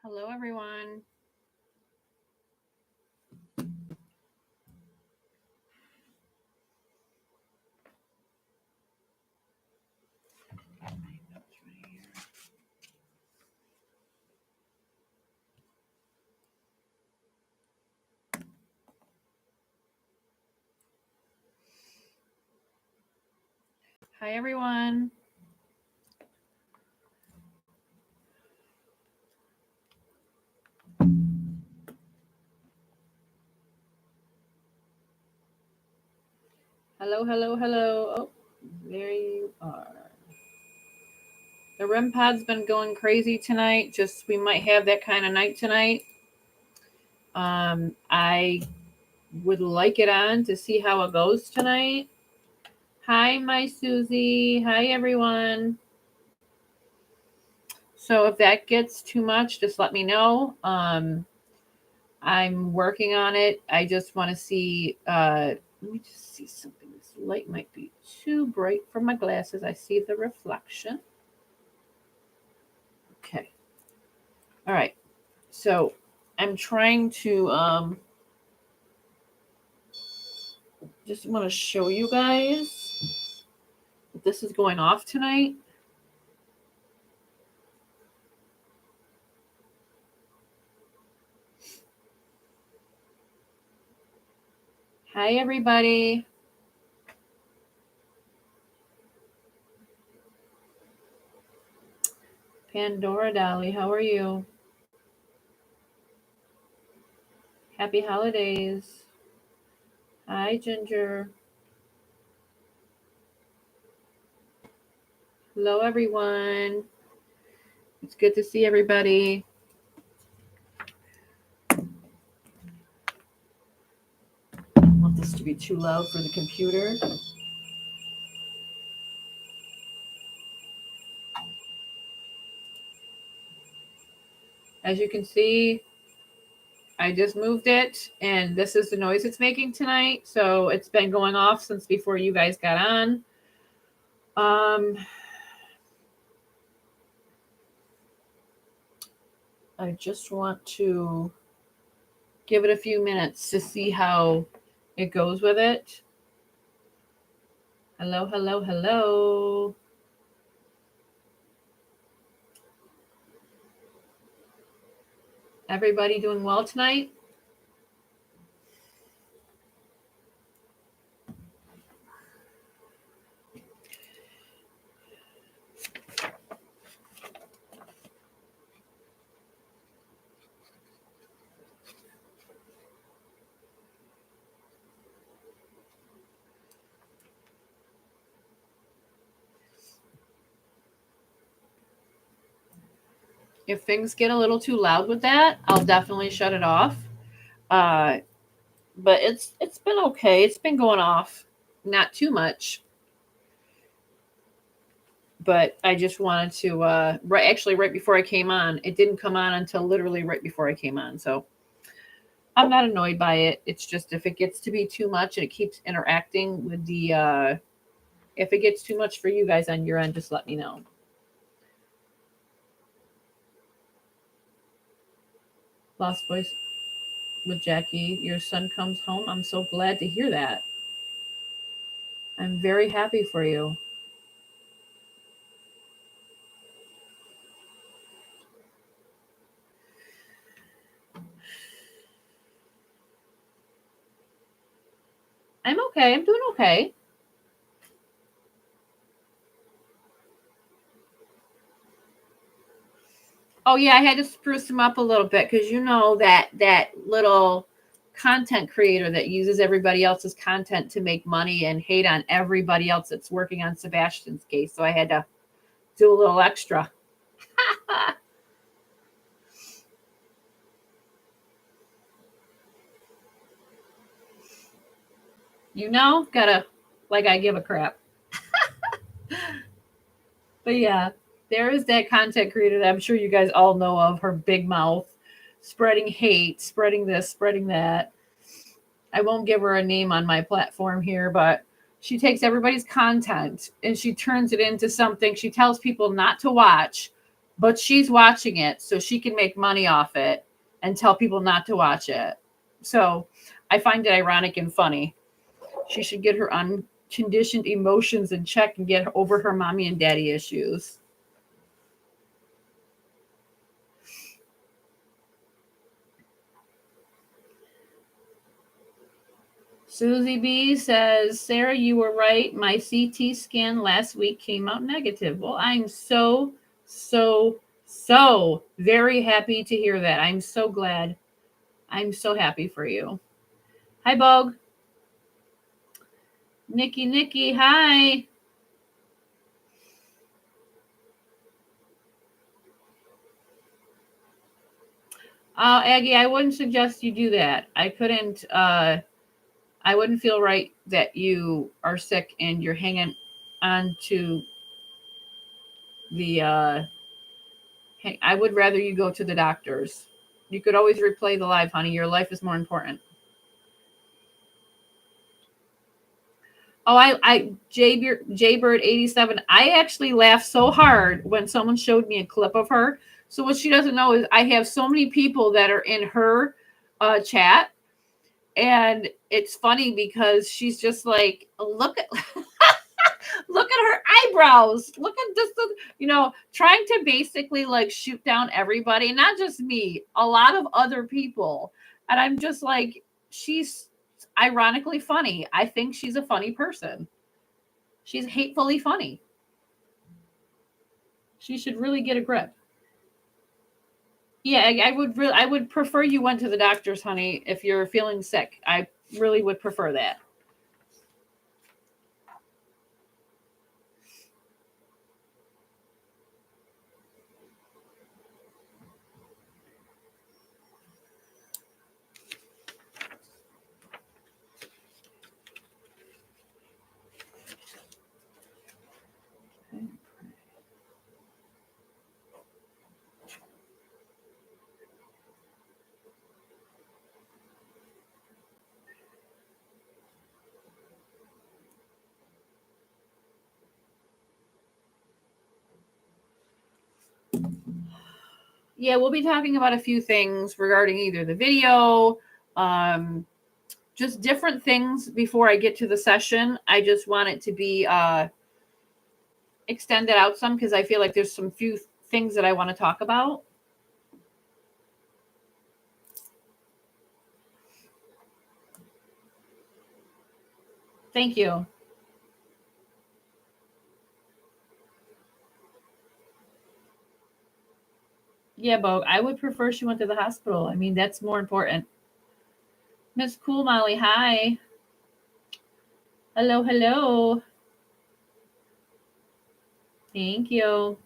Hello, everyone. Hi, everyone. Hello, hello, hello. Oh, there you are. The REM pod's been going crazy tonight. Just we might have that kind of night tonight. I would like it on to see how it goes tonight. Hi, my Susie. Hi, everyone. So if that gets too much, just let me know. I'm working on it. I just want to see. Let me just see something. This light might be too bright for my glasses. I see the reflection. Okay. All right. So I'm trying to just want to show you guys that this is going off tonight. Hi, everybody. Pandora Dolly, how are you? Happy holidays. Hi, Ginger. Hello, everyone. It's good to see everybody. I don't want this to be too loud for the computer. As you can see, I just moved it, and this is the noise it's making tonight. So it's been going off since before you guys got on. I just want to give it a few minutes to see how it goes with it. Hello, hello, hello. Everybody doing well tonight? If things get a little too loud with that, I'll definitely shut it off. But it's been okay. It's been going off, not too much. But I just wanted to right before I came on. It didn't come on until literally right before I came on. So I'm not annoyed by it. It's just if it gets to be too much and it keeps interacting with the if it gets too much for you guys on your end, just let me know. Lost voice with Jackie. Your son comes home. I'm so glad to hear that. I'm very happy for you. I'm okay. I'm doing okay. Oh yeah, I had to spruce him up a little bit because you know that little content creator that uses everybody else's content to make money and hate on everybody else that's working on Sebastian's case. So I had to do a little extra. You know, gotta like I give a crap. But yeah, there is that content creator that I'm sure you guys all know of, her big mouth, spreading hate, spreading this, spreading that. I won't give her a name on my platform here, but she takes everybody's content and she turns it into something she tells people not to watch, but she's watching it so she can make money off it and tell people not to watch it. So I find it ironic and funny. She should get her unconditioned emotions in check and get over her mommy and daddy issues. Susie B says, Sarah, you were right. My CT scan last week came out negative. Well, I'm so very happy to hear that. I'm so glad. I'm so happy for you. Hi, Bog. Nikki, hi. Aggie, I wouldn't suggest you do that. I wouldn't feel right that you are sick and you're hanging on to the, I would rather you go to the doctors. You could always replay the live, honey. Your life is more important. Oh, Jaybird 87. I actually laughed so hard when someone showed me a clip of her. So what she doesn't know is I have so many people that are in her chat, and it's funny because she's just like, look at look at her eyebrows. Look at this, trying to basically like shoot down everybody, not just me, a lot of other people. And I'm just like, she's ironically funny. I think she's a funny person. She's hatefully funny. She should really get a grip. Yeah, I would prefer you went to the doctors, honey, if you're feeling sick. I really would prefer that. Yeah, we'll be talking about a few things regarding either the video, just different things before I get to the session. I just want it to be extended out some because I feel like there's some few things that I want to talk about. Thank you. Yeah, Bo, I would prefer she went to the hospital. I mean, that's more important. Miss Cool Molly, hi. Hello. Thank you.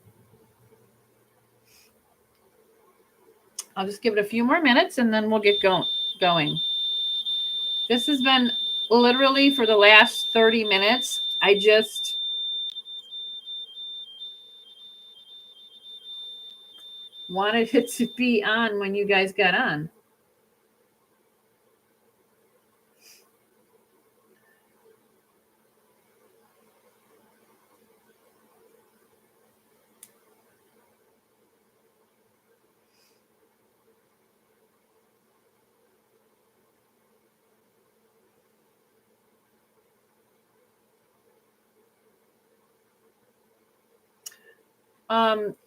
I'll just give it a few more minutes and then we'll get going. This has been literally for the last 30 minutes. I just wanted it to be on when you guys got on.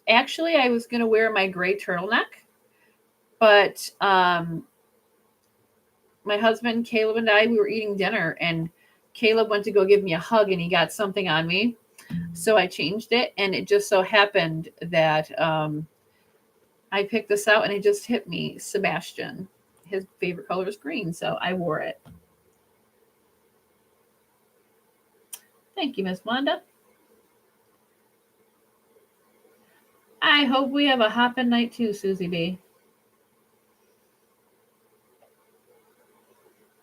Actually, I was going to wear my gray turtleneck, but my husband, Caleb, and I, we were eating dinner, and Caleb went to go give me a hug, and he got something on me. So I changed it, and it just so happened that I picked this out, and it just hit me, Sebastian. His favorite color is green, so I wore it. Thank you, Miss Wanda. I hope we have a hopping night too, Susie B.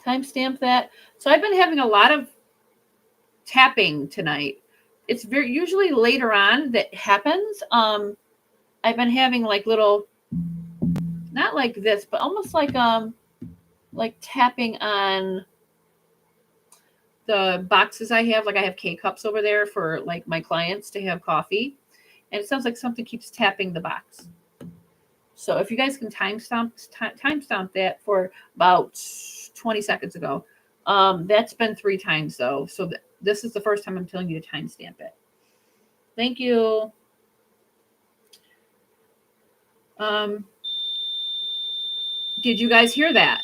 Timestamp that. So I've been having a lot of tapping tonight. It's usually later on that happens. I've been having like little, not like this, but almost like tapping on the boxes I have. Like I have K cups over there for like my clients to have coffee. And it sounds like something keeps tapping the box. So if you guys can timestamp that for about 20 seconds ago, that's been 3 times though. So this is the first time I'm telling you to timestamp it. Thank you. Did you guys hear that?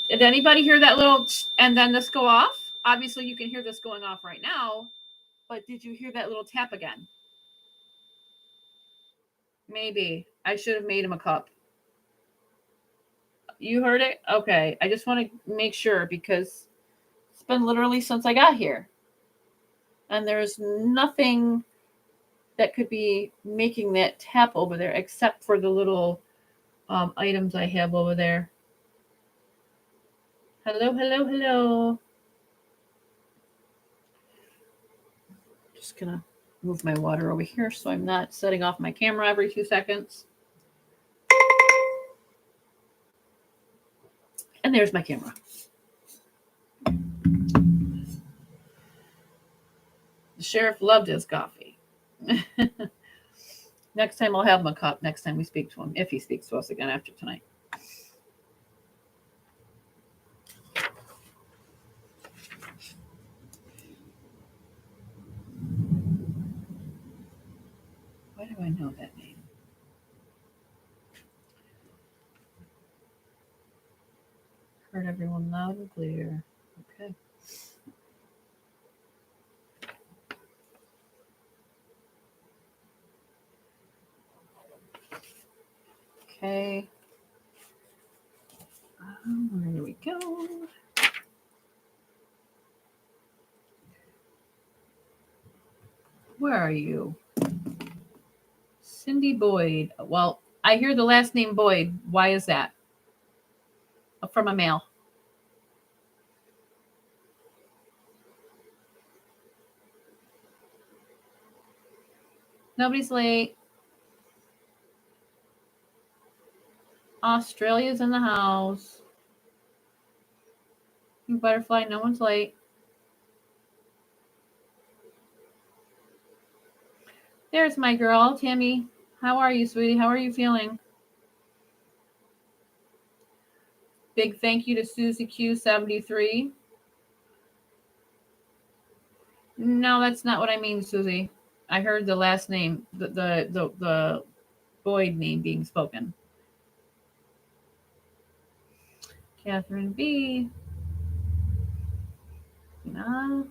Did anybody hear that little and then this go off? Obviously you can hear this going off right now, but did you hear that little tap again? Maybe. I should have made him a cup. You heard it? Okay. I just want to make sure because it's been literally since I got here. And there's nothing that could be making that tap over there except for the little items I have over there. Hello, hello, hello. Just gonna move my water over here so I'm not setting off my camera every 2 seconds. And there's my camera. The sheriff loved his coffee. Next time I'll have him a cup next time we speak to him, if he speaks to us again after tonight. Why do I know that name? Heard everyone loud and clear. Okay. Okay. There we go. Where are you? Cindy Boyd. Well, I hear the last name Boyd. Why is that? From a male. Nobody's late. Australia's in the house. Butterfly, no one's late. There's my girl, Tammy. How are you, sweetie? How are you feeling? Big thank you to Susie Q73. No, that's not what I mean, Susie. I heard the last name, the Boyd name being spoken. Catherine B. No.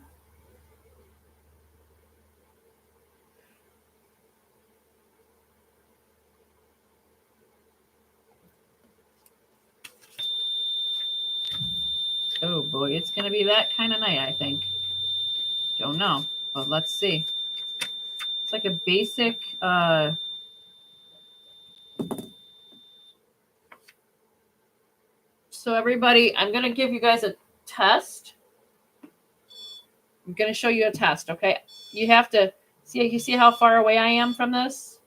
Oh boy, it's going to be that kind of night, I think. Don't know, but let's see. It's like a basic so everybody, I'm going to give you guys a test. I'm going to show you a test, okay? You have to see, you see how far away I am from this?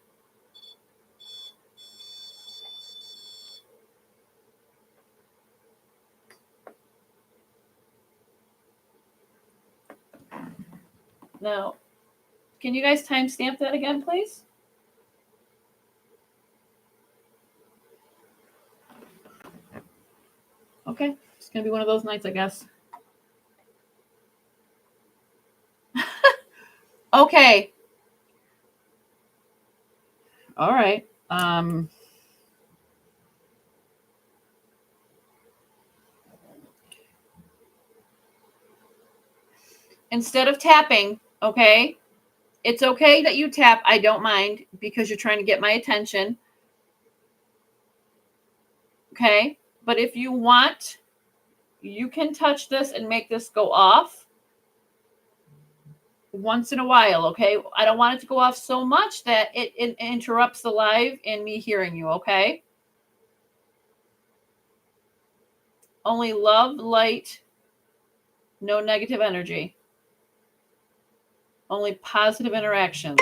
Now, can you guys timestamp that again, please? Okay, it's going to be one of those nights, I guess. Okay. All right. Instead of tapping, okay, it's okay that you tap. I don't mind because you're trying to get my attention. Okay. But if you want, you can touch this and make this go off once in a while. Okay. I don't want it to go off so much that it interrupts the live and me hearing you. Okay. Only love, light, no negative energy. Only positive interactions.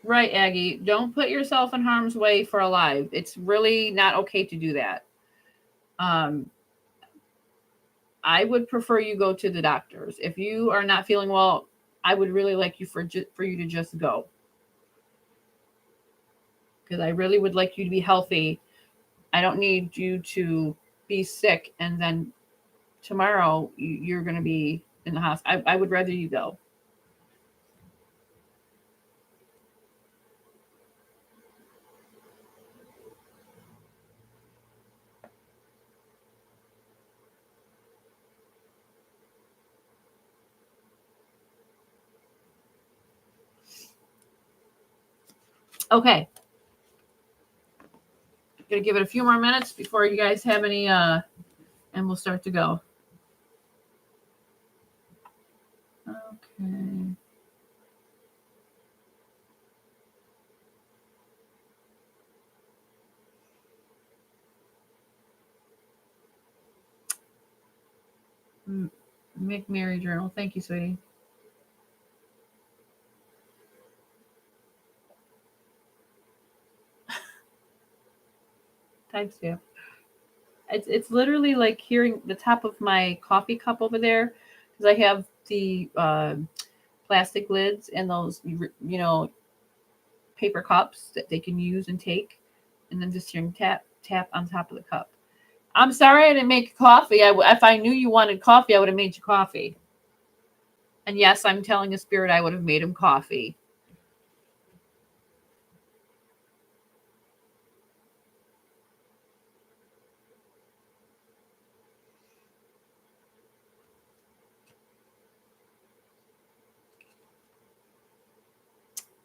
Right, Aggie. Don't put yourself in harm's way for a live. It's really not okay to do that. I would prefer you go to the doctors. If you are not feeling well, I would really like you for you to just go, because I really would like you to be healthy. I don't need you to be sick and then tomorrow you're going to be in the hospital. I would rather you go. Okay. Gonna give it a few more minutes before you guys have any and we'll start to go. Okay. McMary Journal. Thank you, sweetie. Thanks, you. It's literally like hearing the top of my coffee cup over there, because I have the plastic lids and those paper cups that they can use and take, and then just hearing tap tap on top of the cup. I'm sorry I didn't make coffee. If I knew you wanted coffee, I would have made you coffee. And yes, I'm telling a spirit I would have made him coffee.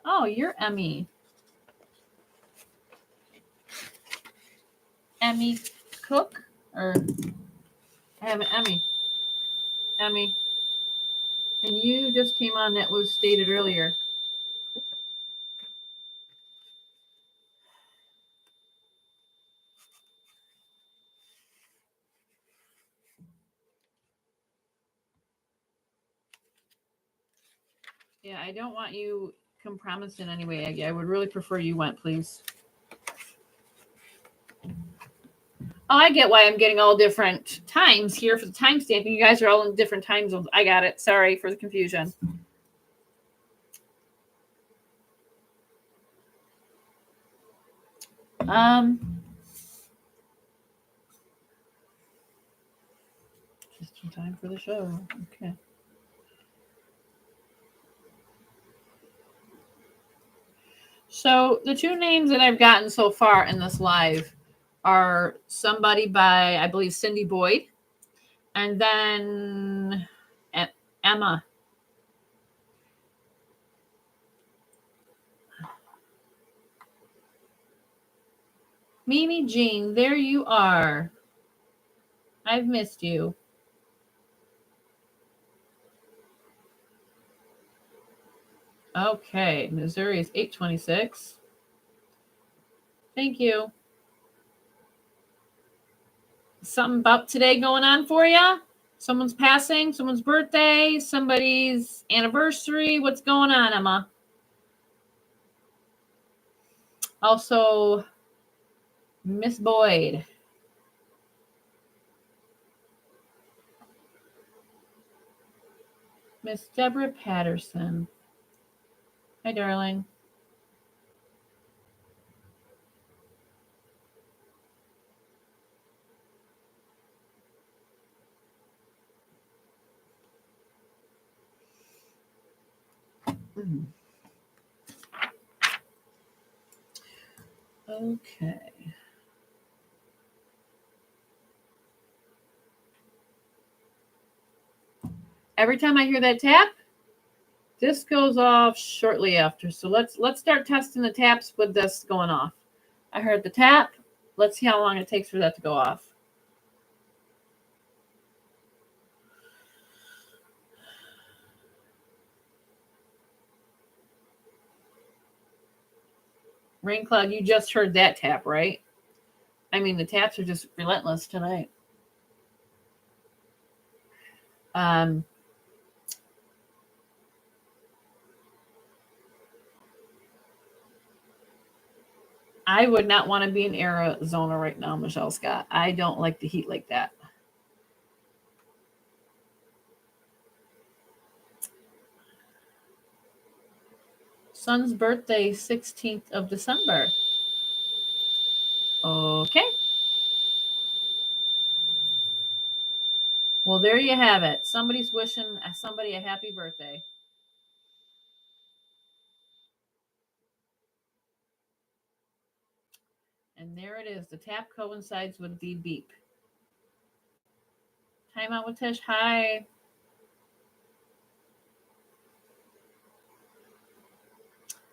Oh, you're Emmy. Emmy Cook? Or I have an Emmy. Emmy. And you just came on that was stated earlier. Yeah, I don't want you compromised in any way. I would really prefer you went, please. Oh, I get why I'm getting all different times here for the time stamping. You guys are all in different time zones. I got it. Sorry for the confusion. Just in time for the show. Okay. So the two names that I've gotten so far in this live are somebody by, I believe, Cindy Boyd, and then Emma. Mimi Jean, there you are. I've missed you. Okay, Missouri is 8:26. Thank you. Something about today going on for you? Someone's passing, someone's birthday, somebody's anniversary. What's going on, Emma? Also, Miss Boyd. Miss Deborah Patterson. Hi, darling. Okay. Every time I hear that tap, this goes off shortly after. So let's start testing the taps with this going off. I heard the tap. Let's see how long it takes for that to go off. Rain Cloud, you just heard that tap, right? I mean, the taps are just relentless tonight. Um, I would not want to be in Arizona right now, Michelle Scott. I don't like the heat like that. Son's birthday, 16th of December. Okay. Well, there you have it. Somebody's wishing somebody a happy birthday. And there it is. The tap coincides with the beep. Time out with Tish. Hi.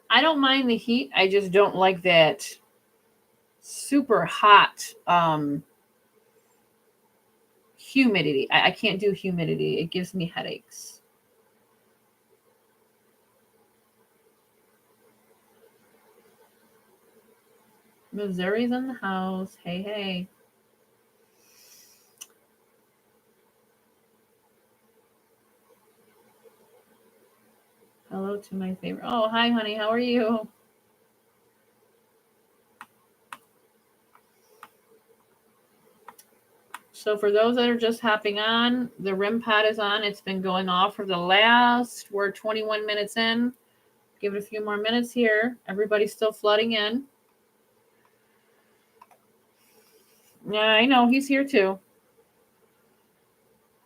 I don't mind the heat. I just don't like that super hot humidity. I can't do humidity. It gives me headaches. Missouri's in the house. Hey, hey. Hello to my favorite. Oh, hi, honey. How are you? So for those that are just hopping on, the REM pod is on. It's been going off for the last, we're 21 minutes in. Give it a few more minutes here. Everybody's still flooding in. Yeah, I know. He's here too.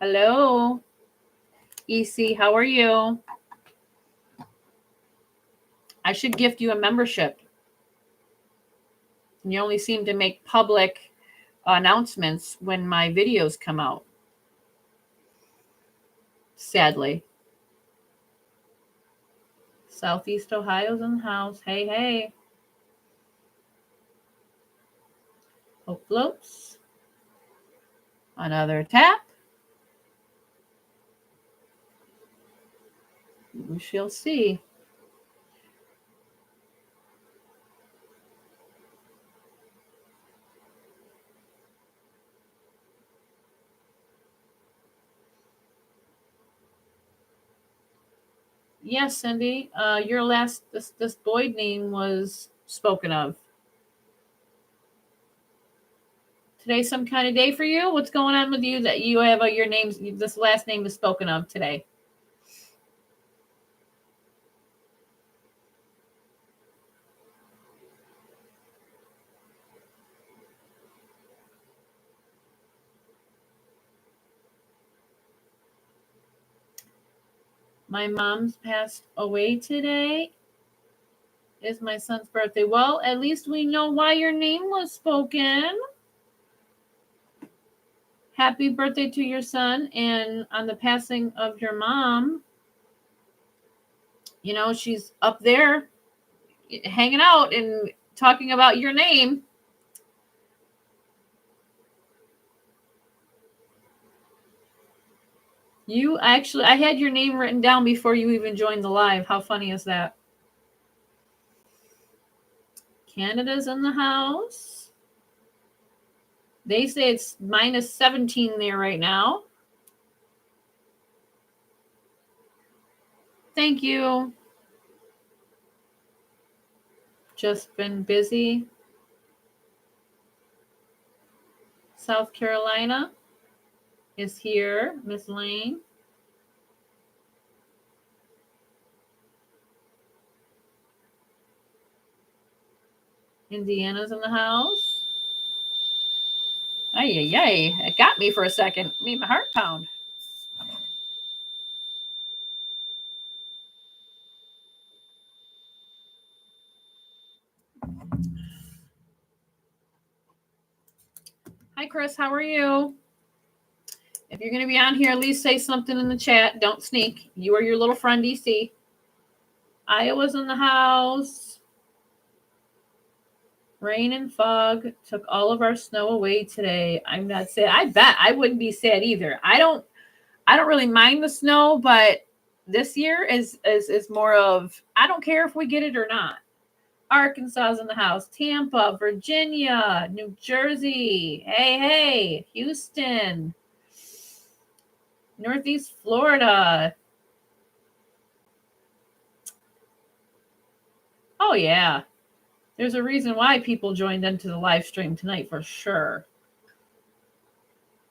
Hello. EC, how are you? I should gift you a membership. You only seem to make public announcements when my videos come out. Sadly. Southeast Ohio's in the house. Hey, hey. Hope floats. Another tap. We shall see. Yes, Cindy. Your last this Boyd name was spoken of. Today some kind of day for you? What's going on with you that you have your names? This last name is spoken of today. My mom's passed away today. Is my son's birthday. Well, at least we know why your name was spoken. Happy birthday to your son. And on the passing of your mom, you know, she's up there hanging out and talking about your name. You actually, I had your name written down before you even joined the live. How funny is that? Canada's in the house. They say it's minus 17 there right now. Thank you. Just been busy. South Carolina is here. Miss Lane. Indiana's in the house. Ay, ay, ay. It got me for a second. Made my heart pound. Hi, Chris. How are you? If you're going to be on here, at least say something in the chat. Don't sneak. You are your little friend, DC. Iowa's in the house. Rain and fog took all of our snow away today. I'm not sad. I bet I wouldn't be sad either. I don't really mind the snow, but this year is more of I don't care if we get it or not. Arkansas's in the house. Tampa, Virginia, New Jersey. Hey, hey, Houston. Northeast Florida. Oh, yeah. There's a reason why people joined into the live stream tonight for sure.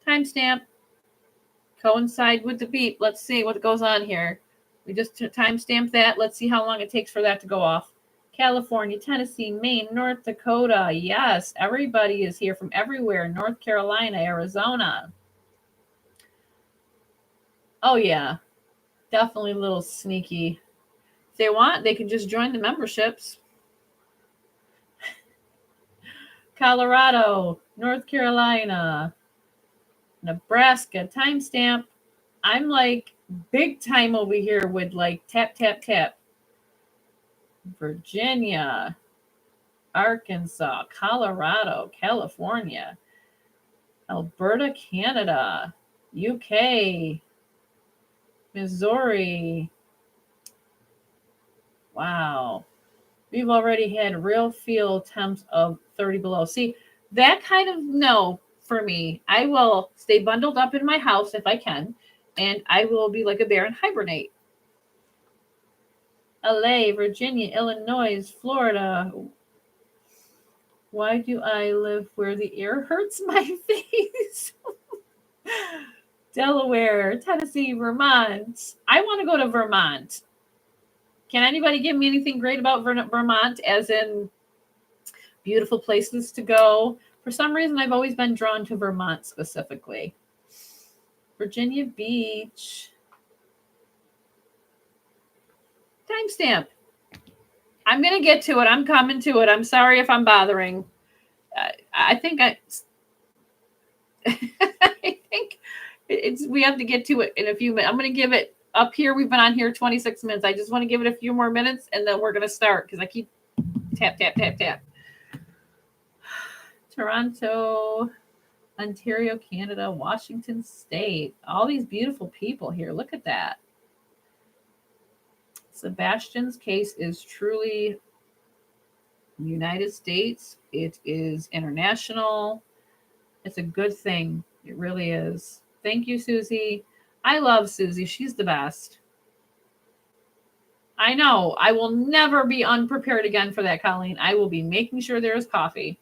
Timestamp. Coincide with the beep. Let's see what goes on here. We just timestamp that. Let's see how long it takes for that to go off. California, Tennessee, Maine, North Dakota. Yes, everybody is here from everywhere. North Carolina, Arizona. Oh, yeah. Definitely a little sneaky. If they want, they can just join the memberships. Colorado, North Carolina, Nebraska, timestamp. I'm like big time over here with like tap, tap, tap. Virginia, Arkansas, Colorado, California, Alberta, Canada, UK, Missouri. Wow. We've already had real feel temps of 30 below. See, that kind of no for me. I will stay bundled up in my house if I can, and I will be like a bear and hibernate. LA, Virginia, Illinois, Florida. Why do I live where the air hurts my face? Delaware, Tennessee, Vermont. I want to go to Vermont. Can anybody give me anything great about Vermont, as in beautiful places to go? For some reason, I've always been drawn to Vermont specifically. Virginia Beach. Timestamp. I'm going to get to it. I'm coming to it. I'm sorry if I'm bothering. I think I think we have to get to it in a few minutes. I'm going to give it up here. We've been on here 26 minutes. I just want to give it a few more minutes, and then we're going to start because I keep tap, tap, tap, tap. Toronto, Ontario, Canada, Washington State. All these beautiful people here. Look at that. Sebastian's case is truly United States. It is international. It's a good thing. It really is. Thank you, Susie. I love Susie. She's the best. I know. I will never be unprepared again for that, Colleen. I will be making sure there is coffee.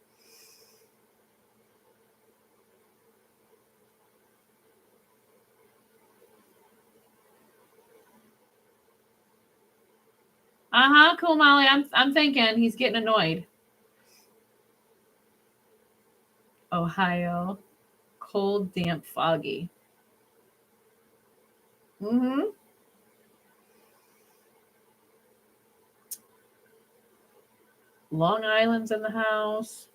Cool, Molly. I'm thinking he's getting annoyed. Ohio, cold, damp, foggy. Mm-hmm. Long Island's in the house.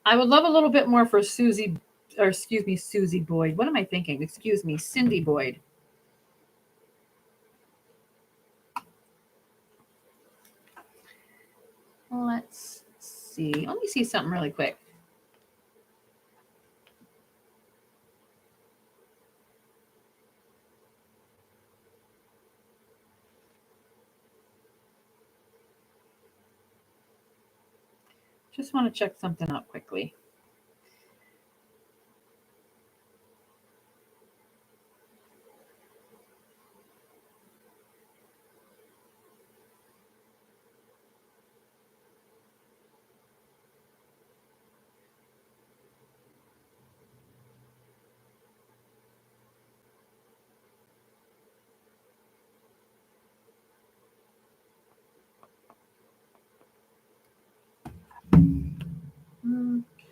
I would love a little bit more for Susie, or excuse me, Susie Boyd. What am I thinking? Excuse me, Cindy Boyd. Let's see. Let me see something really quick. Just want to check something out quickly.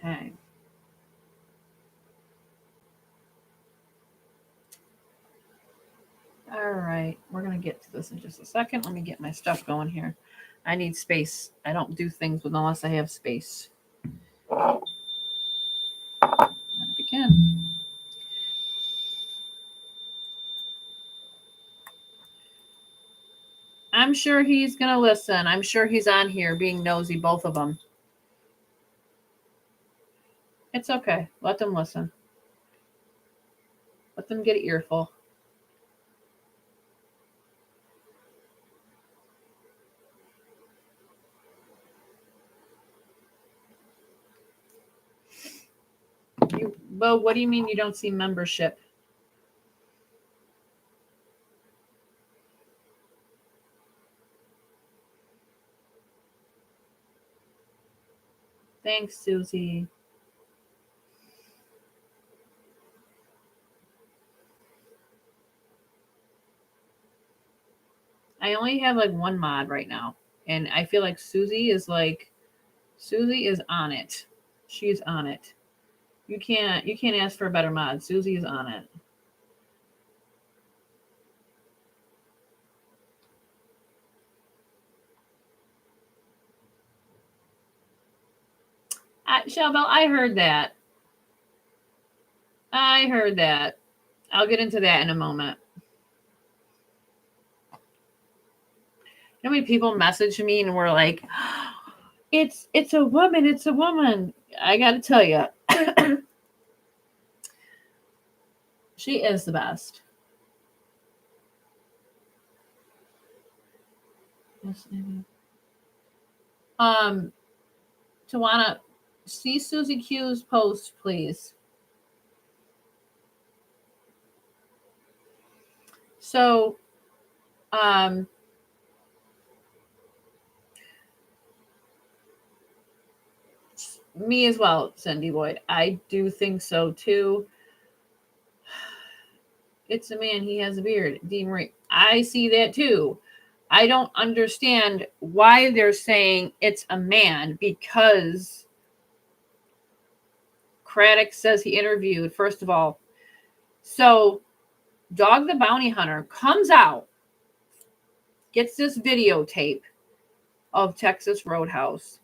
Okay. All right. We're going to get to this in just a second. Let me get my stuff going here. I need space. I don't do things unless I have space. Begin. I'm sure he's going to listen. I'm sure he's on here being nosy, both of them. It's okay. Let them listen. Let them get an earful. Bo, what do you mean you don't see membership? Thanks, Susie. I only have like one mod right now, and I feel like Susie is on it. She's on it. You can't ask for a better mod. Susie is on it. Shelbel, I heard that. I'll get into that in a moment. You know how many people message me and were like, it's a woman, it's a woman. I gotta tell you, she is the best. Tawana, see Susie Q's post, please. So, me as well, Cindy Boyd. I do think so too. It's a man. He has a beard. Dean Marie. I see that too. I don't understand why they're saying it's a man, because Craddock says he interviewed, first of all. So Dog the Bounty Hunter comes out, gets this videotape of Texas Roadhouse.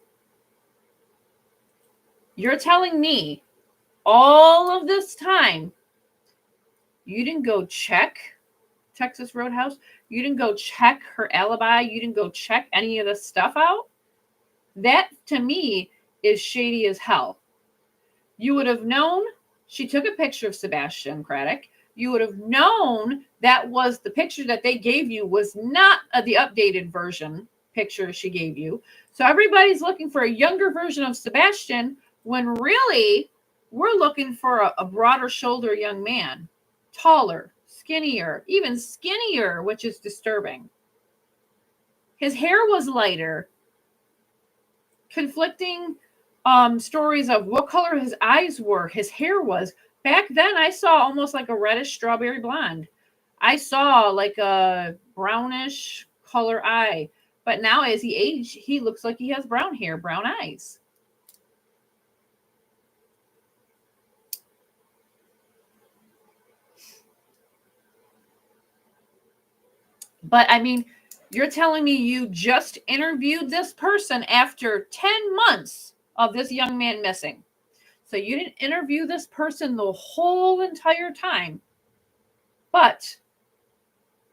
You're telling me all of this time you didn't go check Texas Roadhouse? You didn't go check her alibi? You didn't go check any of this stuff out? That, to me, is shady as hell. You would have known she took a picture of Sebastian Craddock. You would have known that was the picture that they gave you was not the updated version picture she gave you. So everybody's looking for a younger version of Sebastian when really we're looking for a broader shoulder young man, taller, skinnier, even skinnier, which is disturbing. His hair was lighter. Conflicting stories of what color his eyes were, his hair was. Back then, I saw almost like a reddish strawberry blonde. I saw like a brownish color eye. But now as he aged, he looks like he has brown hair, brown eyes. But I mean, you're telling me you just interviewed this person after 10 months of this young man missing. So you didn't interview this person the whole entire time. But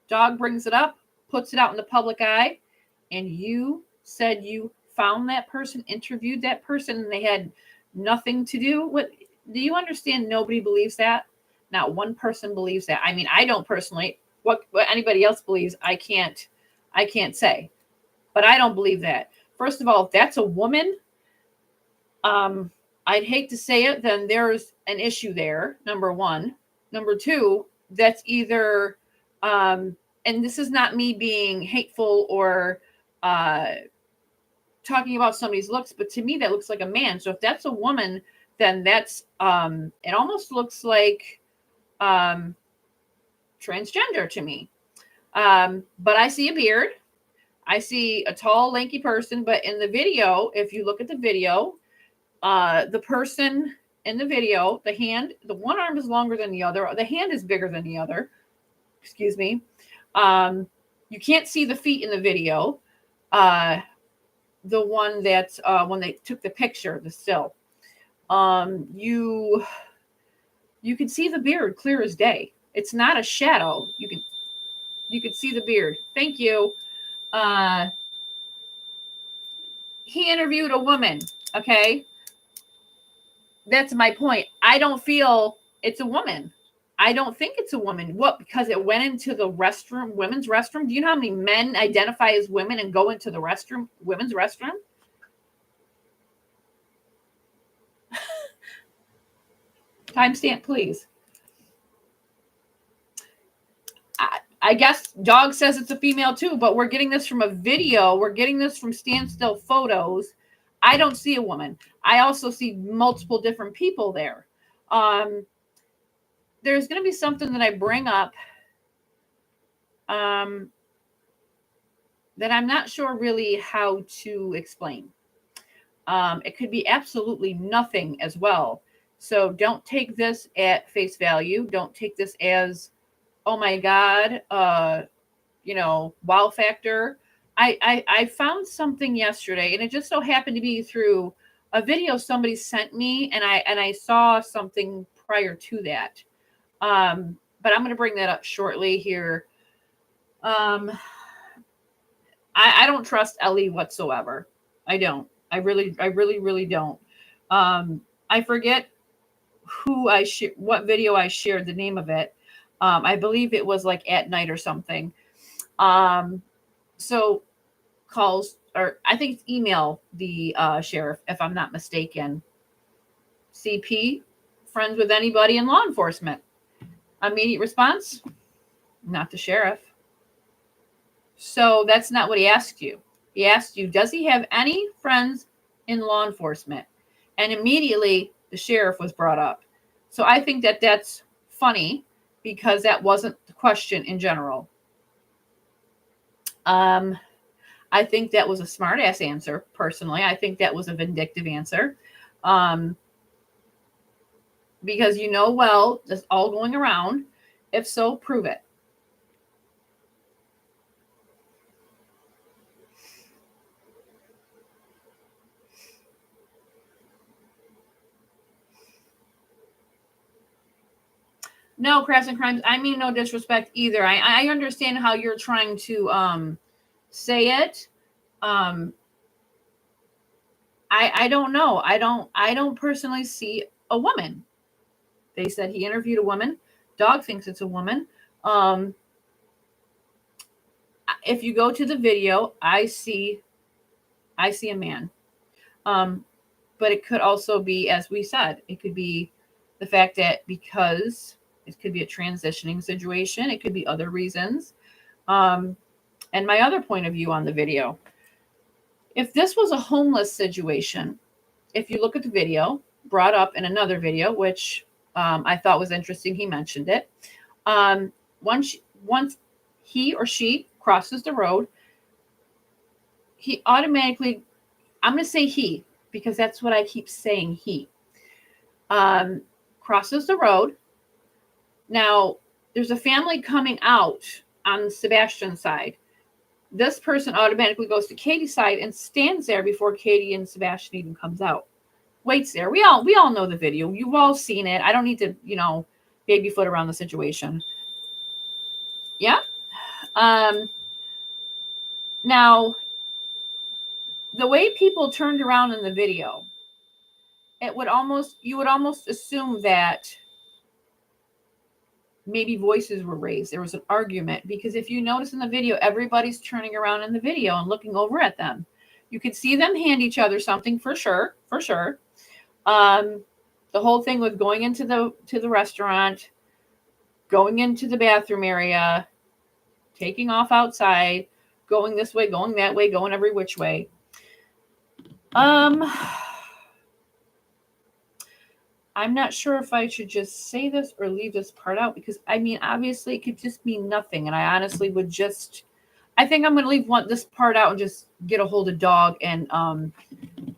Dog brings it up, puts it out in the public eye, and you said you found that person, interviewed that person, and they had nothing to do with. Do you understand? Nobody believes that. Not one person believes that. I mean, I don't personally. What anybody else believes, I can't say. But I don't believe that. First of all, if that's a woman, I'd hate to say it, then there's an issue there, number one. Number two, that's either, and this is not me being hateful or talking about somebody's looks, but to me, that looks like a man. So if that's a woman, then that's, it almost looks like transgender to me. But I see a beard. I see a tall, lanky person. But in the video, if you look at the video, the person in the video, the one arm is longer than the other. The hand is bigger than the other. Excuse me. You can't see the feet in the video. The one that's when they took the picture, the still. You can see the beard clear as day. It's not a shadow. You can see the beard. Thank you. He interviewed a woman. Okay. That's my point. I don't feel it's a woman. I don't think it's a woman. What? Because it went into the restroom, women's restroom. Do you know how many men identify as women and go into the restroom, women's restroom? Timestamp, please. I guess Dog says it's a female too, but we're getting this from a video. We're getting this from standstill photos. I don't see a woman. I also see multiple different people there. There's going to be something that I bring up that I'm not sure really how to explain. It could be absolutely nothing as well. So don't take this at face value. Don't take this as, oh my God, wow factor. I found something yesterday, and it just so happened to be through a video somebody sent me, and I saw something prior to that. But I'm going to bring that up shortly here. I don't trust Ellie whatsoever. I don't. I really don't. I forget what video I shared, the name of it. I believe it was like at night or something. So calls, or I think it's email the sheriff, if I'm not mistaken. CP, friends with anybody in law enforcement. Immediate response, not the sheriff. So that's not what he asked you. He asked you, does he have any friends in law enforcement? And immediately the sheriff was brought up. So I think that that's funny because that wasn't the question in general. I think that was a smart ass answer, personally. I think that was a vindictive answer. Because well, that's all going around. If so, prove it. No, Crafts and Crimes, I mean no disrespect either. I understand how you're trying to say it. I don't know. I don't personally see a woman. They said he interviewed a woman. Dog thinks it's a woman. If you go to the video, I see a man. But it could also be, as we said, it could be the fact that because it could be a transitioning situation. It could be other reasons. And my other point of view on the video, if this was a homeless situation, if you look at the video brought up in another video, which I thought was interesting, he mentioned it. Once he or she crosses the road, he automatically, I'm going to say he, because that's what I keep saying, he crosses the road. Now, there's a family coming out on Sebastian's side. This person automatically goes to Katie's side and stands there before Katie and Sebastian even comes out. Waits there. We all know the video. You've all seen it. I don't need to, babyfoot around the situation. Yeah. Now, the way people turned around in the video, you would almost assume that maybe voices were raised. There was an argument, because if you notice in the video, everybody's turning around in the video and looking over at them. You could see them hand each other something for sure. The whole thing with going into the restaurant, going into the bathroom area, taking off outside, going this way, going that way, going every which way. I'm not sure if I should just say this or leave this part out, because obviously it could just mean nothing. And I honestly would I think I'm going to leave this part out and just get a hold of Dog and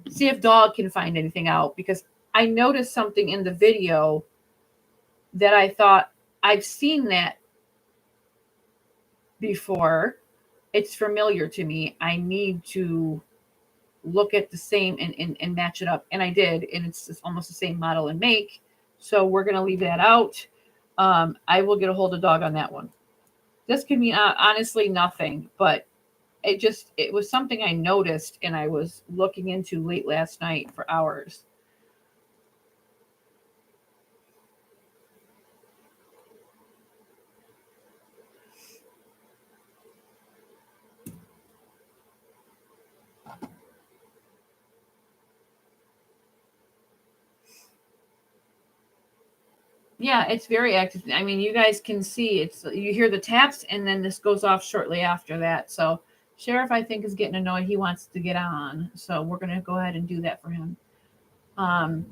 see if Dog can find anything out, because I noticed something in the video that I thought, I've seen that before. It's familiar to me. I need to look at the same and match it up. And I did. And it's almost the same model and make. So we're going to leave that out. I will get a hold of Dog on that one. This could mean honestly nothing, but it was something I noticed and I was looking into late last night for hours. Yeah, it's very active. I mean, you guys can see you hear the taps and then this goes off shortly after that. So Sheriff, I think, is getting annoyed. He wants to get on. So we're going to go ahead and do that for him. Um,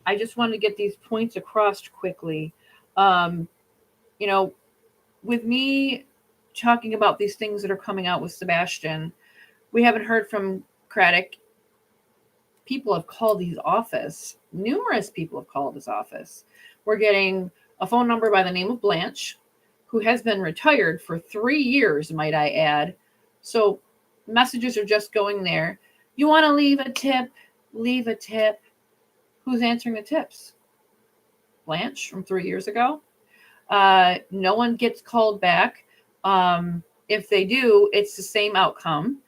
I just wanted to get these points across quickly. Um, you know, with me talking about these things that are coming out with Sebastian, we haven't heard from Craddock. People have called his office. Numerous people have called his office. We're getting a phone number by the name of Blanche, who has been retired for 3 years, might I add. So messages are just going there. You want to leave a tip? Leave a tip. Who's answering the tips? Blanche from 3 years ago. No one gets called back. If they do, it's the same outcome.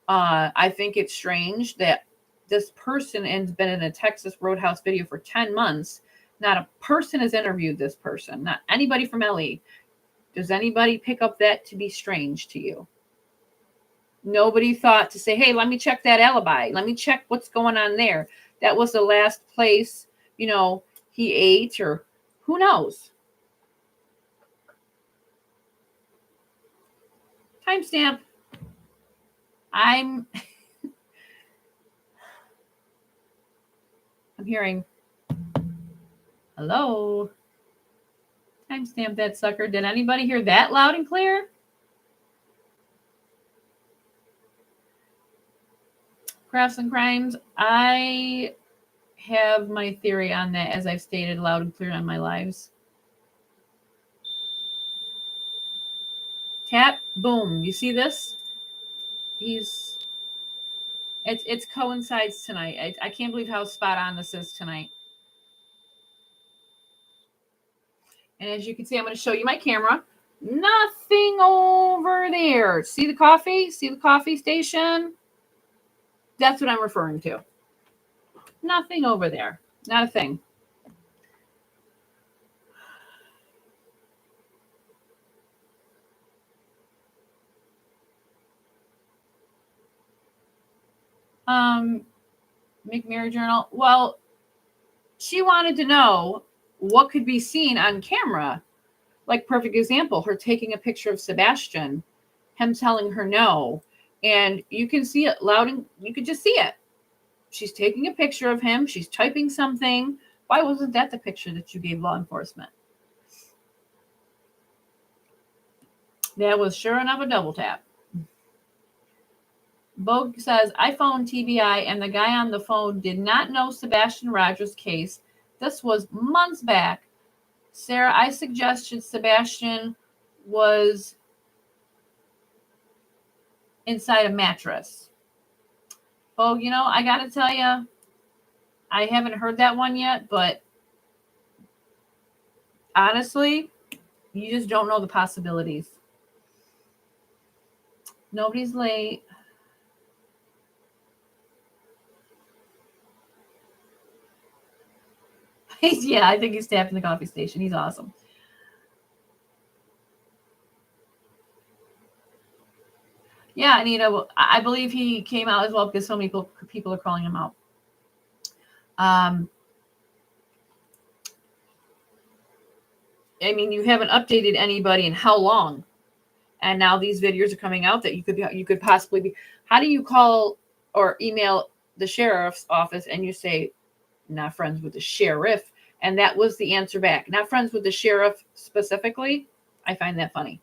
I think it's strange that this person has been in a Texas Roadhouse video for 10 months. Not a person has interviewed this person, not anybody from LE. Does anybody pick up that to be strange to you? Nobody thought to say, hey, let me check that alibi. Let me check what's going on there. That was the last place, he ate, or who knows? Timestamp. I'm hearing, hello. Timestamp that sucker. Did anybody hear that loud and clear? Crafts and Crimes. I have my theory on that, as I've stated loud and clear on my lives. Tap, boom. You see this? It's coincides tonight. I can't believe how spot on this is tonight. And as you can see, I'm going to show you my camera. Nothing over there. See the coffee? See the coffee station? That's what I'm referring to. Nothing over there. Not a thing. McMary Journal. Well, she wanted to know what could be seen on camera. Like, perfect example, her taking a picture of Sebastian, him telling her no, and you can see it loud, and you could just see it. She's taking a picture of him. She's typing something. Why wasn't that the picture that you gave law enforcement? That was sure enough a double tap. Bogue says, I phoned TBI and the guy on the phone did not know Sebastian Rogers' case. This was months back. Sarah, I suggested Sebastian was inside a mattress. Bogue, I got to tell you, I haven't heard that one yet, but honestly, you just don't know the possibilities. Nobody's late. Yeah, I think he's tapping the coffee station. He's awesome. Yeah, Anita, I believe he came out as well because so many people are calling him out. I mean, you haven't updated anybody in how long? And now these videos are coming out that you could possibly be. How do you call or email the sheriff's office and you say, not friends with the sheriff? And that was the answer back. Not friends with the sheriff specifically. I find that funny.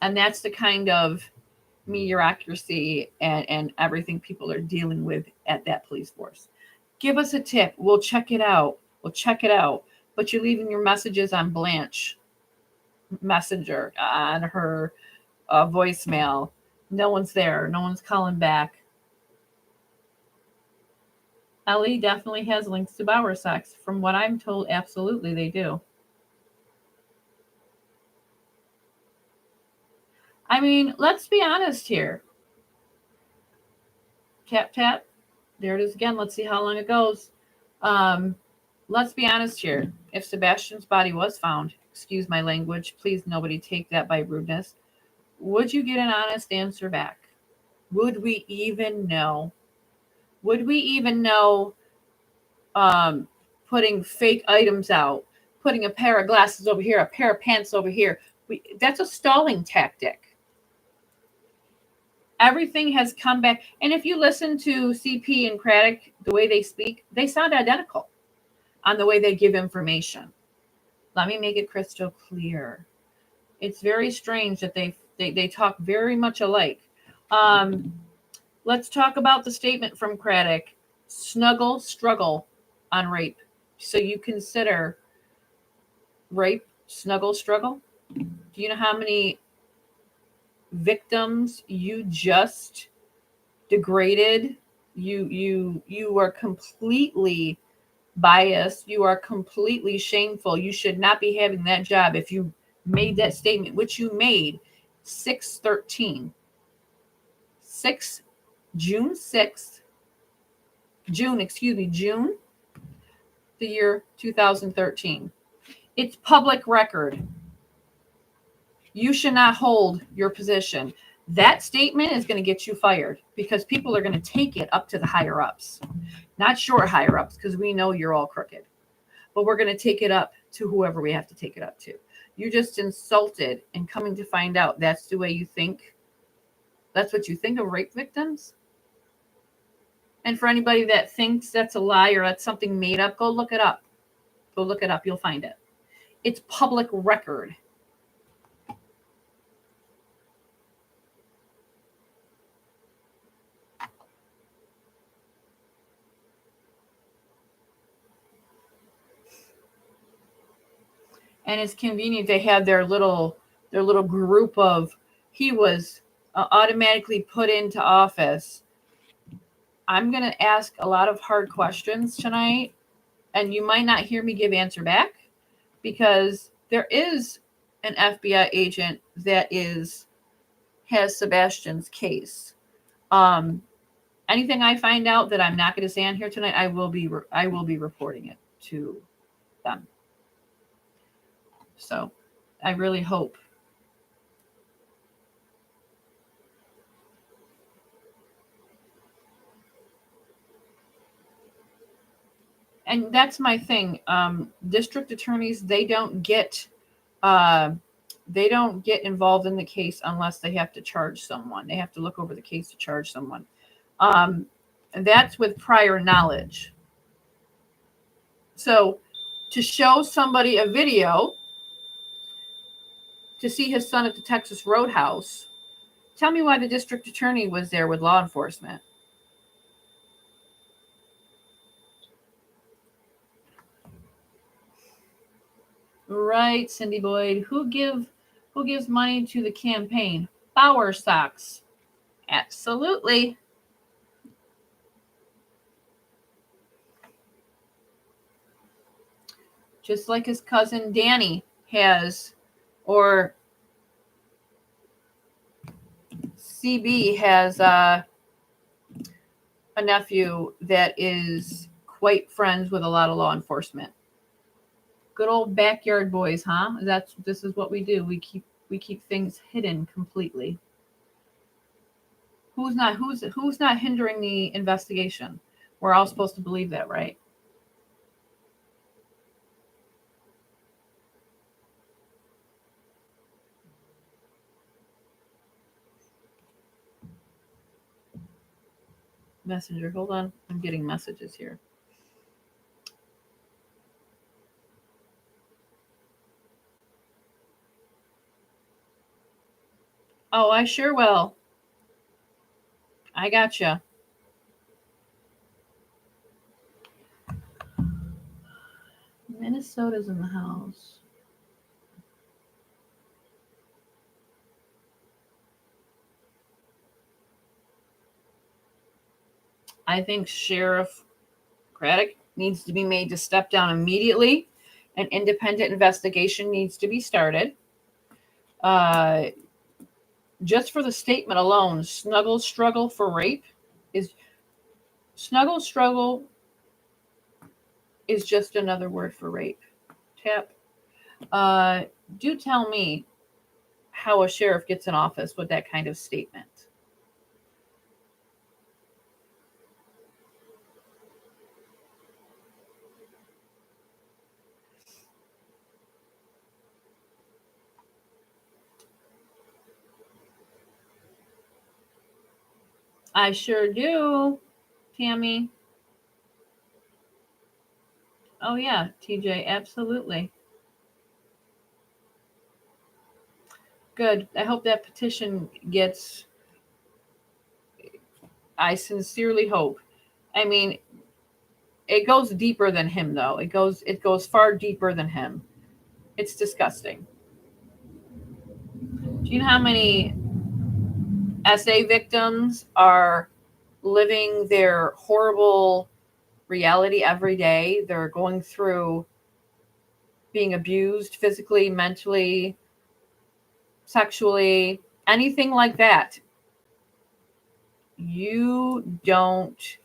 And that's the kind of mediocrity and everything people are dealing with at that police force. Give us a tip. We'll check it out. But you're leaving your messages on Blanche Messenger, on her voicemail. No one's there. No one's calling back. Ellie definitely has links to Bowersox. From what I'm told, absolutely they do. I mean, let's be honest here. Tap, tap. There it is again. Let's see how long it goes. Let's be honest here. If Sebastian's body was found, excuse my language, please nobody take that by rudeness, would you get an honest answer back? Would we even know? Would we even know putting fake items out, putting a pair of glasses over here, a pair of pants over here. That's a stalling tactic. Everything has come back. And if you listen to CP and Craddock, the way they speak, they sound identical on the way they give information. Let me make it crystal clear. It's very strange that they talk very much alike. Let's talk about the statement from Craddock. Snuggle, struggle on rape. So you consider rape, snuggle, struggle? Do you know how many victims you just degraded? You are completely biased. You are completely shameful. You should not be having that job if you made that statement, which you made 6/13. June 6th, June the year 2013. It's public record. You should not hold your position. That statement is going to get you fired because people are going to take it up to the higher ups, not short higher ups, because we know you're all crooked, but we're going to take it up to whoever we have to take it up to. You just insulted, and coming to find out that's the way you think. That's what you think of rape victims. And for anybody that thinks that's a lie or that's something made up, go look it up. Go look it up. You'll find it. It's public record. And it's convenient they have their little group of, he was automatically put into office. I'm going to ask a lot of hard questions tonight, and you might not hear me give answer back because there is an FBI agent that has Sebastian's case. Anything I find out that I'm not going to say on here tonight, I will be reporting it to them. So I really hope. And that's my thing. District attorneys, they don't get involved in the case unless they have to charge someone. They have to look over the case to charge someone. And that's with prior knowledge. So to show somebody a video to see his son at the Texas Roadhouse, tell me why the district attorney was there with law enforcement. Right, Cindy Boyd. Who gives money to the campaign? Bauer stocks. Absolutely. Just like his cousin Danny has, or CB has a nephew that is quite friends with a lot of law enforcement. Good old backyard boys, huh? This is what we do. We keep things hidden completely. Who's not hindering the investigation? We're all supposed to believe that, right? Messenger, hold on. I'm getting messages here. Oh, I sure will. I gotcha. Minnesota's in the house. I think Sheriff Craddock needs to be made to step down immediately. An independent investigation needs to be started. Just for the statement alone, snuggle struggle for rape is just another word for rape. Tap. Do tell me how a sheriff gets in office with that kind of statement. I sure do, Tammy. Oh, yeah, TJ, absolutely. Good. I hope that petition gets, I sincerely hope. I mean, it goes deeper than him though. It goes far deeper than him. It's disgusting. Do you know how many SA victims are living their horrible reality every day? They're going through being abused physically, mentally, sexually, anything like that. You don't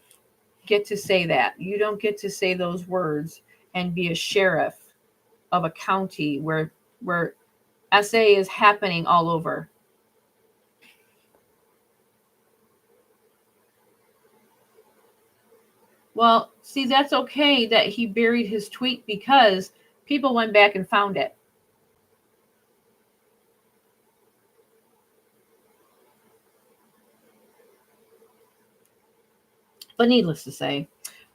get to say that. You don't get to say those words and be a sheriff of a county where SA is happening all over. Well, see, that's okay that he buried his tweet because people went back and found it. But needless to say,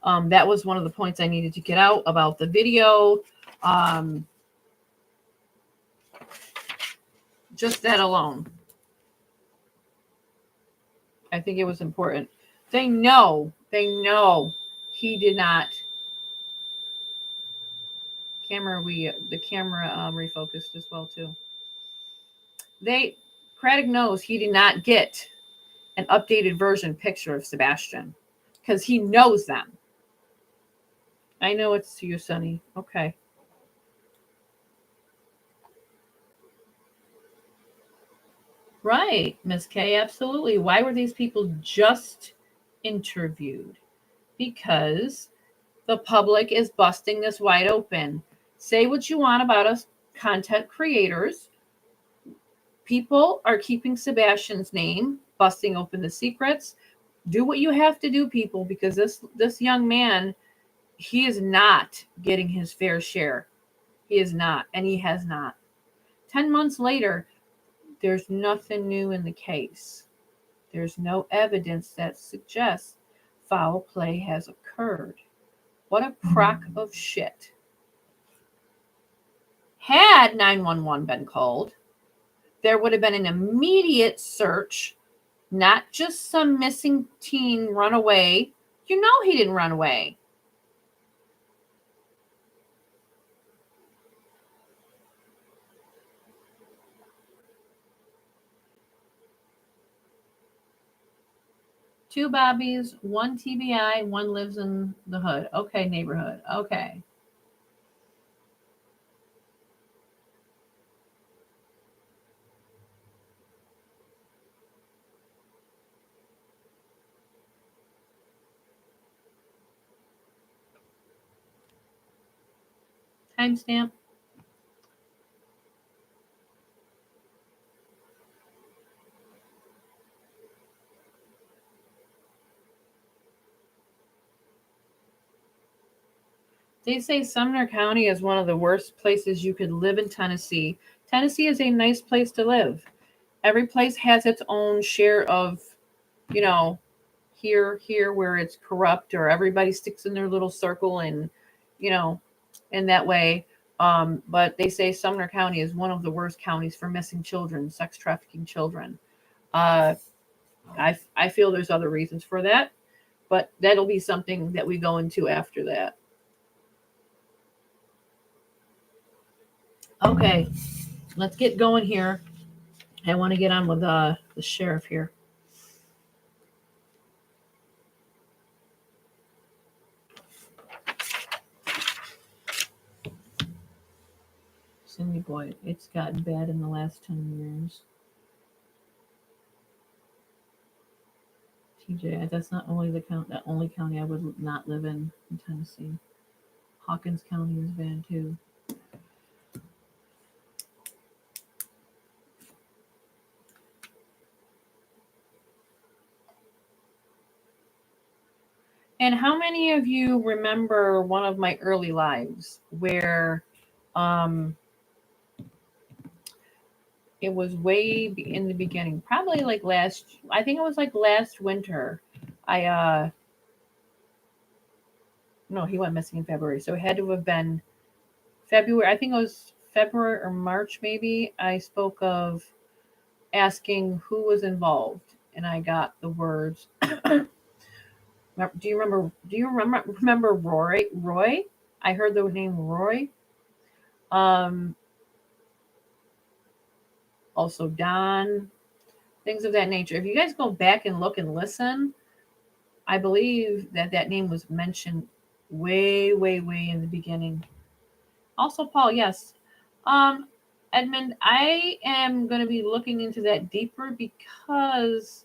that was one of the points I needed to get out about the video. Just that alone. I think it was important. They know he did not. The camera refocused as well too. Craddock knows he did not get an updated version picture of Sebastian because he knows them. I know it's you, Sonny. Okay. Right, Miss K, absolutely. Why were these people just interviewed? Because the public is busting this wide open. Say what you want about us content creators. People are keeping Sebastian's name, busting open the secrets. Do what you have to do, people, because this young man, he is not getting his fair share. He is not, and he has not. 10 months later, there's nothing new in the case. There's no evidence that suggests foul play has occurred. What a crock of shit. Had 911 been called, there would have been an immediate search, not just some missing teen run away. You know he didn't run away. Two Bobbies, one TBI, one lives in the hood. Okay, neighborhood. Okay. Timestamp. They say Sumner County is one of the worst places you could live in Tennessee. Tennessee is a nice place to live. Every place has its own share of, you know, here where it's corrupt or everybody sticks in their little circle and, you know, in that way. But they say Sumner County is one of the worst counties for missing children, sex trafficking children. Uh, I feel there's other reasons for that, but that'll be something that we go into after that. Okay, let's get going here. I want to get on with the sheriff here. Cindy boy, it's gotten bad in the last 10 years. TJ, that's not only the only county I would not live in Tennessee. Hawkins County is bad too. And how many of you remember one of my early lives where It was way in the beginning, probably like I think it was like last winter. I no, he went missing in February, so it had to have been February. I think it was February or March, maybe. I spoke of asking who was involved, and I got the words. Do you remember? Do you remember Roy? Roy? I heard the name Roy. Um, Also Don, things of that nature. If you guys go back and look and listen, I believe that name was mentioned way, way, way in the beginning. Also, Paul, yes. Um, Edmund, I am going to be looking into that deeper because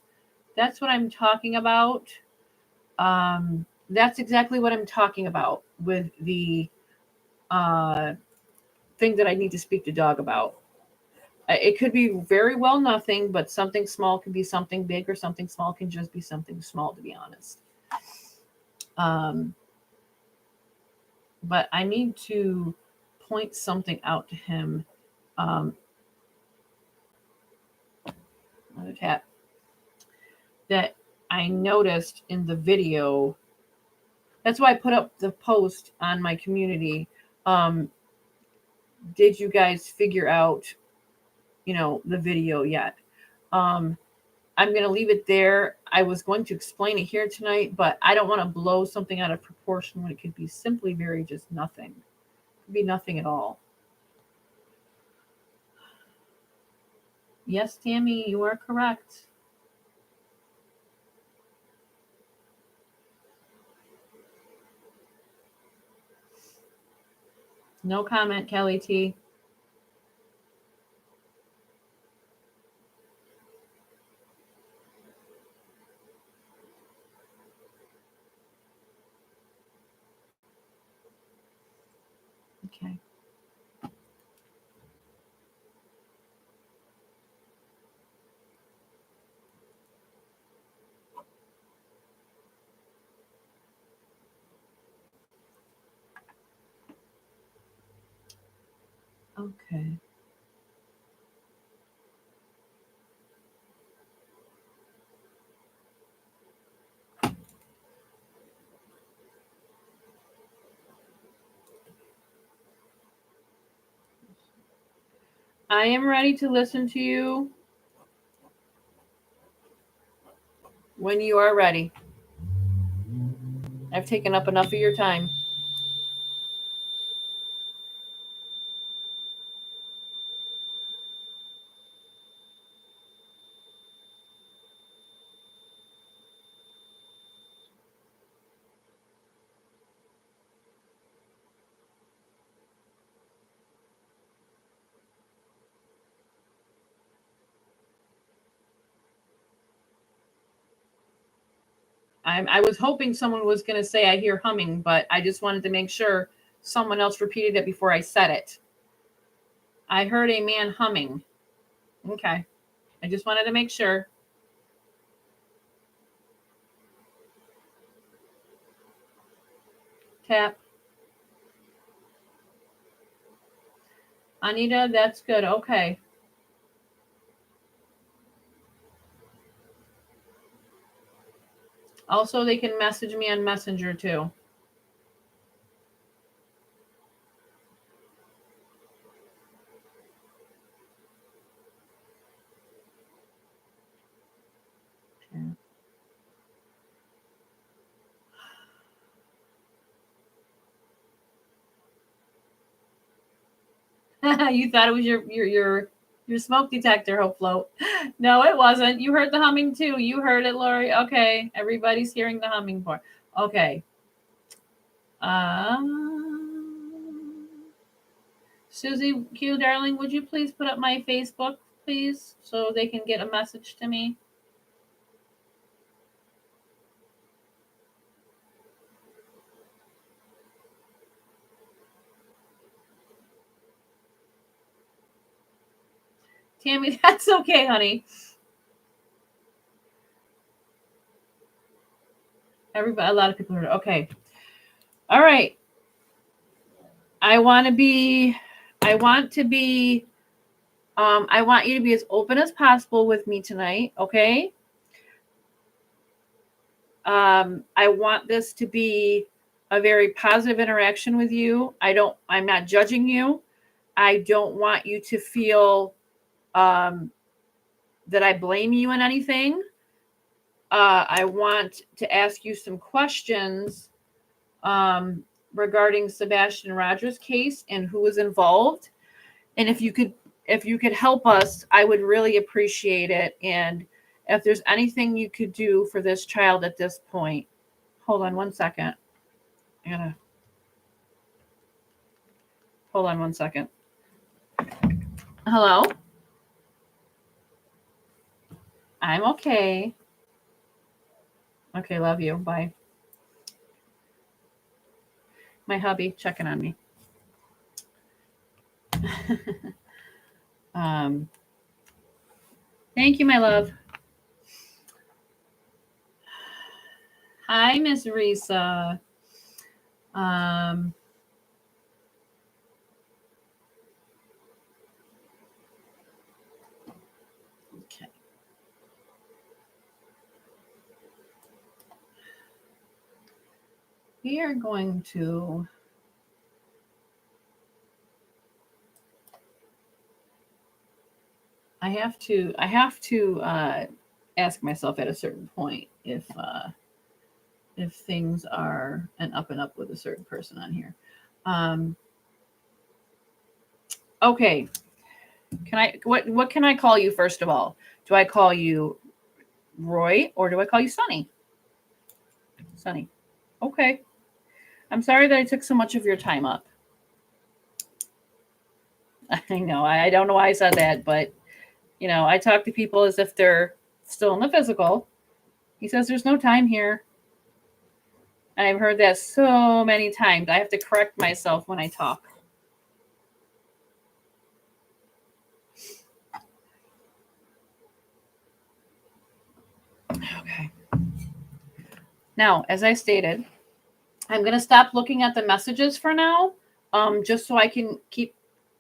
that's what I'm talking about. That's exactly what I'm talking about with the uh, thing that I need to speak to Dog about. It could be very well nothing, but something small can be something big, or something small can just be something small, to be honest. Um, but I need to point something out to him. Um, another tap that I noticed in the video. That's why I put up the post on my community. Um, did you guys figure out, the video yet? Um, I'm going to leave it there. I was going to explain it here tonight, but I don't want to blow something out of proportion when it could be simply very just nothing. It could be nothing at all. Yes, Tammy, you are correct. No comment, Kelly T. Okay. Okay. I am ready to listen to you when you are ready. I've taken up enough of your time. I was hoping someone was going to say I hear humming, but I just wanted to make sure someone else repeated it before I said it. I heard a man humming. Okay. I just wanted to make sure. Tap. Anita, that's good. Okay. Also, they can message me on Messenger too. You thought it was your smoke detector, Hope Float. No, it wasn't. You heard the humming too. You heard it, Lori. Okay, everybody's hearing the humming part. Okay. Susie Q, darling, would you please put up my Facebook, please, so they can get a message to me? Tammy, that's okay, honey. Everybody, a lot of people heard it. Okay. All right. I want to be I want you to be as open as possible with me tonight, okay? I want this to be a very positive interaction with you. I'm not judging you. I don't want you to feel that I blame you in anything. I want to ask you some questions regarding Sebastian Rogers' case and who was involved. And if you could help us, I would really appreciate it. And if there's anything you could do for this child at this point, hold on one second. Hold on one second. Hello? I'm okay. Okay, love you. Bye. My hubby checking on me. Thank you, my love. Hi, Miss Risa. Okay. We are going to I have to ask myself at a certain point if things are an up and up with a certain person on here. Okay. What can I call you first of all? Do I call you Roy or do I call you Sonny? Sonny. Okay. I'm sorry that I took so much of your time up. I know. I don't know why I said that, but I talk to people as if they're still in the physical. He says there's no time here. And I've heard that so many times. I have to correct myself when I talk. Okay. Now, as I stated, I'm going to stop looking at the messages for now, just so I can keep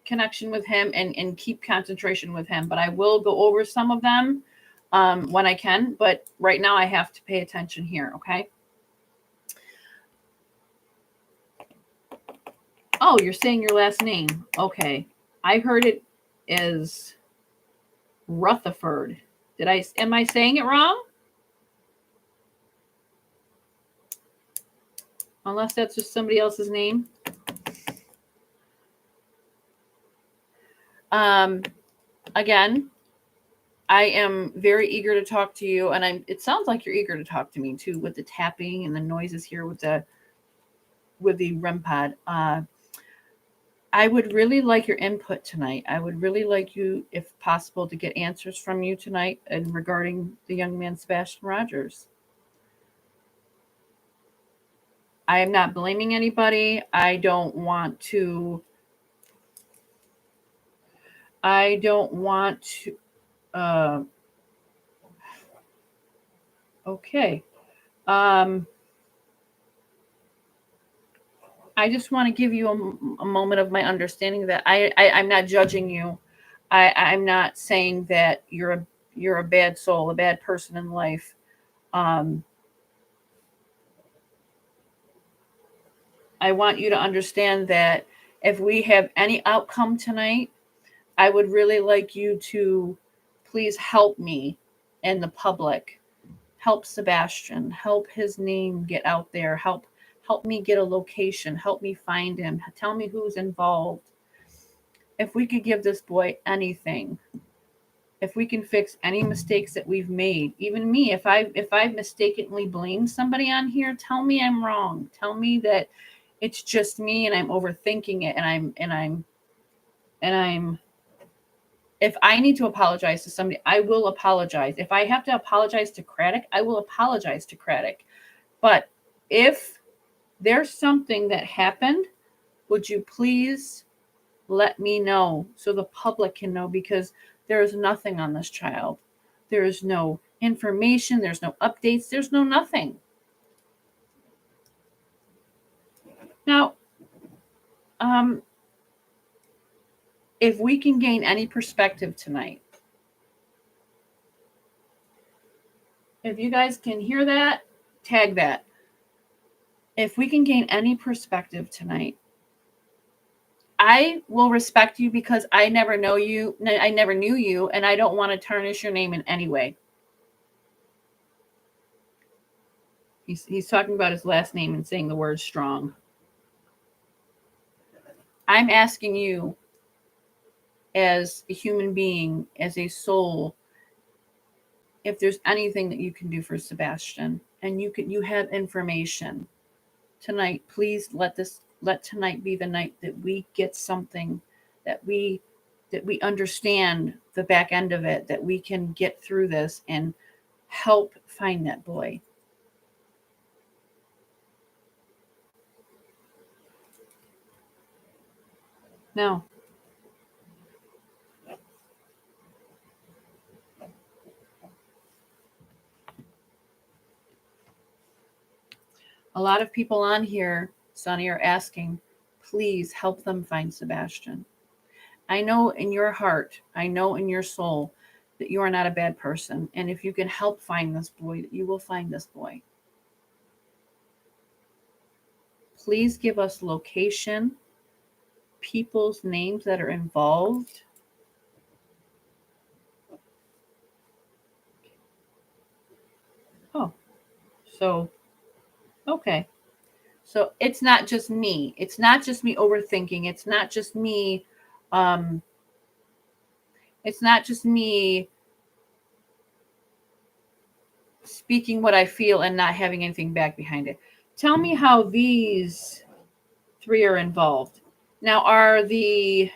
connection with him and keep concentration with him. But I will go over some of them when I can. But right now I have to pay attention here, okay? Oh, you're saying your last name. Okay. I heard it as Rutherford. Am I saying it wrong? Unless that's just somebody else's name. Again, I am very eager to talk to you, and it sounds like you're eager to talk to me too, with the tapping and the noises here with the REM pod. I would really like your input tonight. I would really like you, if possible, to get answers from you tonight and regarding the young man Sebastian Rogers. I am not blaming anybody. I don't want to. Okay. I just want to give you a moment of my understanding that I'm not judging you. I'm not saying that you're a bad soul, a bad person in life. I want you to understand that if we have any outcome tonight, I would really like you to please help me and the public. Help Sebastian. Help his name get out there. Help me get a location. Help me find him. Tell me who's involved. If we could give this boy anything, if we can fix any mistakes that we've made, even me, if I've mistakenly blamed somebody on here, tell me I'm wrong. Tell me that it's just me and I'm overthinking it and I'm if I need to apologize to somebody, I will apologize. If I have to apologize to Craddock, I will apologize to Craddock. But if there's something that happened, would you please let me know so the public can know, because there is nothing on this child. There is no information. There's no updates. There's no nothing. Now, If we can gain any perspective tonight, if you guys can hear that, tag that. If we can gain any perspective tonight, I will respect you because I never know you. I never knew you, and I don't want to tarnish your name in any way. He's talking about his last name and saying the word strong. I'm asking you, as a human being, as a soul, if there's anything that you can do for Sebastian, and you have information tonight, please let tonight be the night that we get something, that we understand the back end of it, that we can get through this and help find that boy. No. A lot of people on here, Sonny, are asking, please help them find Sebastian. I know in your heart, I know in your soul that you are not a bad person. And if you can help find this boy, you will find this boy. Please give us location, people's names that are involved. Oh, so, okay. So it's not just me. It's not just me overthinking. It's not just me. Um, it's not just me speaking what I feel and not having anything back behind it. Tell me how these three are involved. Now, are the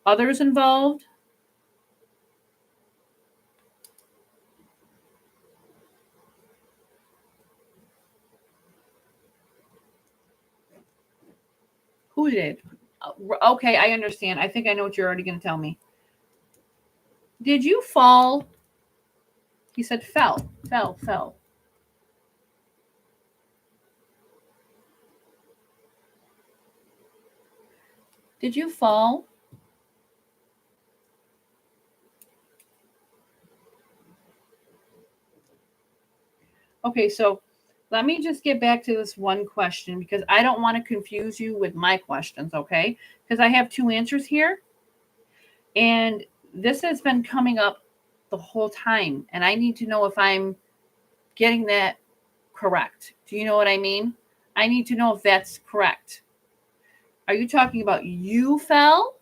others involved? Who did? Okay, I understand. I think I know what you're already going to tell me. Did you fall? He said fell. Did you fall? Okay, so let me just get back to this one question because I don't want to confuse you with my questions, okay? Because I have two answers here. And this has been coming up the whole time. And I need to know if I'm getting that correct. Do you know what I mean? I need to know if that's correct. Are you talking about you fell?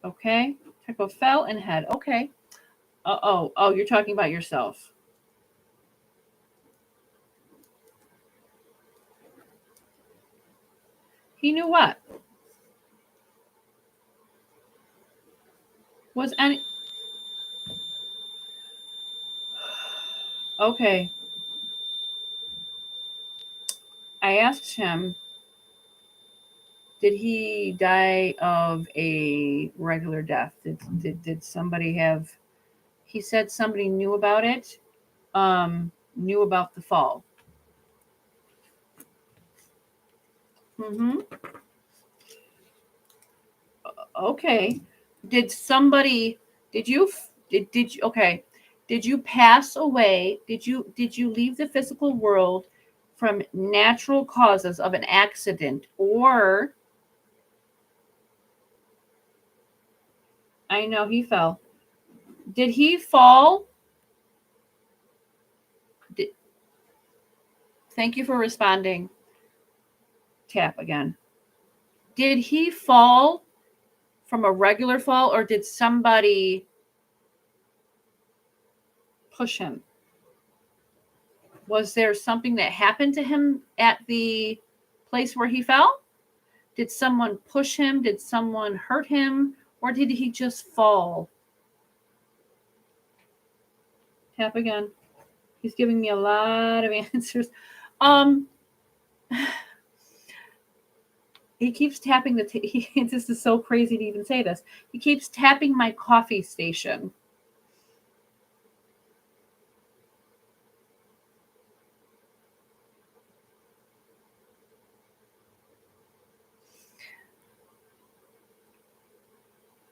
Okay. Type of fell and head. Okay. Oh, you're talking about yourself. He knew what? Was any. Okay. I asked him, did he die of a regular death? Did somebody have. He said somebody knew about it, knew about the fall. Mm-hmm. Okay. Did somebody? Did you? Did you? Okay. Did you pass away? Did you leave the physical world from natural causes of an accident, or I know he fell. Did he fall? Did, thank you for responding. Tap again. Did he fall from a regular fall, or did somebody push him? Was there something that happened to him at the place where he fell? Did someone push him? Did someone hurt him? Or did he just fall? Tap again. He's giving me a lot of answers. Um, he keeps tapping this is so crazy to even say this. He keeps tapping my coffee station.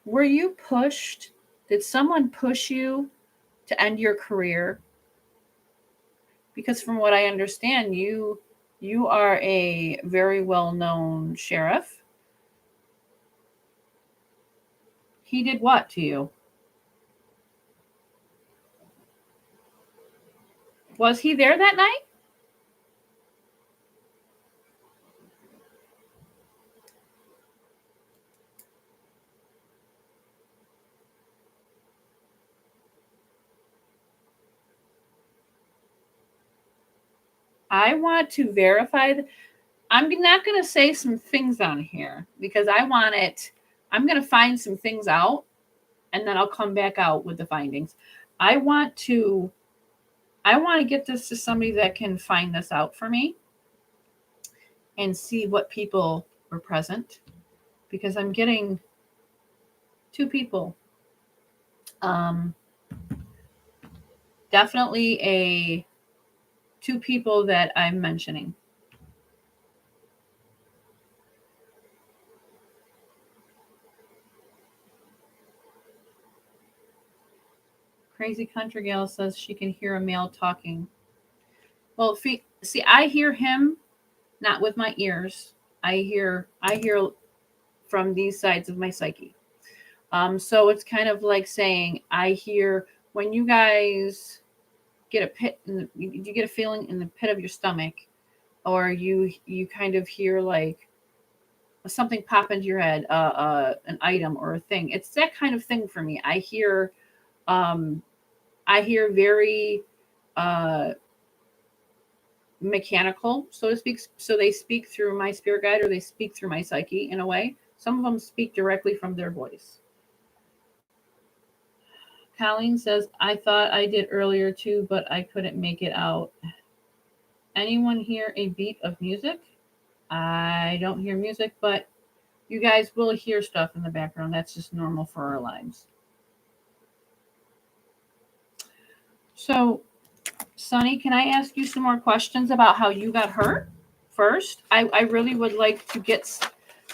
Were you pushed? Did someone push you to end your career? Because from what I understand, you are a very well-known sheriff. He did what to you? Was he there that night? I want to verify. I'm not going to say some things on here because I want it. I'm going to find some things out and then I'll come back out with the findings. I want to get this to somebody that can find this out for me and see what people were present because I'm getting two people. Definitely a two people that I'm mentioning. Crazy Country Gal says she can hear a male talking. Well, see, I hear him not with my ears. I hear from these sides of my psyche. So it's kind of like saying I hear when you guys get a pit you get a feeling in the pit of your stomach, or you kind of hear like something pop into your head, an item or a thing. It's that kind of thing for me. Um, I hear very uh, mechanical, so to speak. So they speak through my spirit guide or they speak through my psyche in a way. Some of them speak directly from their voice. Colleen says, I thought I did earlier too, but I couldn't make it out. Anyone hear a beat of music? I don't hear music, but you guys will hear stuff in the background. That's just normal for our lives. So, Sunny, can I ask you some more questions about how you got hurt first? I really would like to get.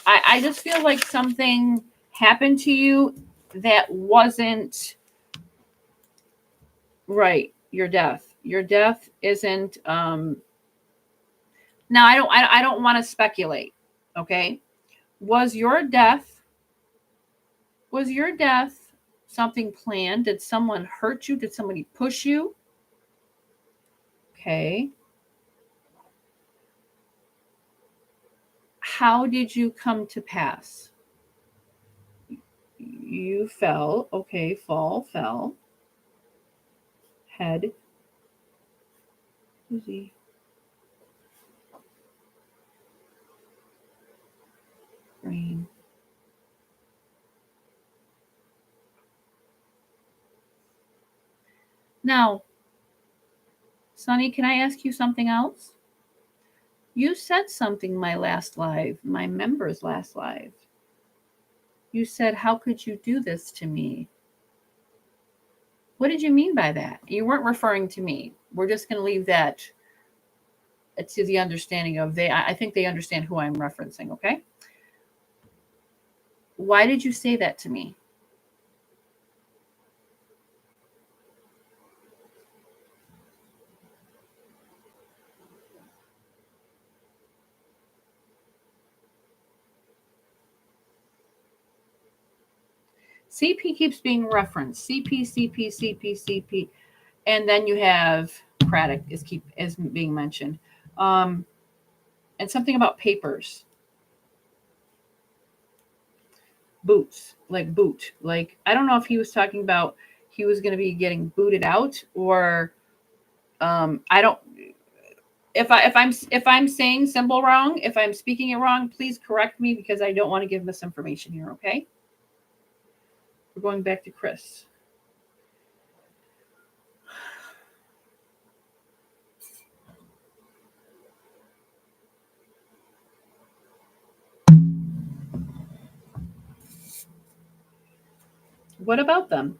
I just feel like something happened to you that wasn't right. Your death. Your death isn't. Now I don't want to speculate. Okay, was your death was your death something planned? Did someone hurt you? Did somebody push you? Okay. How did you come to pass? You fell. Okay, fell. Head. Easy. Brain. Now, Sonny, can I ask you something else? You said something my last live, my member's last live. You said, how could you do this to me? What did you mean by that? You weren't referring to me. We're just going to leave that to the understanding of I think they understand who I'm referencing, okay? Why did you say that to me? CP keeps being referenced. CP. And then you have Craddock is being mentioned. And something about papers. Boots, like boot. Like I don't know if he was talking about he was going to be getting booted out or I don't if I'm saying symbol wrong, if I'm speaking it wrong, please correct me because I don't want to give misinformation here, okay? We're going back to Chris. What about them?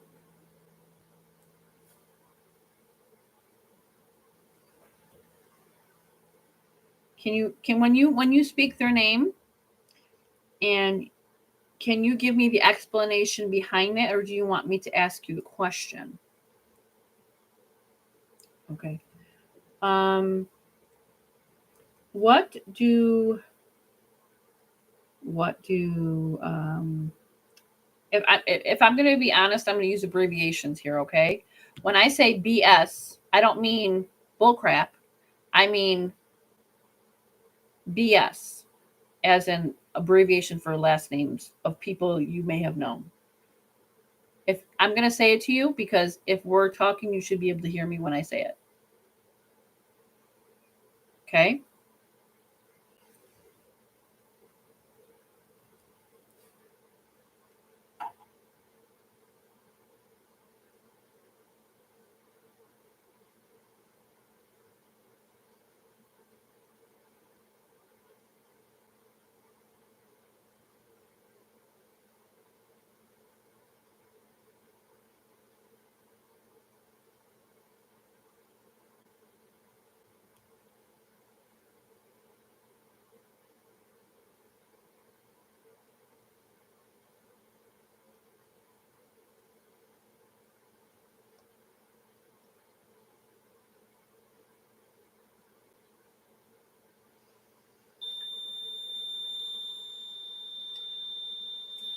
Can when you speak their name and Can you give me the explanation behind that, or do you want me to ask you the question? Okay. What do if I'm going to be honest, I'm going to use abbreviations here, okay? When I say BS, I don't mean bullcrap. I mean BS, as an abbreviation for last names of people you may have known. If I'm going to say it to you, because if we're talking, you should be able to hear me when I say it. Okay?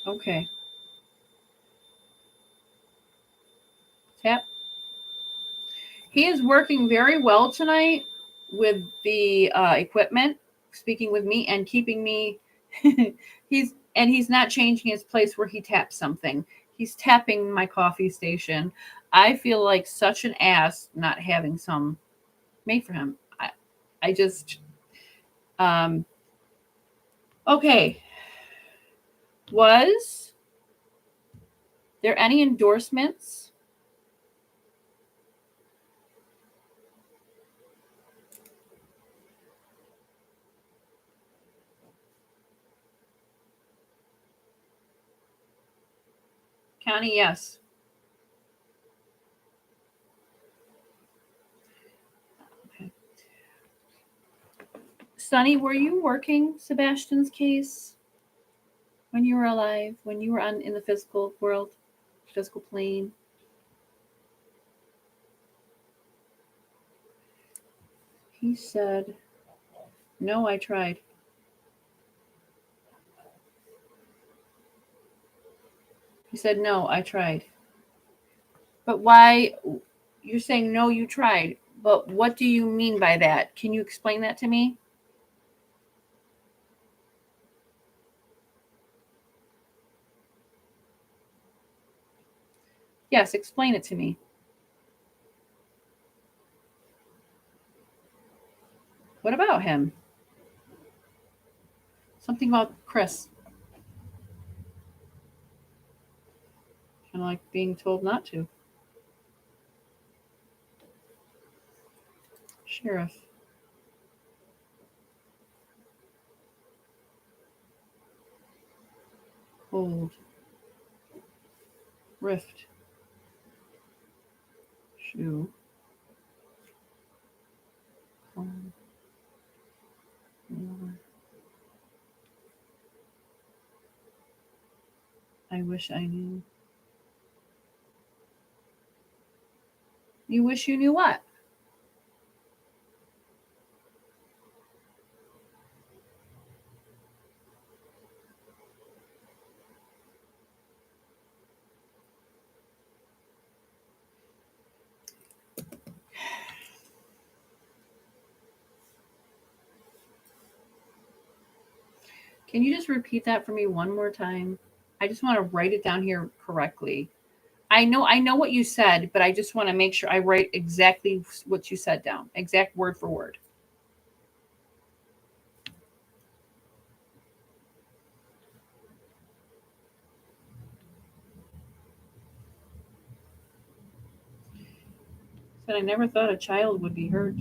Okay. Tap. He is working very well tonight with the equipment, speaking with me and keeping me. he's not changing his place where he taps something. He's tapping my coffee station. I feel like such an ass not having some made for him. I just okay. Was there any endorsements? Connie, yes. Okay. Sonny, were you working Sebastian's case when you were alive? When you were in the physical world, physical plane? He said, "No, I tried." He said, "No, I tried." But why? You're saying no, you tried. But what do you mean by that? Can you explain that to me? Yes, explain it to me. What about him? Something about Chris. Kind of like being told not to. Sheriff. Hold. Rift. Shoe. Calm. Lower. I wish I knew. You wish you knew what? Can you just repeat that for me one more time? I just want to write it down here correctly. I know what you said, but I just want to make sure I write exactly what you said down, exact word for word. Said I never thought a child would be hurt.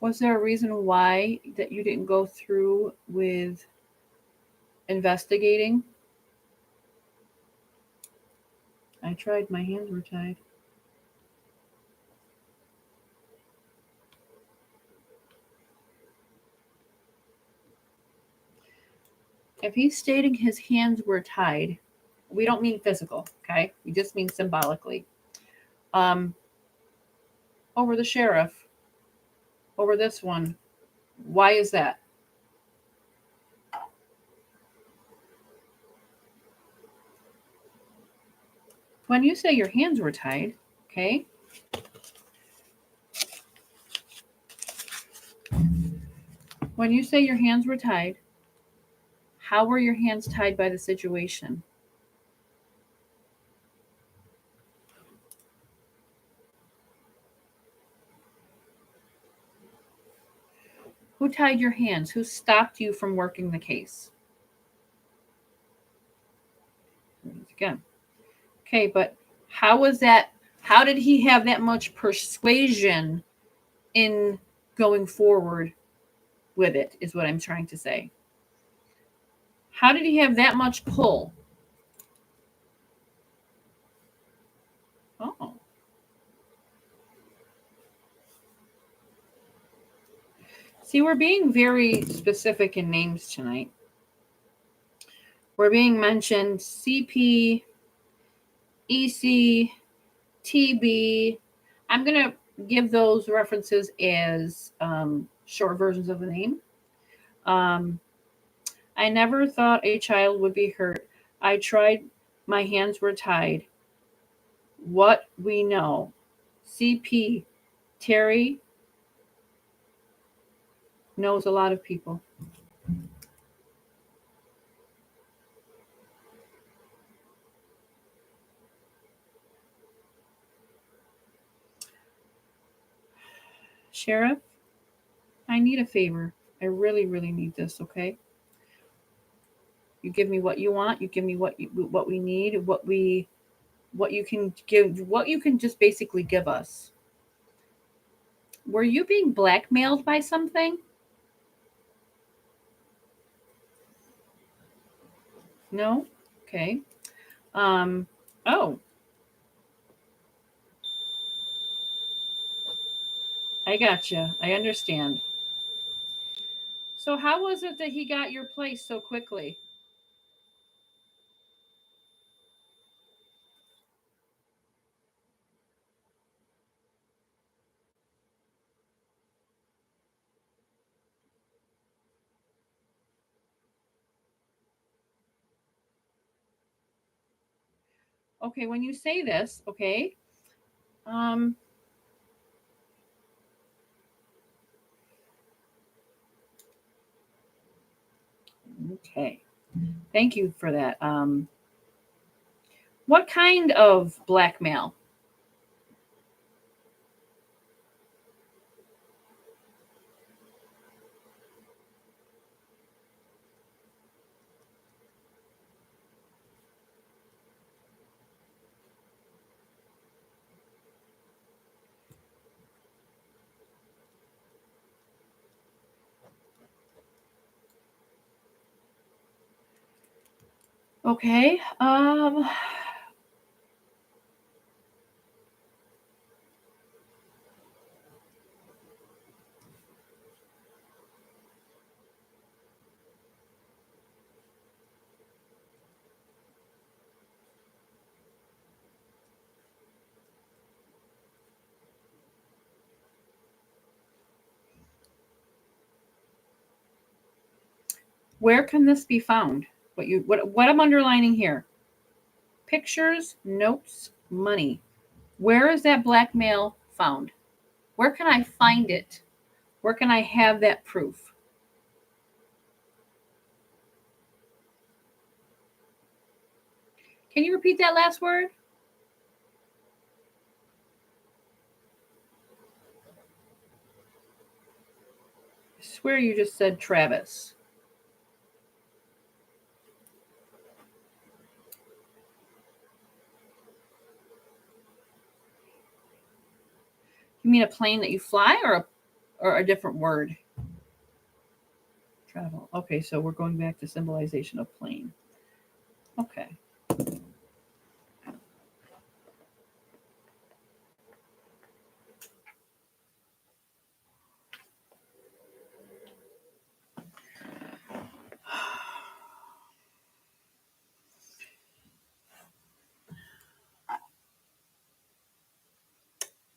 Was there a reason why that you didn't go through with investigating? I tried. My hands were tied. If he's stating his hands were tied, we don't mean physical, okay? We just mean symbolically. Um, over the sheriff, over this one. Why is that? When you say your hands were tied, okay? When you say your hands were tied, how were your hands tied by the situation? Who tied your hands? Who stopped you from working the case? Again. Okay, but how was that? How did he have that much persuasion in going forward with it, is what I'm trying to say. How did he have that much pull? Oh. See, we're being very specific in names tonight. We're being mentioned CP, EC, TB. I'm going to give those references as short versions of the name. I never thought a child would be hurt. I tried. My hands were tied. What we know. CP, Terry knows a lot of people. Sheriff, I need a favor. I really, really need this, okay? You give me what you want. You give me what we need, what you can give, what you can just basically give us. Were you being blackmailed by something? No? Okay. Oh, I gotcha. I understand. So how was it that he got your place so quickly? Okay, when you say this, okay, um, okay. Thank you for that. What kind of blackmail? Okay. Where can this be found? What I'm underlining here? Pictures, notes, money. Where is that blackmail found? Where can I find it? Where can I have that proof? Can you repeat that last word? I swear you just said Travis. You mean a plane that you fly or a or a different word. Travel. Okay, so we're going back to symbolization of plane. Okay.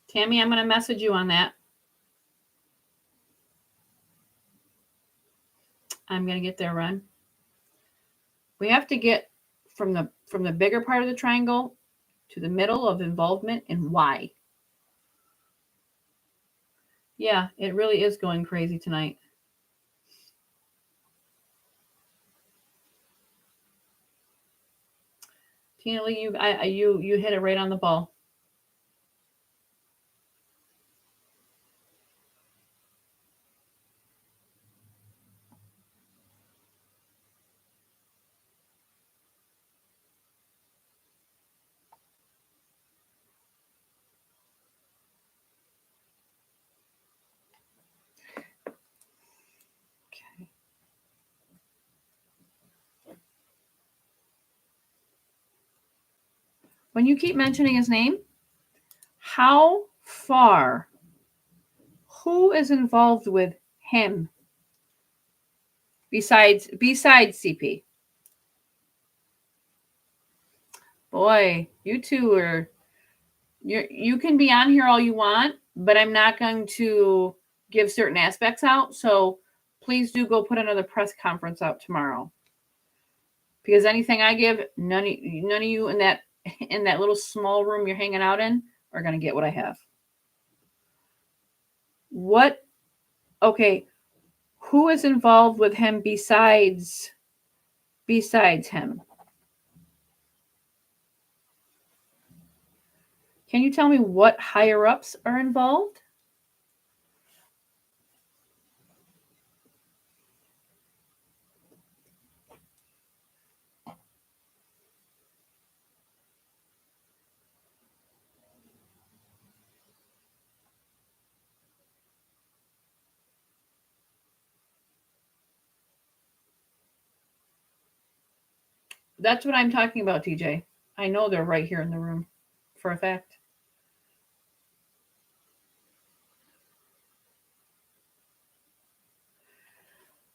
Tammy, I'm going to message you on that. I'm going to get there, Ron. We have to get from the bigger part of the triangle to the middle of involvement and why. Yeah, it really is going crazy tonight. Tina Lee, you hit it right on the ball. Okay. When you keep mentioning his name, how far? Who is involved with him besides CP? Boy, you two are you can be on here all you want, but I'm not going to give certain aspects out. So please do go put another press conference out tomorrow. Because anything I give, none of you in that little small room you're hanging out in are gonna get what I have. What? Okay, who is involved with him besides him? Can you tell me what higher ups are involved? That's what I'm talking about, TJ. I know they're right here in the room for a fact.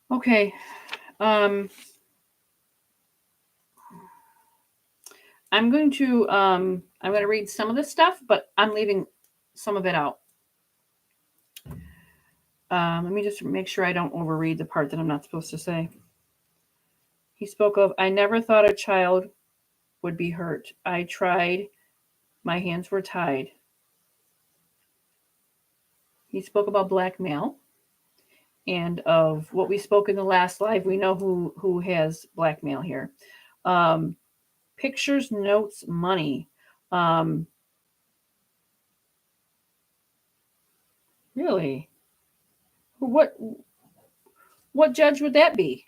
Okay. I'm going to read some of this stuff, but I'm leaving some of it out. Let me just make sure I don't overread the part that I'm not supposed to say. He spoke of, I never thought a child would be hurt. I tried. My hands were tied. He spoke about blackmail and of what we spoke in the last live. We know who has blackmail here. Pictures, notes, money. Really? What judge would that be?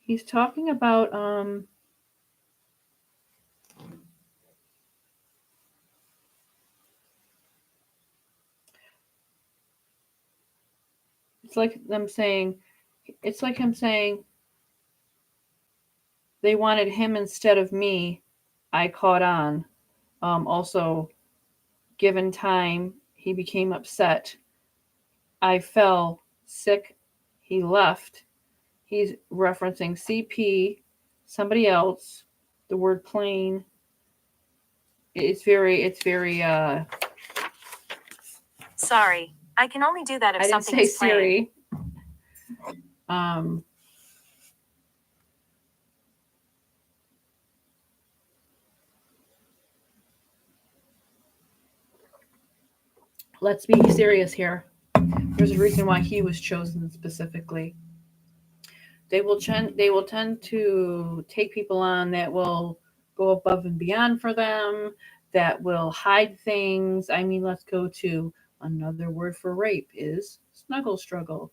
He's talking about it's like him saying they wanted him instead of me. I caught on. Also, given time, he became upset. I fell sick. He left. He's referencing CP, somebody else, the word plane. It's very Sorry, I can only do that if I didn't something say is playing. Siri. Um let's be serious here. There's a reason why he was chosen specifically. They will tend to take people on that will go above and beyond for them, that will hide things. I mean, let's go to another word for rape is snuggle struggle.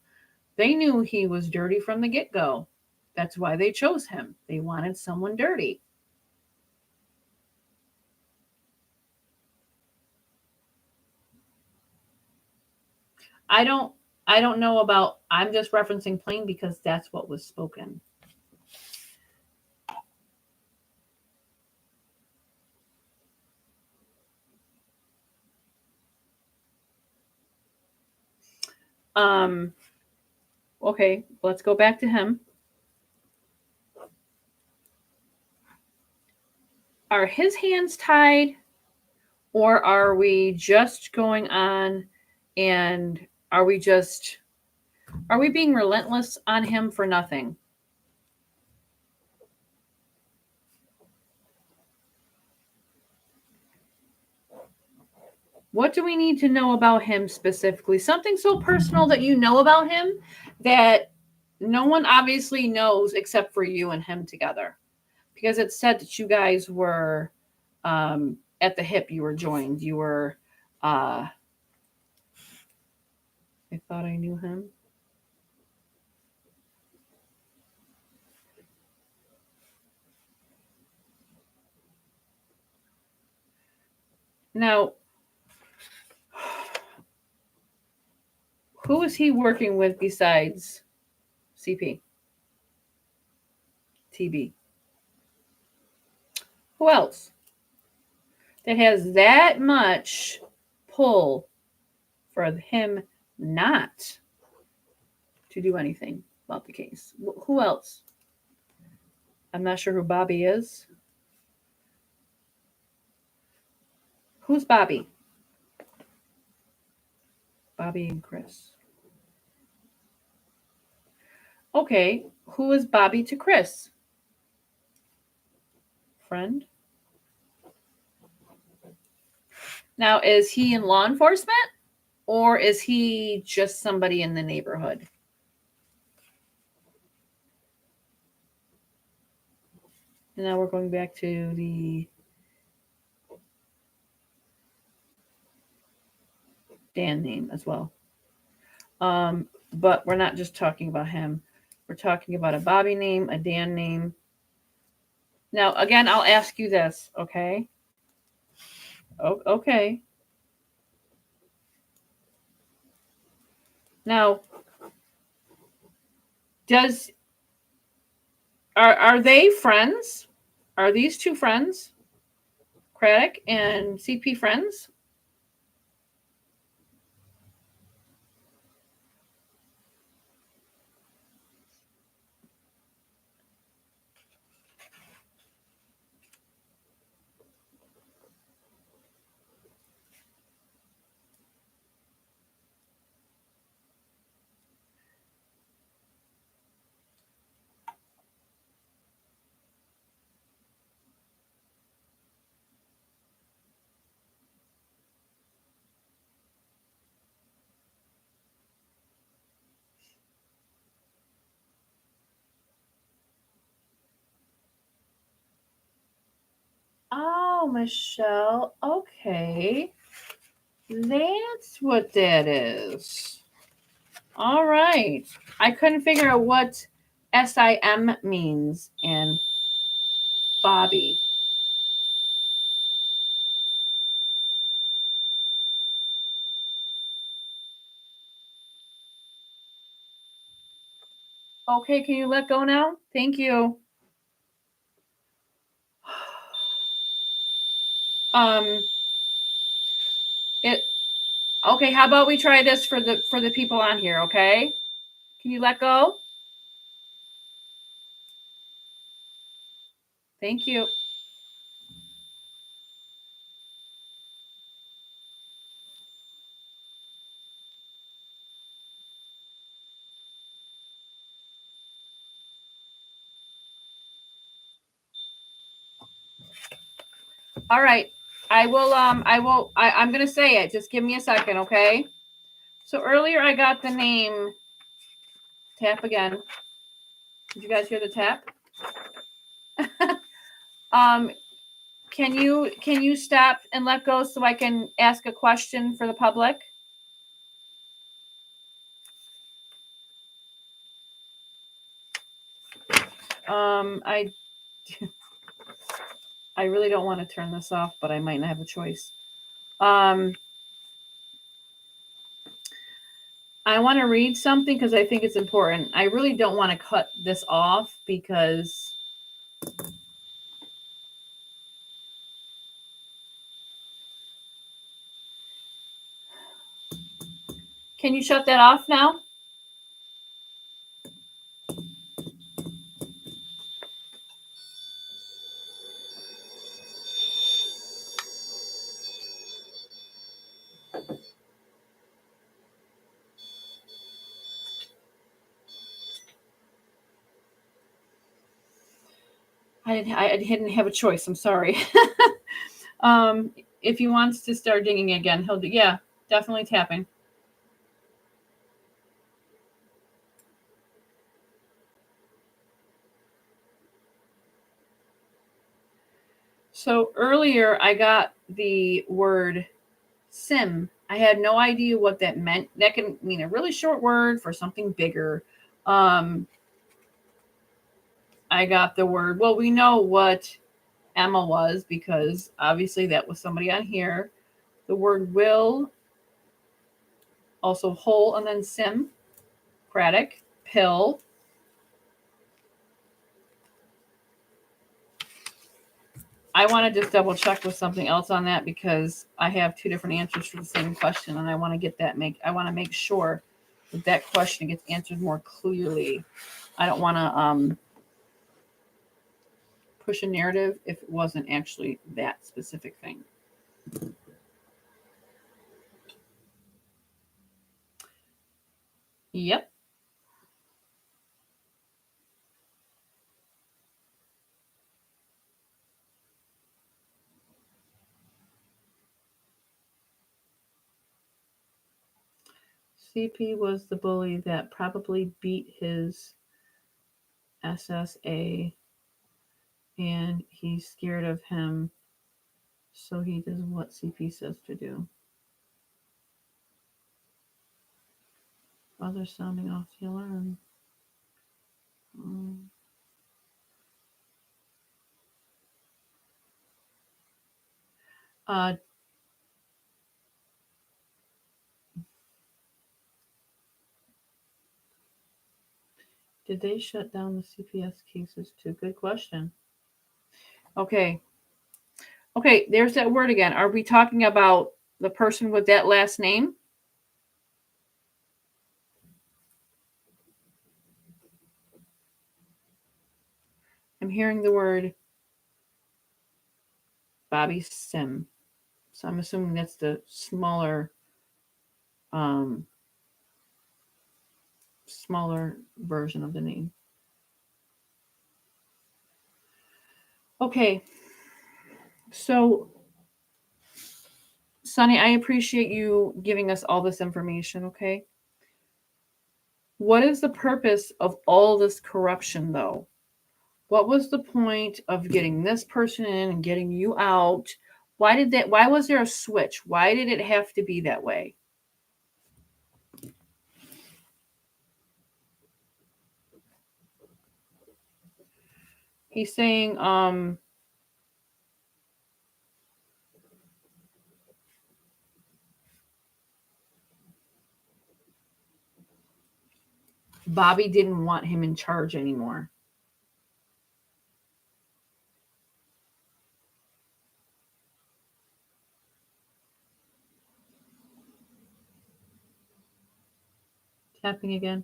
They knew he was dirty from the get-go. That's why they chose him. They wanted someone dirty. I don't I don't know about, I'm just referencing plain because that's what was spoken. Um okay, let's go back to him. Are his hands tied, or are we just going on, and are we just, are we being relentless on him for nothing? What do we need to know about him specifically? Something so personal that you know about him that no one obviously knows except for you and him together. Because it said that you guys were at the hip, you were joined. You were, I thought I knew him. Now, who is he working with besides CP? TB? Who else that has that much pull for him not to do anything about the case? Who else? I'm not sure who Bobby is. Who's Bobby? Bobby and Chris. Okay, who is Bobby to Chris? Friend? Now, is he in law enforcement, or is he just somebody in the neighborhood? And now we're going back to the Dan name as well. But we're not just talking about him. We're talking about a Bobby name, a Dan name. Now, again, I'll ask you this, okay? Okay. Now, are they friends? Are these two friends? Craddock and CP friends? Oh, Michelle. Okay. That's what that is. All right. I couldn't figure out what SIM means in Bobby. Okay, can you let go now? Thank you. It okay, how about we try this for the people on here, okay? Can you let go? Thank you. All right. I'm gonna say it. Just give me a second, okay? So earlier I got the name. Tap again. Did you guys hear the tap? Can you stop and let go so I can ask a question for the public? I I really don't want to turn this off, but I might not have a choice. Um, I want to read something because I think it's important. I really don't want to cut this off because can you shut that off now? I didn't have a choice. I'm sorry. If he wants to start dinging again, he'll do. Yeah, definitely tapping. So earlier I got the word sim. I had no idea what that meant. That can mean a really short word for something bigger. Um, I got the word. Well, we know what Emma was because obviously that was somebody on here. The word will, also whole, and then sim, Craddock, pill. I want to just double check with something else on that because I have two different answers for the same question, and I want to get that I want to make sure that that question gets answered more clearly. I don't want to push a narrative if it wasn't actually that specific thing. Yep. CP was the bully that probably beat his SSA, and he's scared of him, so he does what CP says to do. Others sounding off the alarm. Um, uh, did they shut down the CPS cases too? Good question. Okay. Okay, there's that word again. Are we talking about the person with that last name? I'm hearing the word Bobby Sim. So I'm assuming that's the um, smaller version of the name. Okay, so Sonny, I appreciate you giving us all this information. Okay, what is the purpose of all this corruption, though? What was the point of getting this person in and getting you out? Why did that? Why was there a switch? Why did it have to be that way? He's saying, Bobby didn't want him in charge anymore. Tapping again.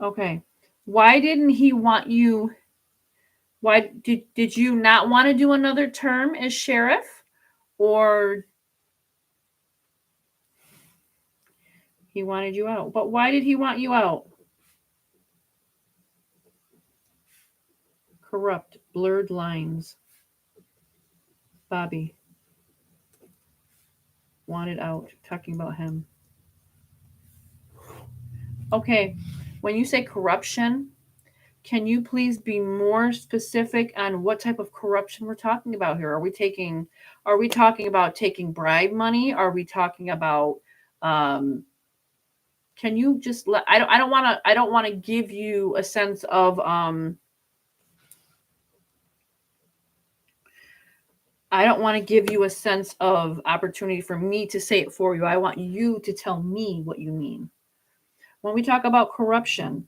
Okay. Why didn't he want you? Why did you not want to do another term as sheriff? Or he wanted you out? But why did he want you out? Corrupt, blurred lines. Bobby wanted out, talking about him. Okay, when you say corruption, can you please be more specific on what type of corruption we're talking about here? Are we talking about taking bribe money? Are we talking about can you just let I don't want to give you a sense of I don't want to give you a sense of opportunity for me to say it for you. I want you to tell me what you mean. When we talk about corruption,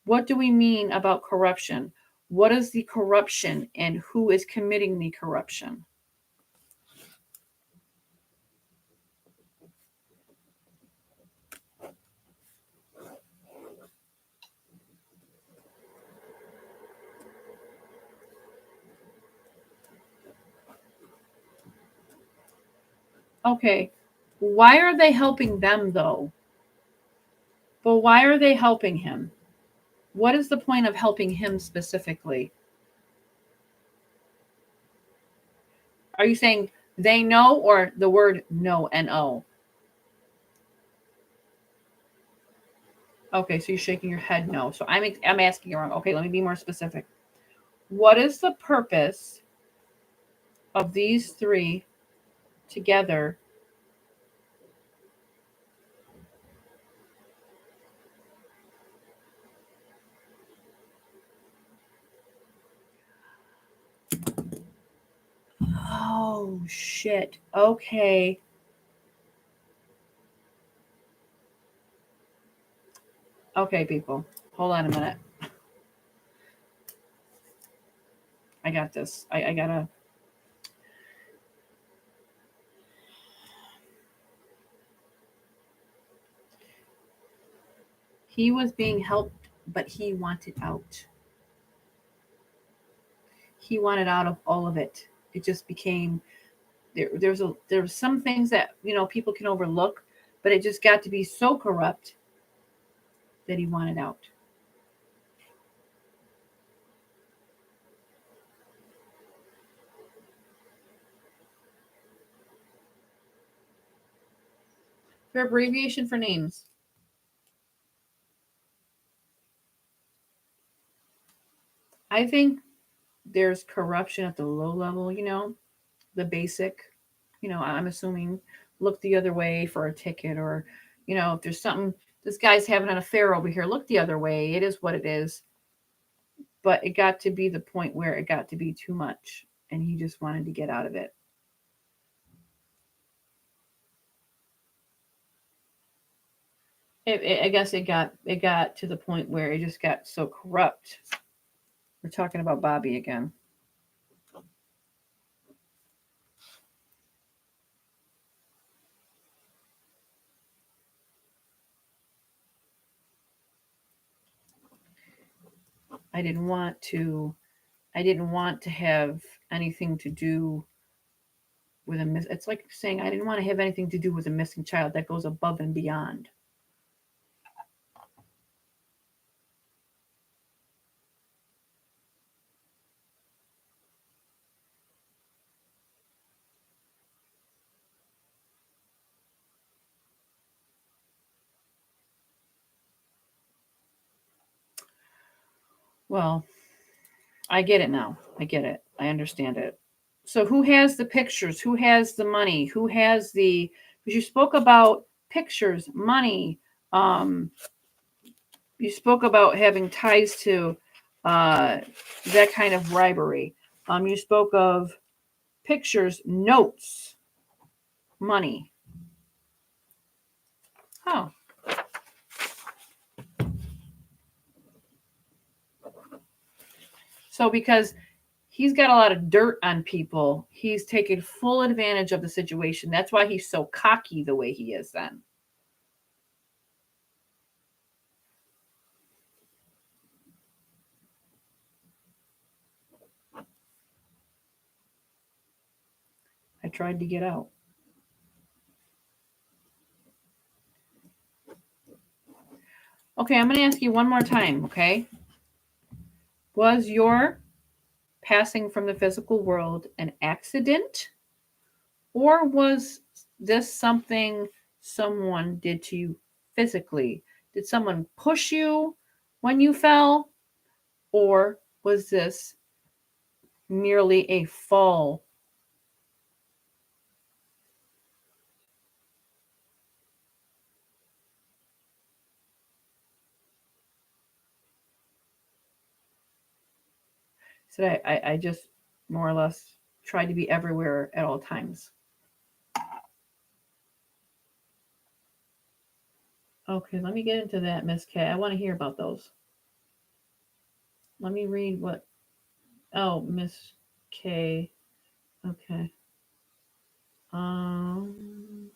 what do we mean about corruption? What is the corruption and who is committing the corruption? Okay. Why are they helping them though? But why are they helping him? What is the point of helping him specifically? Are you saying they know or the word no, N-O? Okay, so you're shaking your head no. So I'm asking you wrong. Okay, let me be more specific. What is the purpose of these three together? Oh shit. Okay. Okay, people. Hold on a minute. I got this. I gotta. He was being helped, but he wanted out. He wanted out of all of it. It just became there's some things that people can overlook, but it just got to be so corrupt that he wanted out. For abbreviation for names. I think there's corruption at the low level, the basic, I'm assuming look the other way for a ticket or, if there's something, this guy's having an affair over here, look the other way. It is what it is. But it got to be the point where it got to be too much and he just wanted to get out of it. I guess it got to the point where it just got so corrupt. We're talking about Bobby again. I didn't want to I didn't want to have anything to do with a miss. It's like saying I didn't want to have anything to do with a missing child. That goes above and beyond. Well, I get it now. I get it. I understand it. So who has the pictures? Who has the money? Who has the because you spoke about pictures, money. Um, you spoke about having ties to uh, that kind of bribery. You spoke of pictures, notes, money. Oh, so because he's got a lot of dirt on people, he's taken full advantage of the situation. That's why he's so cocky the way he is then. I tried to get out. Okay, I'm going to ask you one more time, okay? Was your passing from the physical world an accident? Or was this something someone did to you physically Did someone push you when you fell? Or was this merely a fall? So I just more or less tried to be everywhere at all times. Okay, let me get into that, Miss K. I want to hear about those. Let me read what. Oh, Miss K. Okay. Um.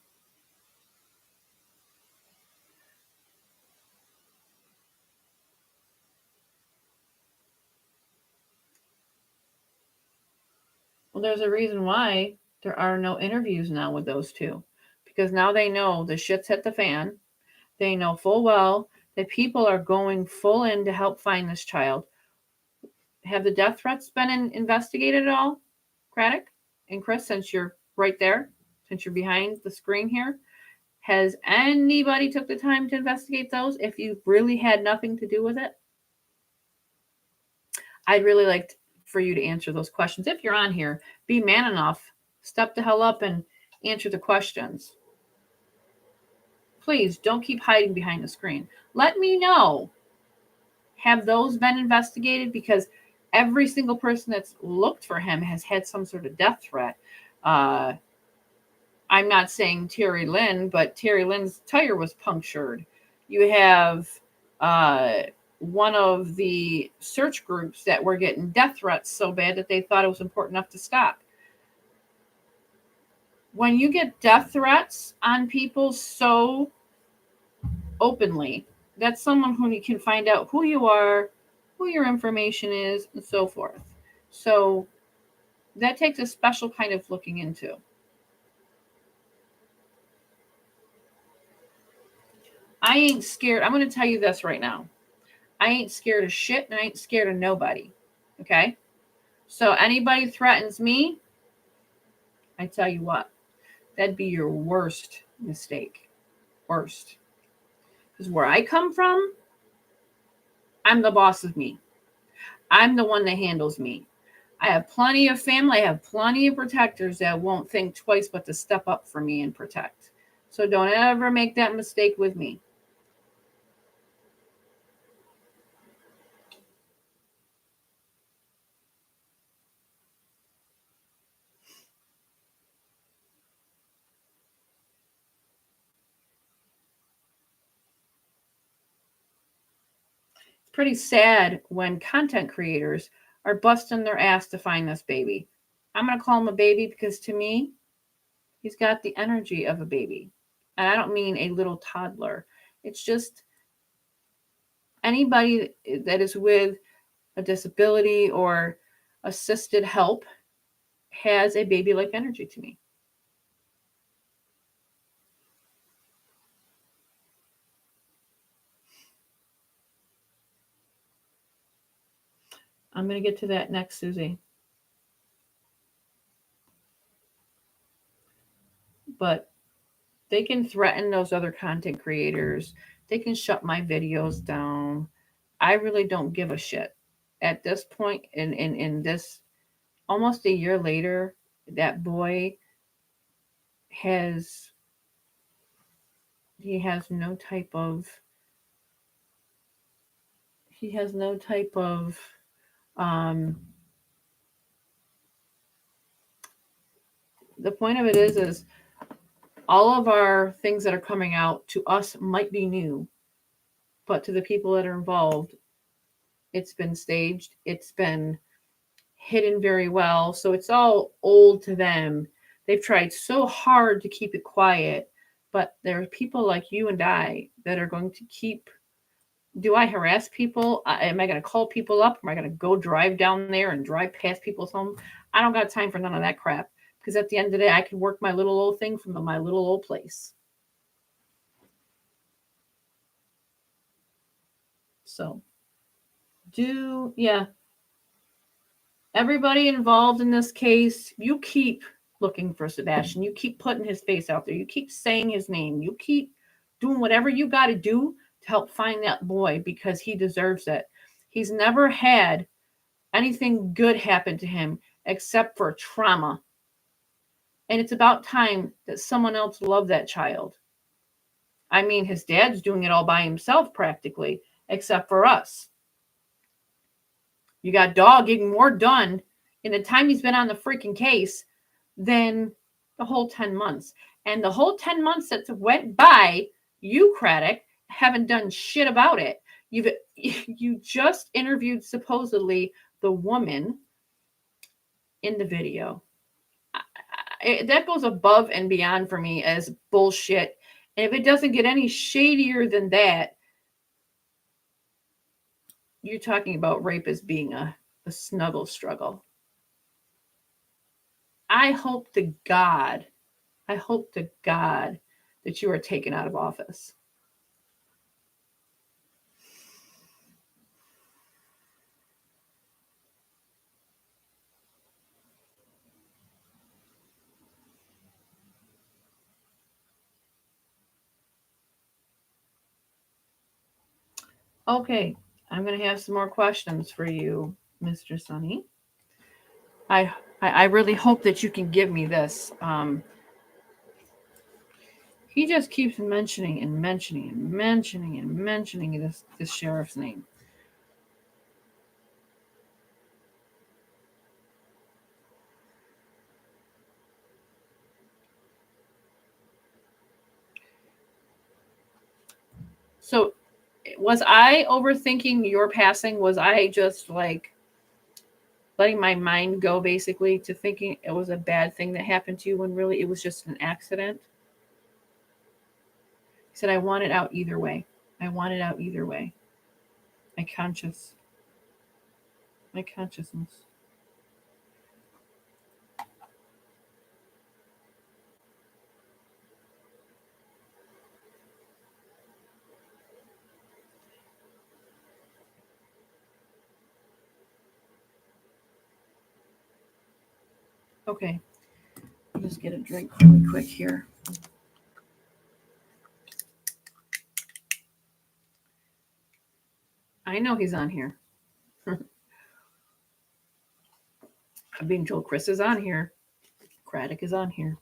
Well, there's a reason why there are no interviews now with those two, because now they know the shit's hit the fan. They know full well that people are going full in to help find this child. Have the death threats been investigated at all, Craddock and Chris? Since you're right there, since you're behind the screen here, has anybody took the time to investigate those? If you really had nothing to do with it, I'd really like for you to answer those questions. If you're on here, be man enough, step the hell up and answer the questions. Please don't keep hiding behind the screen. Let me know. Have those been investigated? Because every single person that's looked for him has had some sort of death threat. I'm not saying Terry Lynn, but Terry Lynn's tire was punctured. You have one of the search groups that were getting death threats so bad that they thought it was important enough to stop. When you get death threats on people so openly, that's someone who you can find out who you are, who your information is, and so forth. So that takes a special kind of looking into. I ain't scared. I'm going to tell you this right now. I ain't scared of shit and I ain't scared of nobody. Okay? So anybody threatens me, I tell you what, that'd be your worst mistake. Worst. Because where I come from, I'm the boss of me. I'm the one that handles me. I have plenty of family. I have plenty of protectors that won't think twice but to step up for me and protect. So don't ever make that mistake with me. It's pretty sad when content creators are busting their ass to find this baby. I'm going to call him a baby because to me, he's got the energy of a baby. And I don't mean a little toddler. It's just anybody that is with a disability or assisted help has a baby like energy to me. I'm going to get to that next, Susie. But they can threaten those other content creators. They can shut my videos down. I really don't give a shit. At this point, in this almost a year later, that boy has he has no type of he has no type of um the point of it is all of our things that are coming out to us might be new, but to the people that are involved, it's been staged, it's been hidden very well, so it's all old to them. They've tried so hard to keep it quiet, but there are people like you and I that are going to keep. Do I harass people? Am I going to call people up? Am I going to go drive down there and drive past people's home? I don't got time for none of that crap, because at the end of the day, I can work my little old thing from my little old place. So, yeah, everybody involved in this case, you keep looking for Sebastian. You keep putting his face out there. You keep saying his name. You keep doing whatever you got to do to help find that boy because he deserves it. He's never had anything good happen to him except for trauma. And it's about time that someone else loved that child. I mean, his dad's doing it all by himself practically, except for us. You got Dog getting more done in the time he's been on the freaking case than the whole 10 months. And the whole 10 months that went by, you, Craddock, haven't done shit about it. You just interviewed supposedly the woman in the video. That goes above and beyond for me as bullshit. And if it doesn't get any shadier than that, you're talking about rape as being a snuggle struggle. I hope to God that you are taken out of office. Okay, I'm going to have some more questions for you, Mr. Sonny. I really hope that you can give me this. He just keeps mentioning and mentioning and mentioning and mentioning this sheriff's name. So, was I overthinking your passing? Was I just like letting my mind go basically to thinking it was a bad thing that happened to you when really it was just an accident? He said, I want it out either way. I want it out either way. My consciousness. Okay. I'll just get a drink really quick here. I know he's on here. I'm being told Chris is on here. Craddock is on here.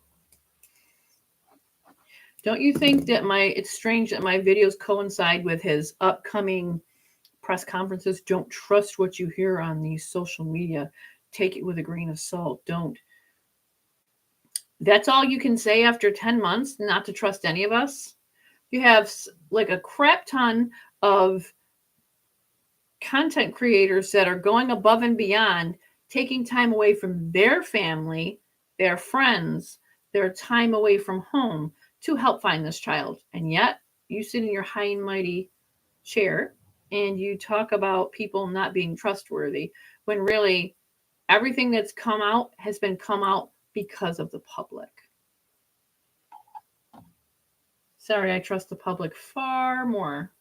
Don't you think that it's strange that my videos coincide with his upcoming press conferences? Don't trust what you hear on these social media. Take it with a grain of salt. Don't. That's all you can say after 10 months, not to trust any of us? You have like a crap ton of content creators that are going above and beyond, taking time away from their family, their friends, their time away from home to help find this child. And yet you sit in your high and mighty chair and you talk about people not being trustworthy when really everything that's come out has been come out because of the public. Sorry, I trust the public far more.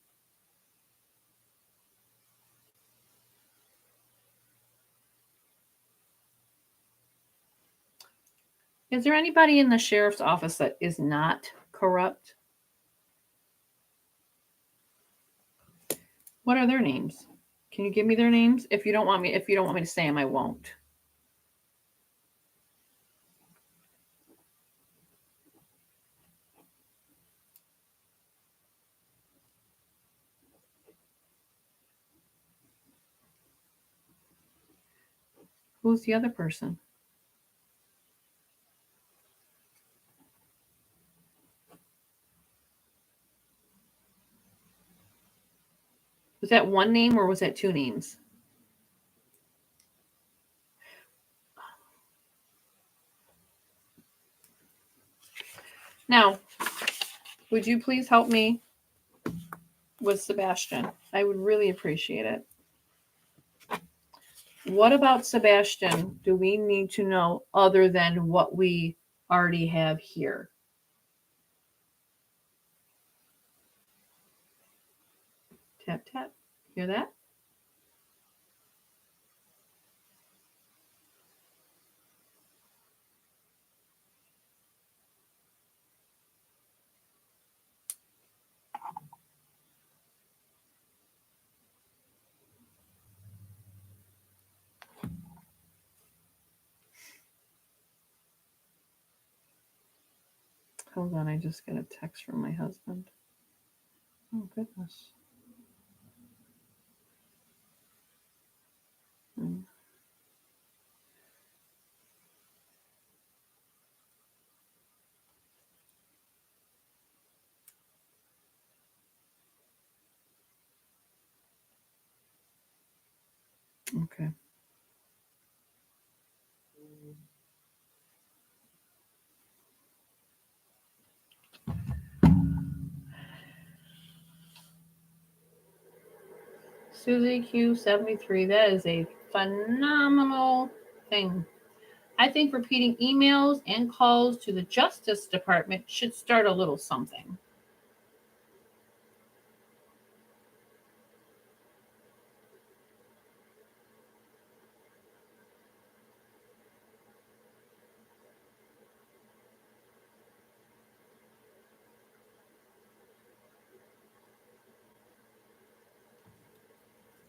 Is there anybody in the sheriff's office that is not corrupt? What are their names? Can you give me their names? If you don't want me to say them, I won't. Who's the other person? Was that one name or was that two names? Now, would you please help me with Sebastian? I would really appreciate it. What about Sebastian do we need to know other than what we already have here? Tap, tap. Hear that? Hold on, I just got a text from my husband. Oh, goodness. Hmm. Okay. Susie Q73, that is a phenomenal thing. I think repeating emails and calls to the Justice Department should start a little something.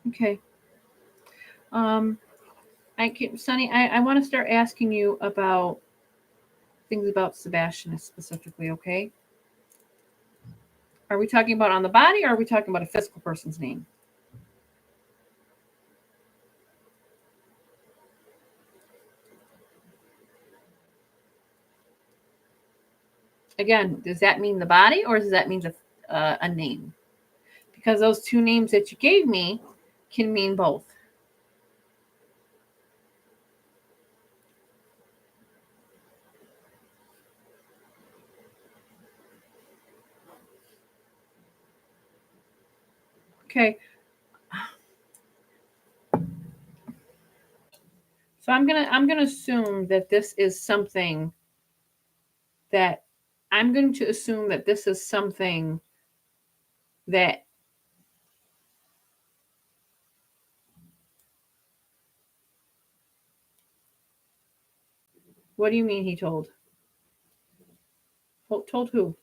Okay. Um, Sonny, I want to start asking you about things about Sebastian specifically, okay? Are we talking about on the body or are we talking about a physical person's name? Again, does that mean the body or does that mean a name? Because those two names that you gave me can mean both. Okay. So I'm gonna assume that this is something that I'm going to assume that this is something that what do you mean he told? Told who?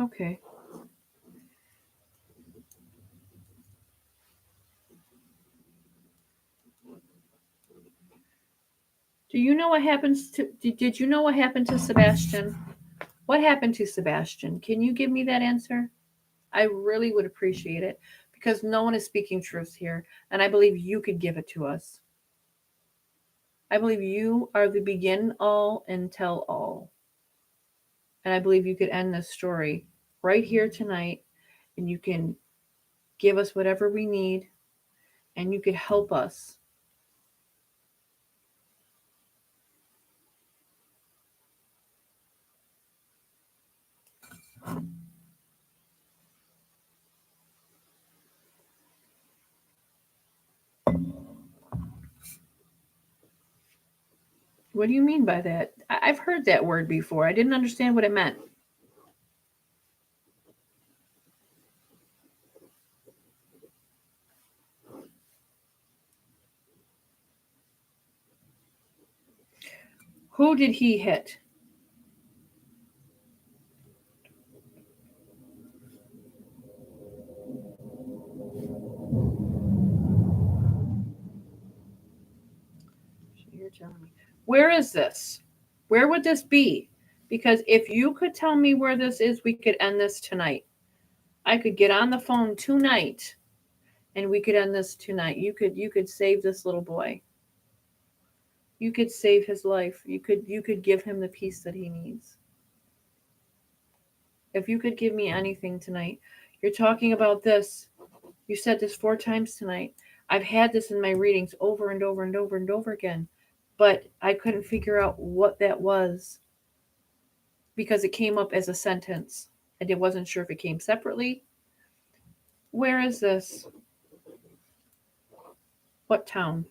Okay. Do you know what happens to did you know what happened to Sebastian? What happened to Sebastian? Can you give me that answer? I really would appreciate it because no one is speaking truth here and I believe you could give it to us. I believe you are the begin all and tell all. And I believe you could end this story right here tonight and you can give us whatever we need and you could help us. What do you mean by that? I've heard that word before. I didn't understand what it meant. Who did he hit? You're telling me. Where is this? Where would this be? Because if you could tell me where this is, we could end this tonight. I could get on the phone tonight and we could end this tonight. You could save this little boy. You could save his life. You could give him the peace that he needs. If you could give me anything tonight. You're talking about this. You said this 4 times tonight. I've had this in my readings over and over and over and over again, but I couldn't figure out what that was because it came up as a sentence and I wasn't sure if it came separately. Where is this? What town?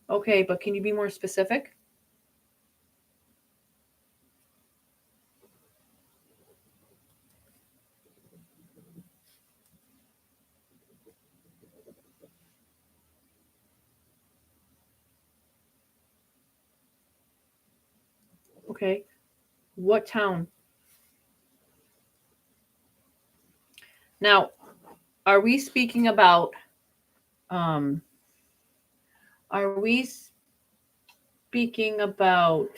Okay, but can you be more specific? Okay. What town? Now, are we speaking about um are we speaking about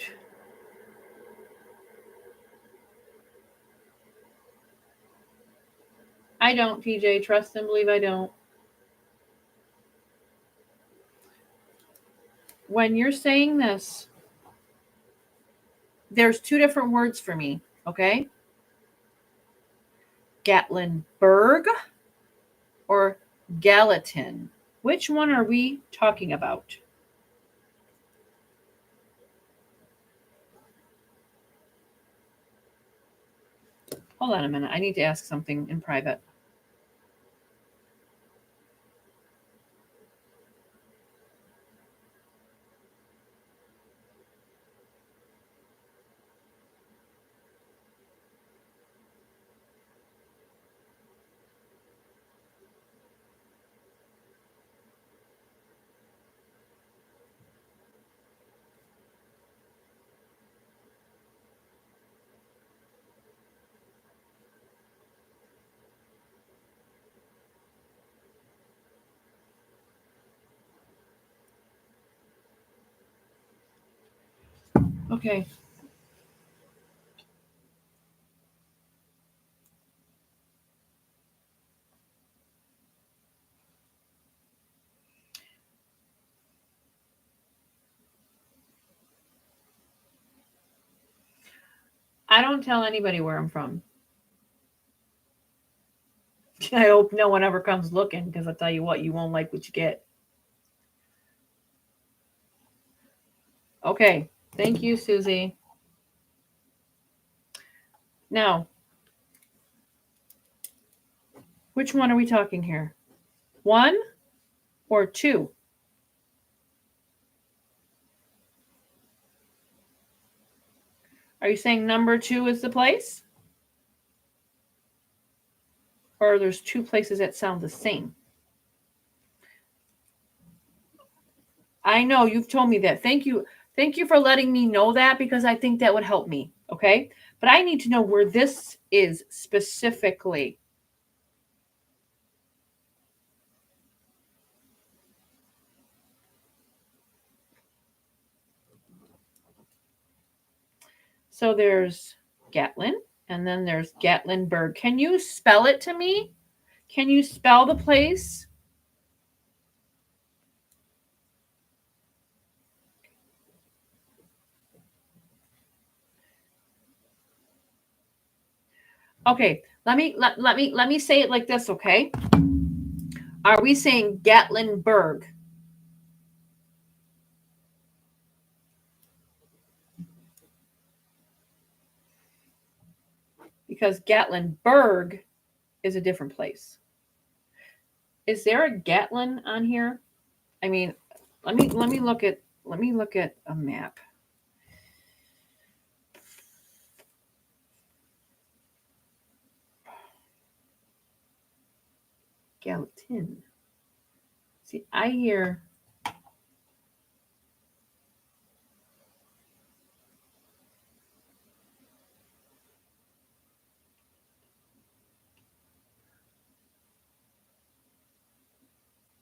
I don't, TJ, trust and believe I don't. When you're saying this, there's two different words for me, okay? Gatlinburg or Gallatin. Which one are we talking about? Hold on a minute. I need to ask something in private. Okay. I don't tell anybody where I'm from. I hope no one ever comes looking because I'll tell you what, you won't like what you get. Okay. Thank you, Susie. Now, which one are we talking here? 1 or 2? Are you saying number 2 is the place? Or there's 2 places that sound the same? I know you've told me that. Thank you. Thank you for letting me know that because I think that would help me. Okay. But I need to know where this is specifically. So there's Gatlin and then there's Gatlinburg. Can you spell it to me? Can you spell the place? Okay, let me say it like this, okay? Are we saying Gatlinburg? Because Gatlinburg is a different place. Is there a Gatlin on here? I mean, let me look at a map. Gallatin. See, I hear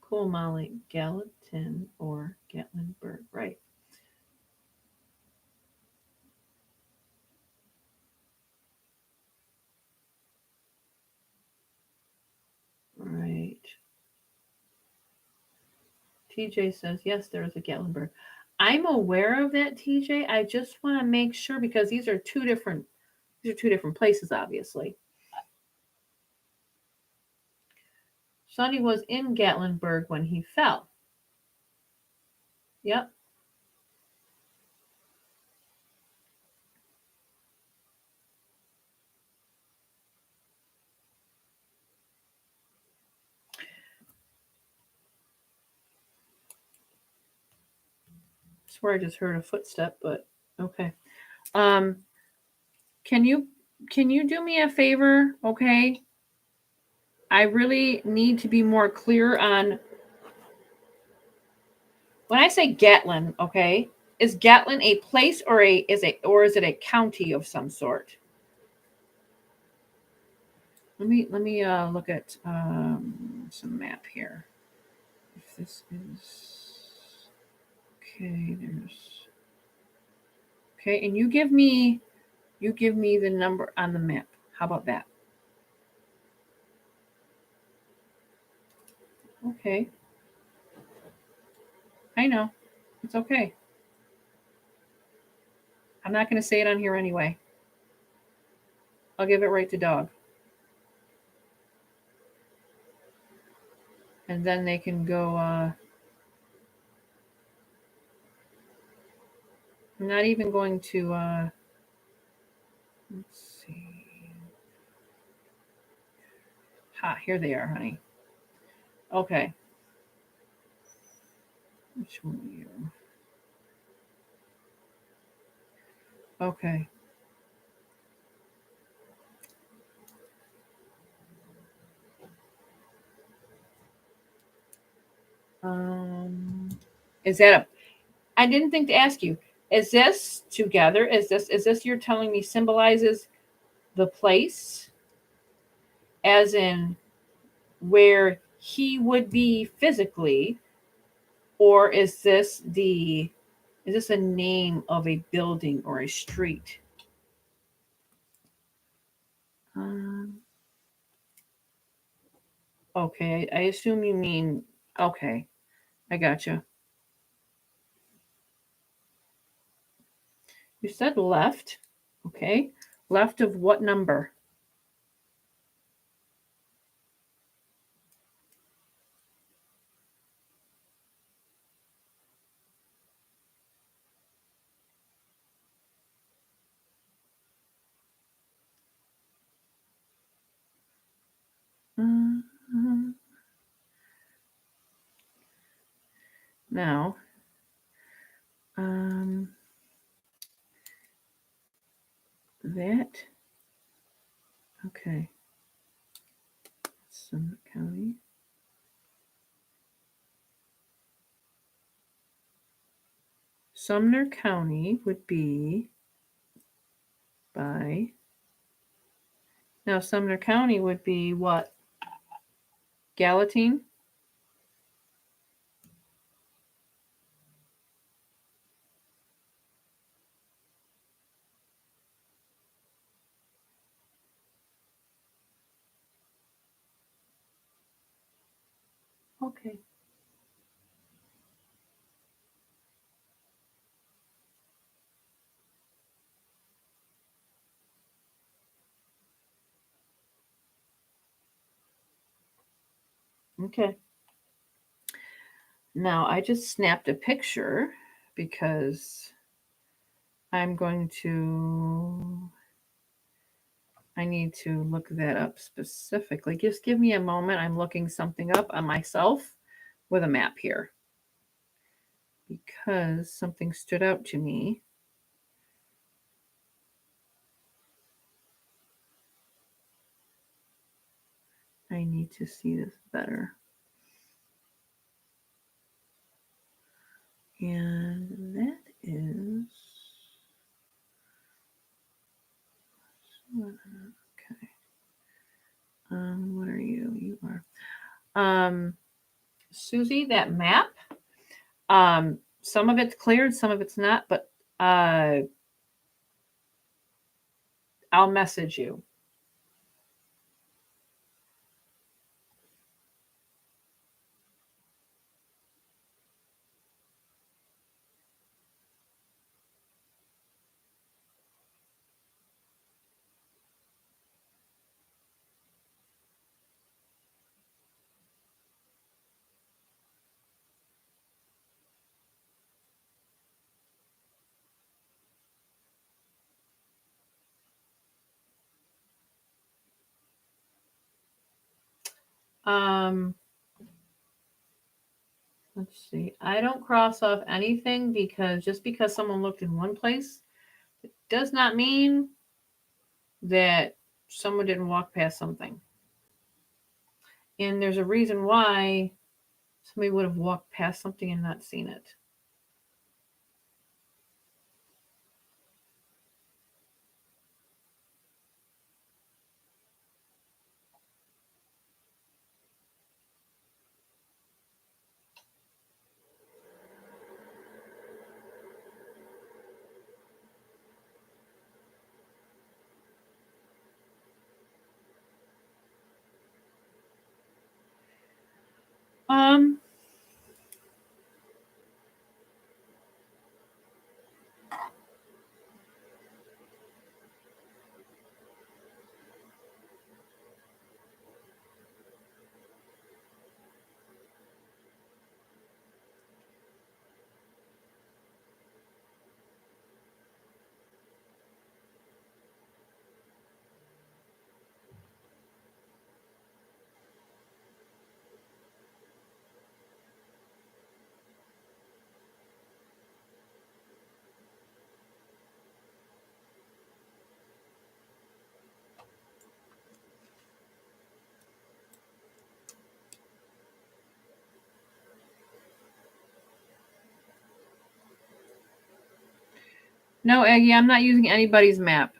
cool Molly, Gallatin or Gatlinburg, right? Right. TJ says, yes, there is a Gatlinburg. I'm aware of that, TJ. I just want to make sure because these are two different places, obviously. Sonny was in Gatlinburg when he fell. Yep. I swear I just heard a footstep, but okay. Can you do me a favor, okay? I really need to be more clear on when I say Gatlin, okay? Is Gatlin a place or is it a county of some sort? Let me look at some map here. If this is okay, and you give me the number on the map. How about that? Okay. I know. It's okay. I'm not going to say it on here anyway. I'll give it right to dog. And then they can go. I'm not even going to. Let's see. Ha, here they are, honey. Okay. Which one are you? Okay. Is that a? I didn't think to ask you. Is this together? Is this you're telling me symbolizes the place, as in where he would be physically, or is this a name of a building or a street? Um, okay, I assume you mean okay. I gotcha. You said left. Okay. Left of what number? Mhm. Now, that, okay. Summit County. Sumner County would be by, now Sumner County would be what? Gallatin? Okay. Okay. Now I just snapped a picture because I'm going to, I need to look that up specifically. Just give me a moment. I'm looking something up on myself with a map here because something stood out to me. I need to see this better. And that is, okay. What are you? You are. Susie, that map, some of it's cleared, some of it's not, but I'll message you. Um, let's see. I don't cross off anything because just because someone looked in one place, it does not mean that someone didn't walk past something. And there's a reason why somebody would have walked past something and not seen it. Um, no, Aggie, I'm not using anybody's map.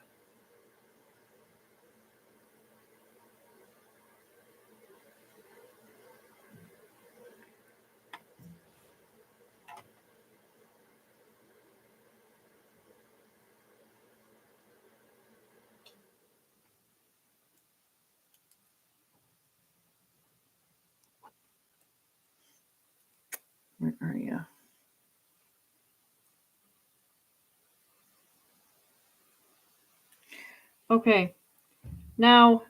Where are you? Okay. Now,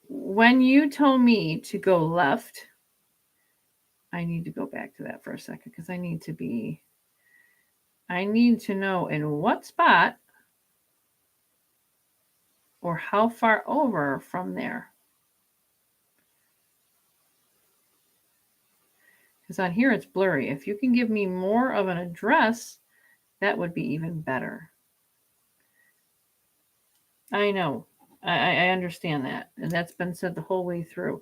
when you told me to go left, I need to go back to that for a second because I need to know in what spot or how far over from there. Because on here it's blurry. If you can give me more of an address, that would be even better. I know. I understand that. And that's been said the whole way through.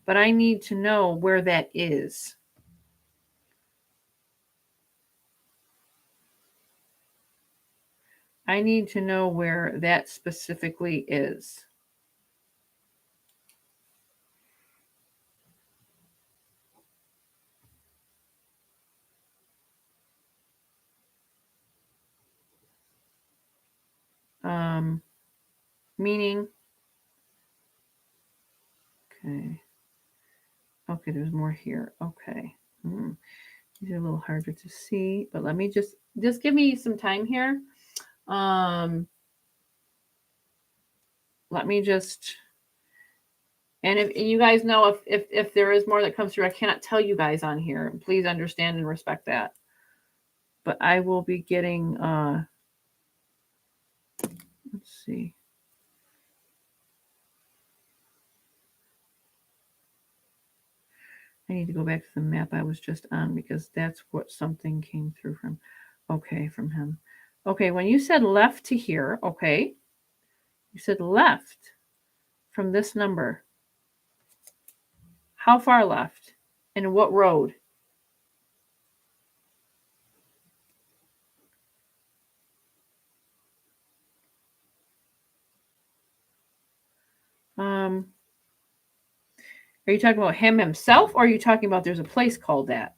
But I need to know where that is. I need to know where that specifically is. Meaning, okay. Okay, there's more here. Okay. These are a little harder to see, but let me just give me some time here. Let me just, and if you guys know if there is more that comes through, I cannot tell you guys on here. Please understand and respect that. But I will be getting let's see. I need to go back to the map I was just on because that's what something came through from. Okay, from him. Okay, when you said left to here, okay, you said left from this number. How far left? And what road? Are you talking about him himself, or are you talking about there's a place called that?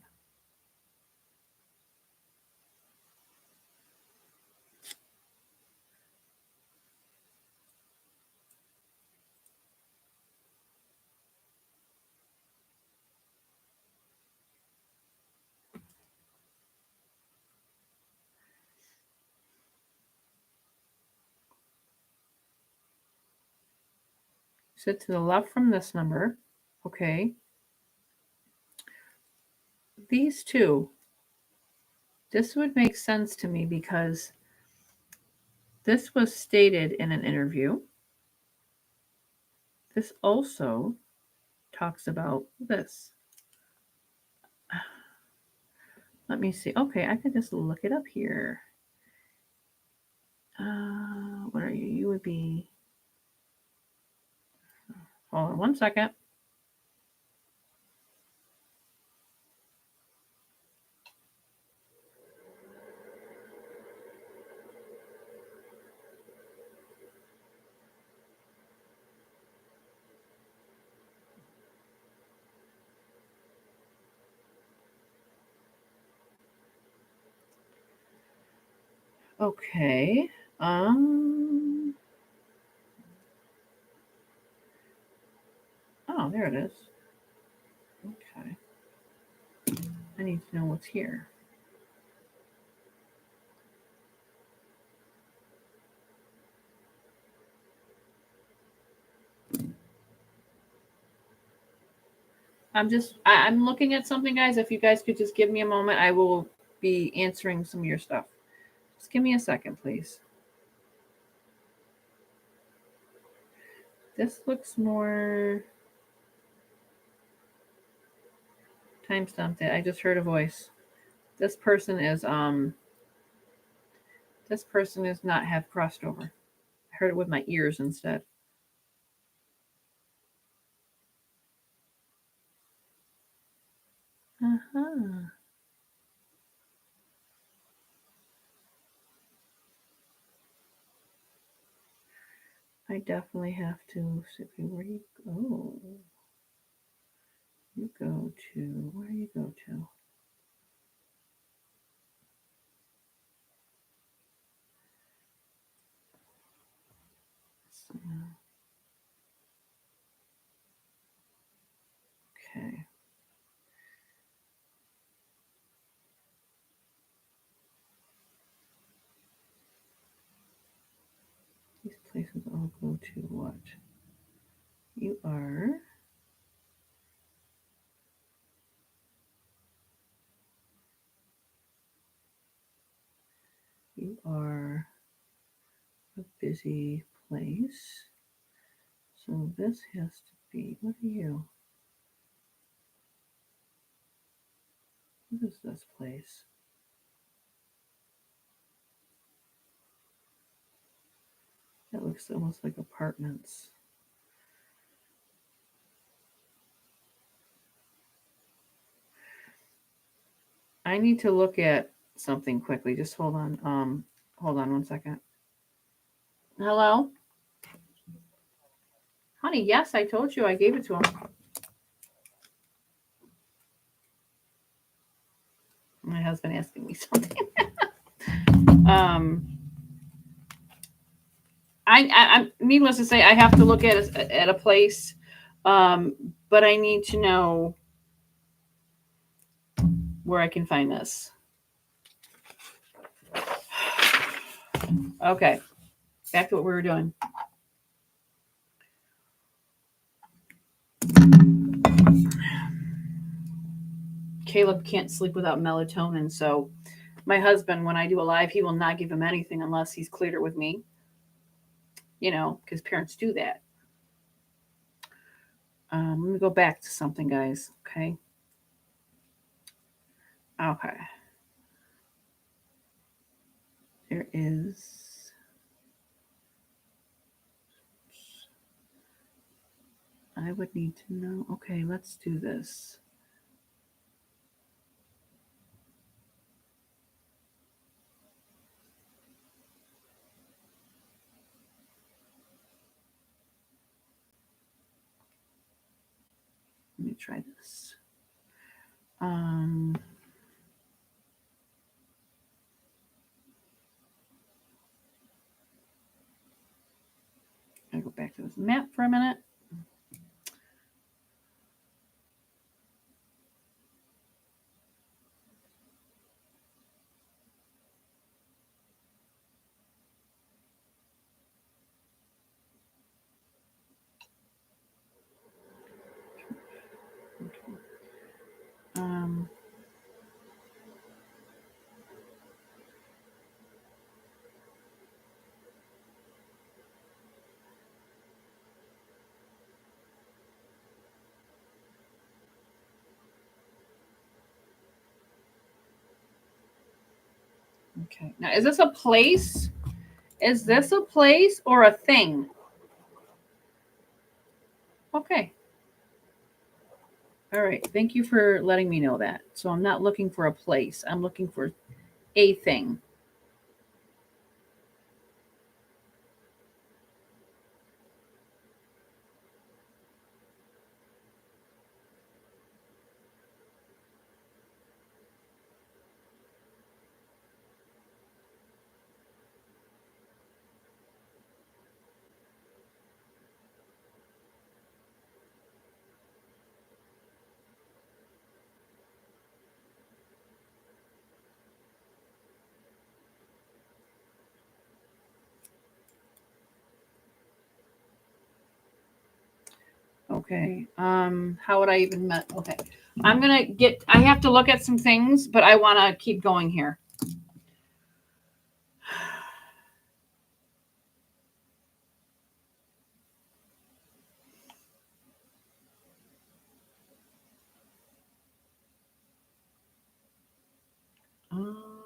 Sit to the left from this number. Okay. These two, this would make sense to me because this was stated in an interview. This also talks about this. Let me see. Okay, I could just look it up here. What are you? You would be. Hold on 1 second. Okay. Oh, there it is. Okay. I need to know what's here. I'm looking at something, guys. If you guys could just give me a moment, I will be answering some of your stuff. Just give me a second, please. This looks more time stamped it. I just heard a voice. This person is not have crossed over. I heard it with my ears instead. Uh-huh. I definitely have to see where you go. You go to where you go to. So, okay. These places all go to what? You are a busy place. So this has to be, what are you? What is this place? That looks almost like apartments. I need to look at something quickly. Just hold on. Hold on 1 second. Hello? Honey, yes, I told you I gave it to him. My husband asking me something. um, I'm needless to say, I have to look at a place, but I need to know where I can find this. Okay, back to what we were doing. Caleb can't sleep without melatonin, so my husband, when I do a live, he will not give him anything unless he's cleared it with me. You know, because parents do that. Let me go back to something, guys. Okay. Okay. There is. I would need to know. Okay, let's do this. Let me try this. I go back to this map for a minute. Um, okay. Now, is this a place? Is this a place or a thing? Okay. All right. Thank you for letting me know that. So I'm not looking for a place. I'm looking for a thing. Okay. How would I even met? Okay. I have to look at some things, but I want to keep going here.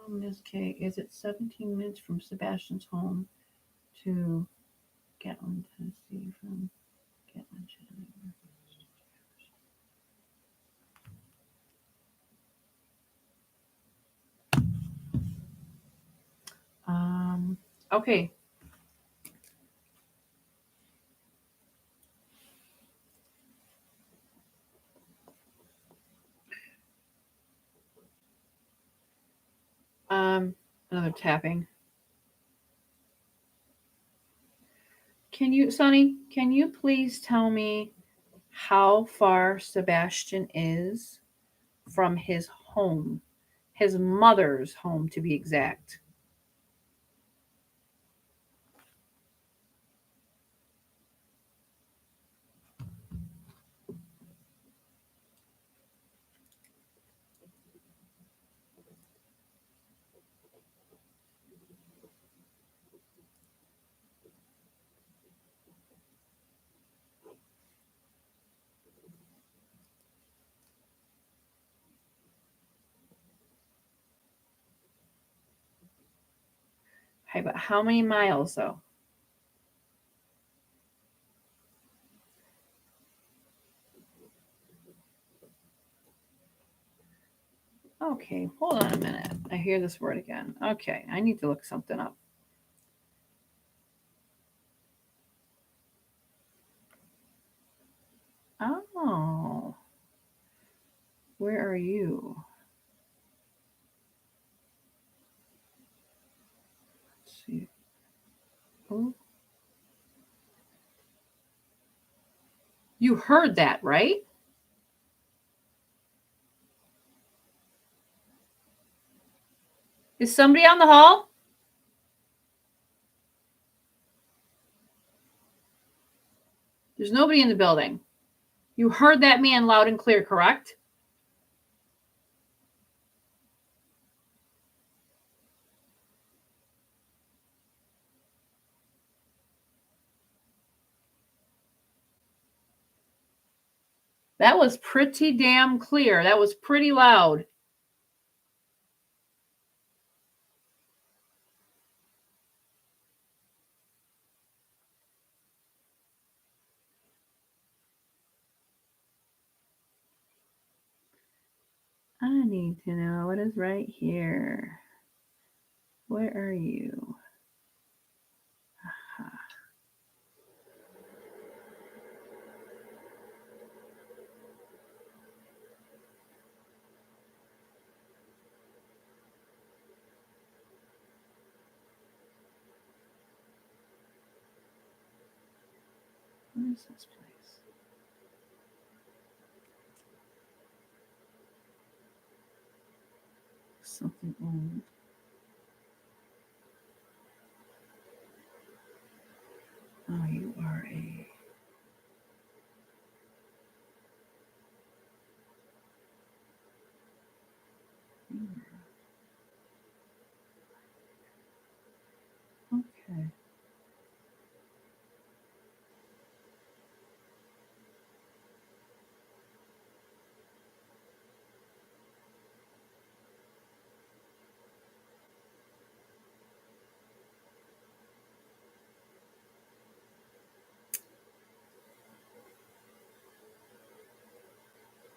Ms. K, is it 17 minutes from Sebastian's home to Gatlin, Tennessee from Gatlin, okay. Another tapping. Sonny, can you please tell me how far Sebastian is from his home? His mother's home, to be exact. Hey, but how many miles, though? Okay, hold on a minute. I hear this word again. Okay, I need to look something up. Oh, where are you? Let's see. Oh, you heard that, right? Is somebody on the hall? There's nobody in the building. You heard that man loud and clear, correct? That was pretty damn clear. That was pretty loud. I need to know what is right here. Where are you? Aha. What is this place? Something old. Oh, you are a. Okay.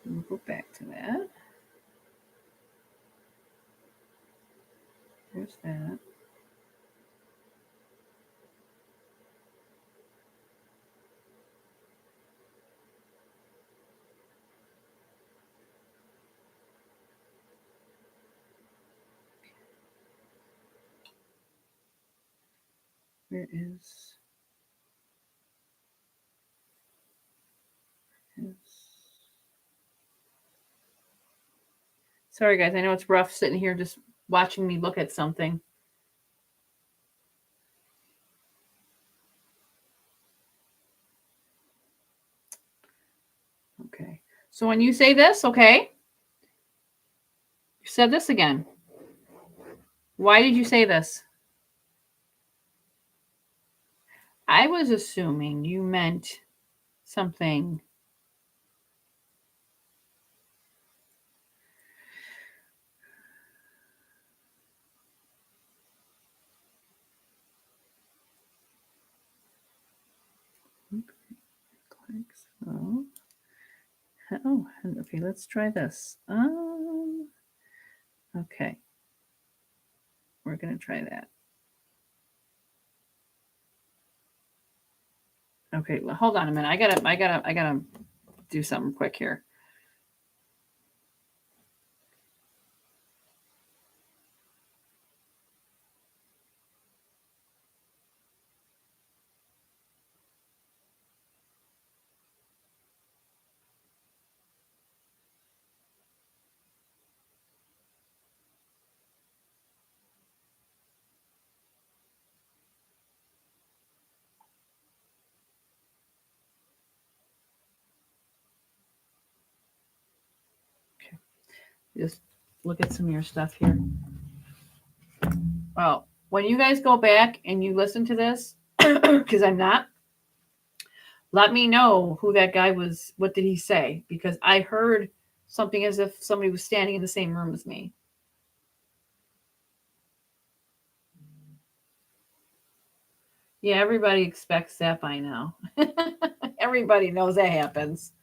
We'll go back to that. There's that. Where is. Sorry, guys. I know it's rough sitting here just watching me look at something. Okay. So when you say this, okay, you said this again. Why did you say this? I was assuming you meant something. So, oh, okay, let's try this. Okay, we're gonna try that. Okay, well, hold on a minute. I gotta do something quick here. Okay, just look at some of your stuff here. Well, when you guys go back and you listen to this, because I'm not, let me know who that guy was. What did he say? Because I heard something as if somebody was standing in the same room as me. Yeah, everybody expects that by now. Everybody knows that happens.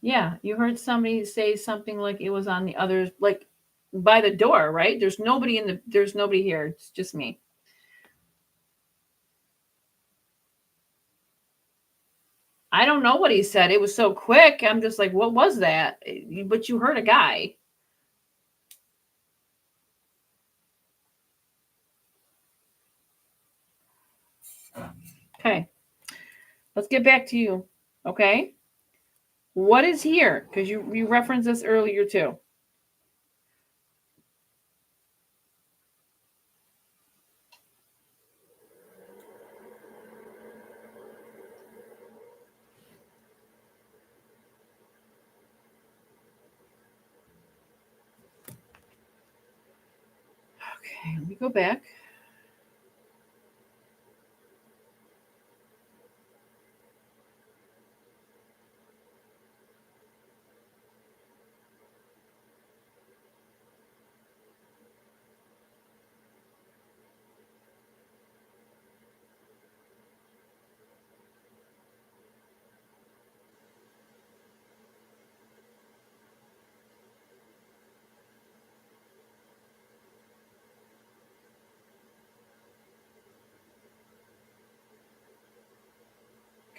Yeah, you heard somebody say something like it was on the other, like by the door, right? There's nobody here. It's just me. I don't know what he said. It was so quick. I'm just like, what was that? But you heard a guy. Okay, let's get back to you. Okay, what is here? Because you referenced this earlier too. Okay, let me go back.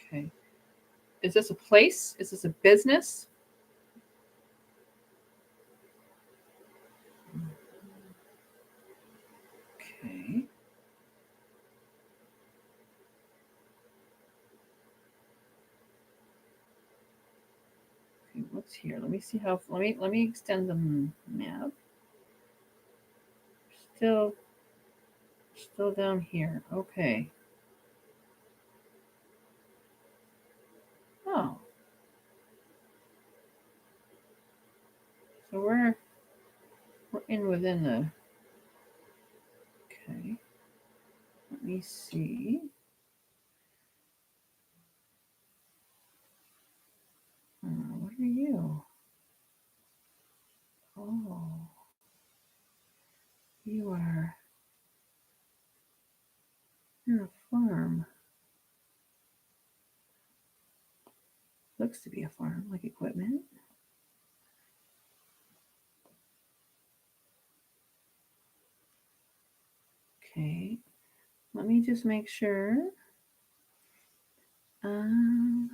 Okay, is this a place? Is this a business? Okay. Okay, what's here? Let me see how. Let me extend the map. Still down here. Okay. Oh, so we're in within the. Okay. Let me see. What are you? Oh, you are. You're a farm. Looks to be a farm, like equipment. Okay. let me just make sure. Um,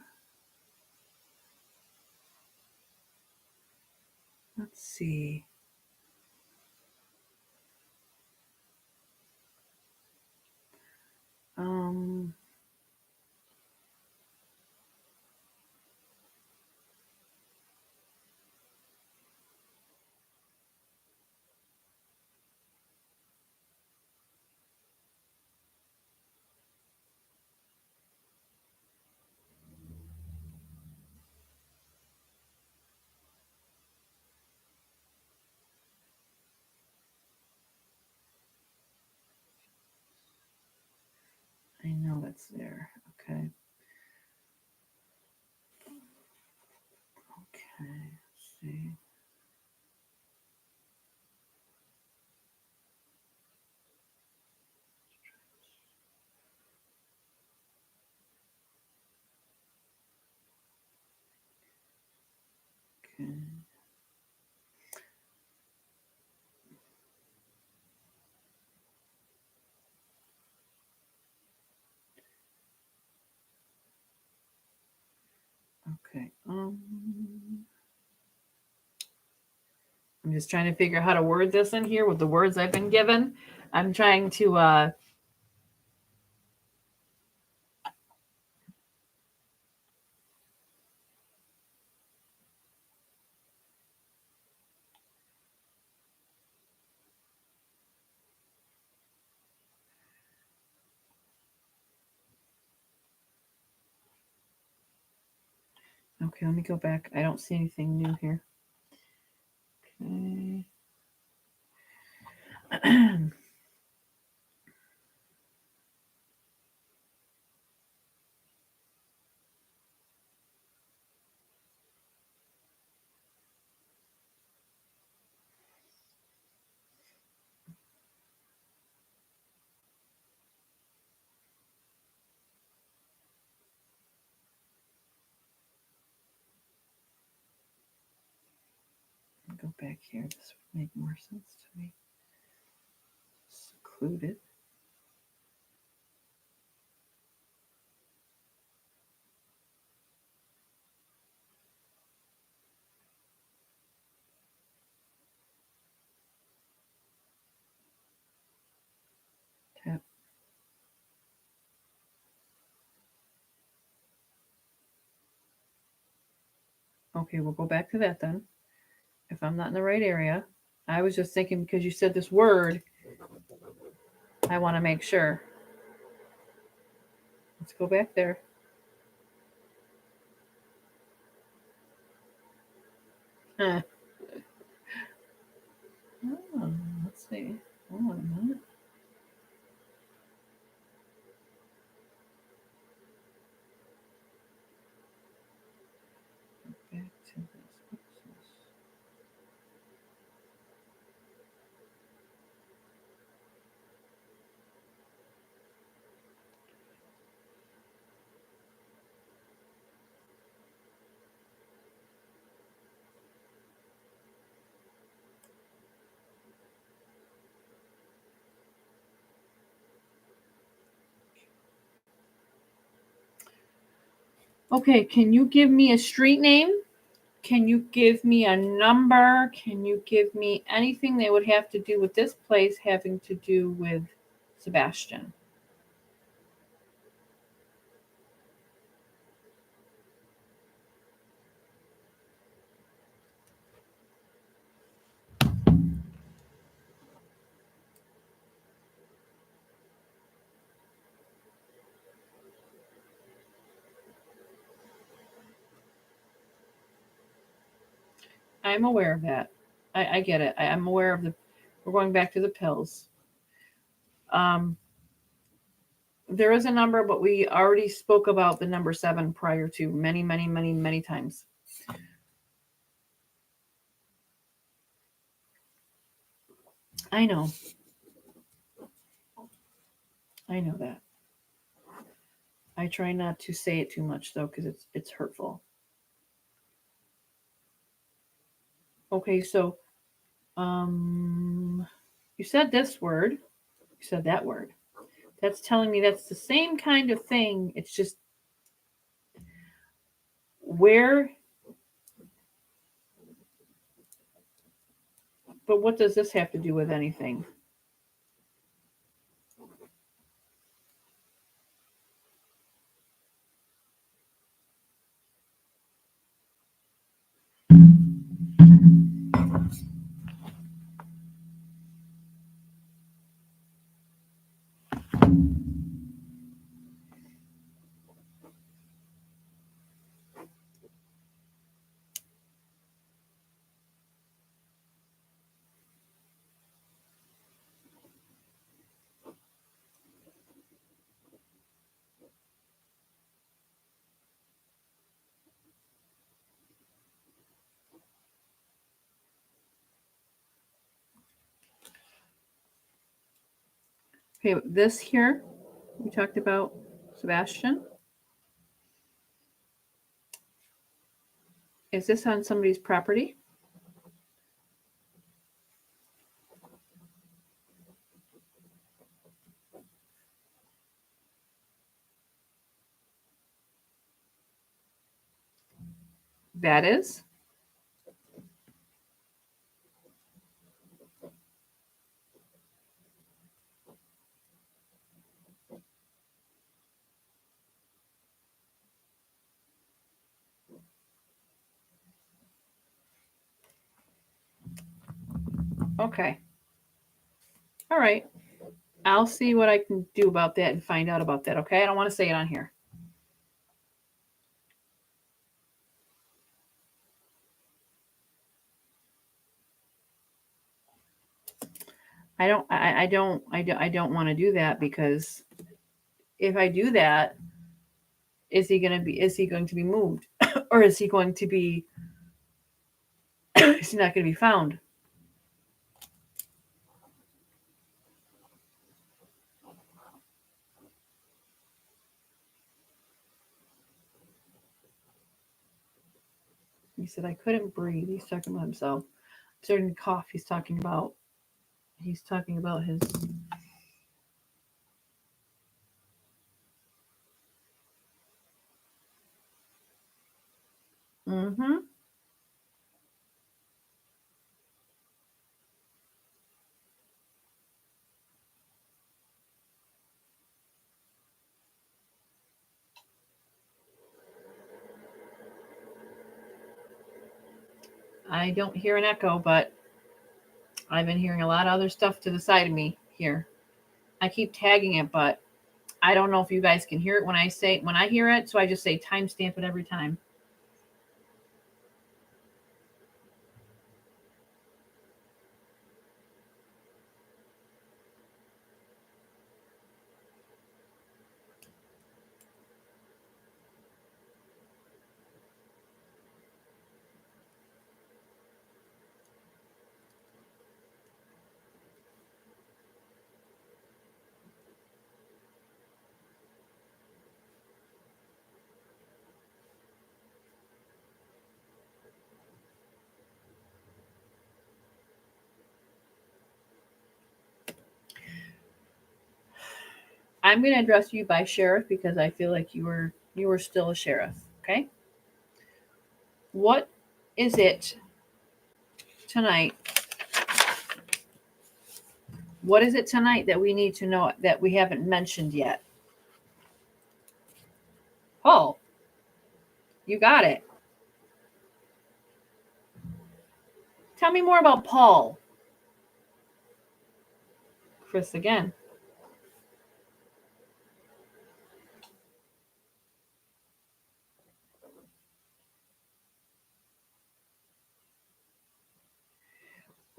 let's see. Um, I know that's there. Okay. Okay. Let's see. Okay. Okay. I'm just trying to figure out how to word this in here with the words I've been given. I'm trying to okay, let me go back. I don't see anything new here. Okay. Go back here. This would make more sense to me. Secluded. Tap. Okay, we'll go back to that then. If I'm not in the right area. I was just thinking because you said this word, I want to make sure. Let's go back there. Huh. Oh, let's see. Hold on a minute. Back to this. What's this? Okay, can you give me a street name? Can you give me a number? Can you give me anything that would have to do with this place having to do with Sebastian? I'm aware of that. I get it. I'm aware of the. We're going back to the pills. Um, there is a number, but we already spoke about the number 7 prior to many, many, many, many times. I know. I know that. I try not to say it too much though, because it's hurtful. Okay, so you said this word. You said that word. That's telling me that's the same kind of thing. It's just where, but what does this have to do with anything? Okay, this here, we talked about Sebastian. Is this on somebody's property? That is. Okay. All right. I'll see what I can do about that and find out about that. Okay. I don't want to say it on here. I don't want to do that because if I do that, is he going to be moved or is he going to be is he not going to be found? He said I couldn't breathe. He's talking about himself. Starting to cough. He's talking about his mm-hmm. I don't hear an echo, but I've been hearing a lot of other stuff to the side of me here. I keep tagging it, but I don't know if you guys can hear it when I hear it, so I just say timestamp it every time. I'm going to address you by sheriff because I feel like you were still a sheriff. Okay. What is it tonight? What is it tonight that we need to know that we haven't mentioned yet? Paul, you got it. Tell me more about Paul. Chris again.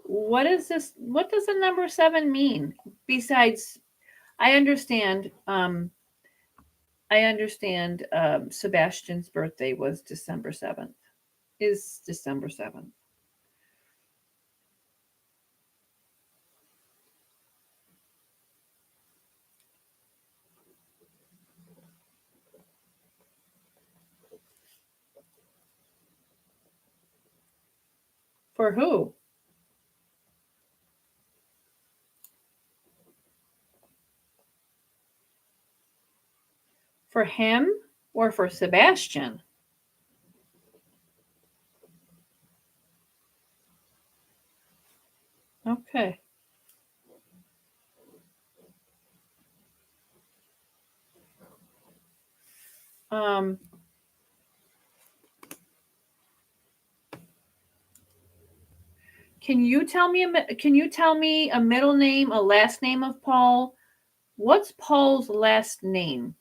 What is this? What does the number 7 mean? Besides, I understand. Sebastian's birthday was December 7th. Is December 7th. For who? For him or for Sebastian? Okay. Um, can you tell me a middle name, a last name of Paul? What's Paul's last name?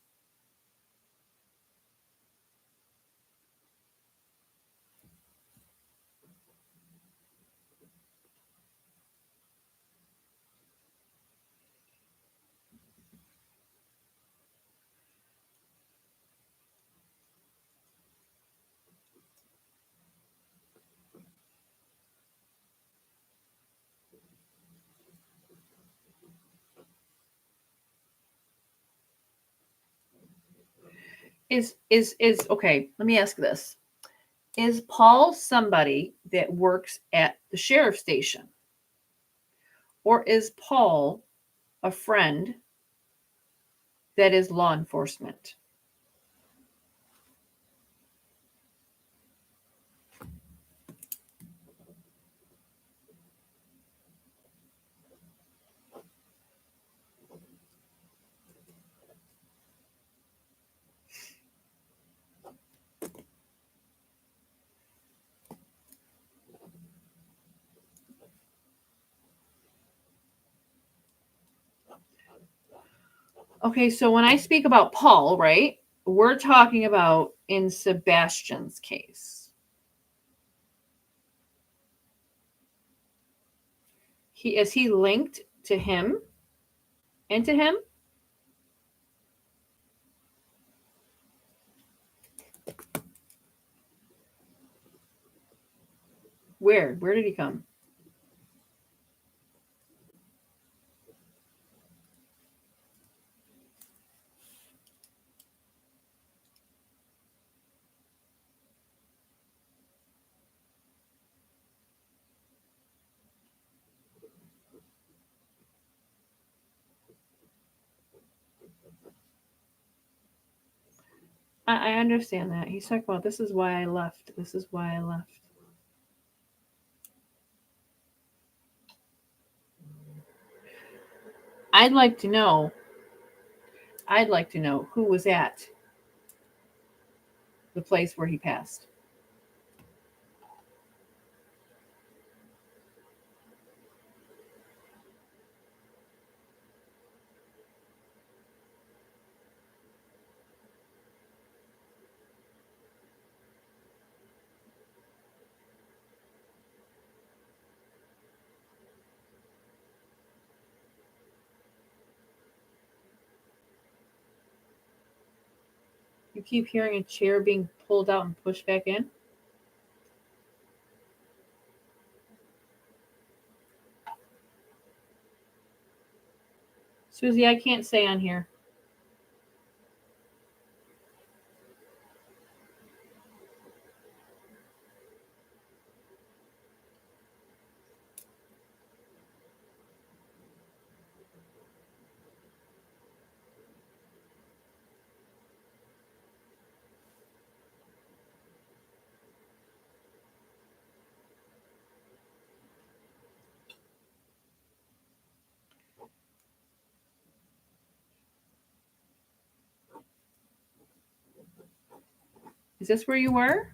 Is okay, let me ask this. Is Paul somebody that works at the sheriff's station? Or is Paul a friend that is law enforcement? Okay, so when I speak about Paul, right, we're talking about in Sebastian's case. Is he linked to him and to him? Where? Where did he come? I understand that. He's talking about this is why I left. This is why I left. I'd like to know. I'd like to know who was at the place where he passed. You keep hearing a chair being pulled out and pushed back in. Susie, I can't say on here. Is this where you were?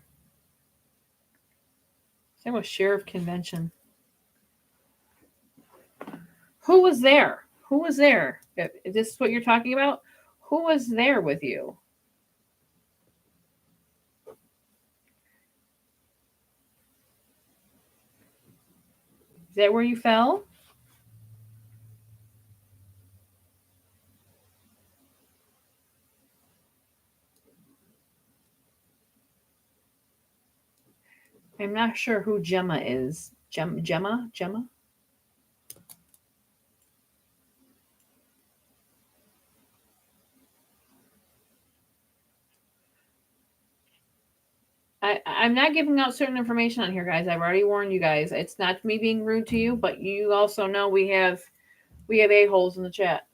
Same with sheriff convention. Who was there? Who was there? Is this what you're talking about? Who was there with you? Is that where you fell? I'm not sure who Gemma is. Gemma? I'm not giving out certain information on here, guys. I've already warned you guys. It's not me being rude to you, but you also know we have a-holes in the chat.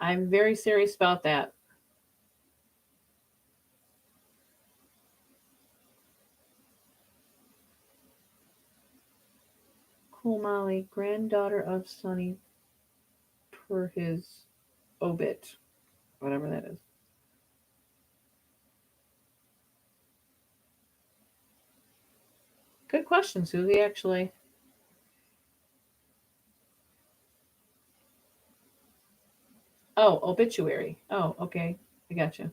I'm very serious about that. Cool Molly, granddaughter of Sonny per his obit, whatever that is. Good question, Susie, actually. Oh, obituary. Oh, okay. I gotcha.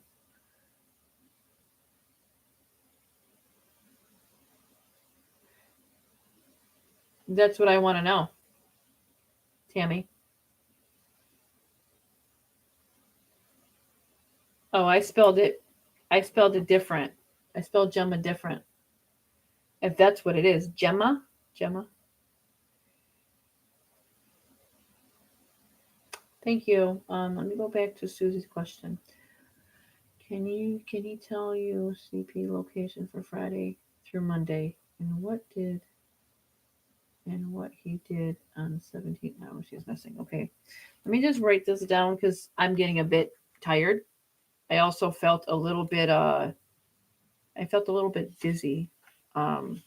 That's what I want to know, Tammy. Oh, I spelled it. I spelled it different. I spelled Gemma different. If that's what it is, Gemma. Gemma. Thank you. Let me go back to Susie's question. Can he tell you CP location for Friday through Monday and what he did on 17th? No, she's missing. Okay. Let me just write this down because I'm getting a bit tired. I also felt a little bit dizzy. Um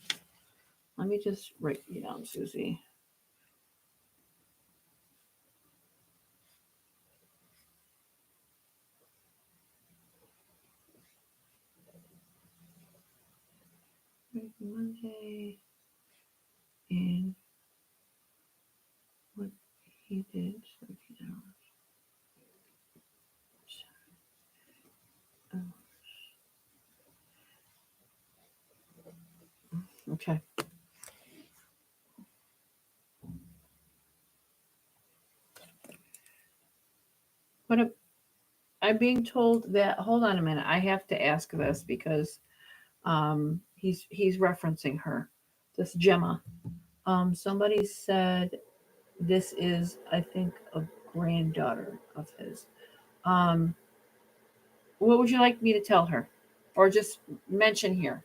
Let me just write you down, Susie. Monday and what he did 17 hours. Okay. What I'm being told that, hold on a minute, I have to ask this because he's referencing her. This Gemma. Somebody said this is, I think, a granddaughter of his. Um what would you like me to tell her? Or just mention here?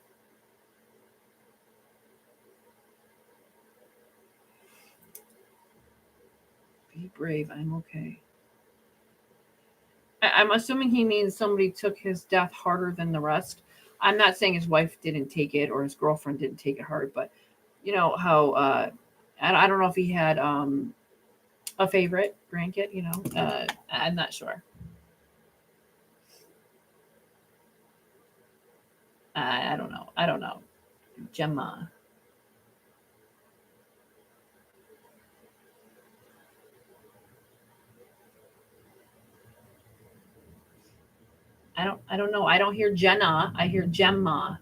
Be brave, I'm okay. I'm assuming he means somebody took his death harder than the rest. I'm not saying his wife didn't take it or his girlfriend didn't take it hard, but you know how I don't know if he had a favorite grandkid. I'm not sure. I don't know. I don't know. Gemma. I don't know. I don't hear Jenna. I hear Gemma.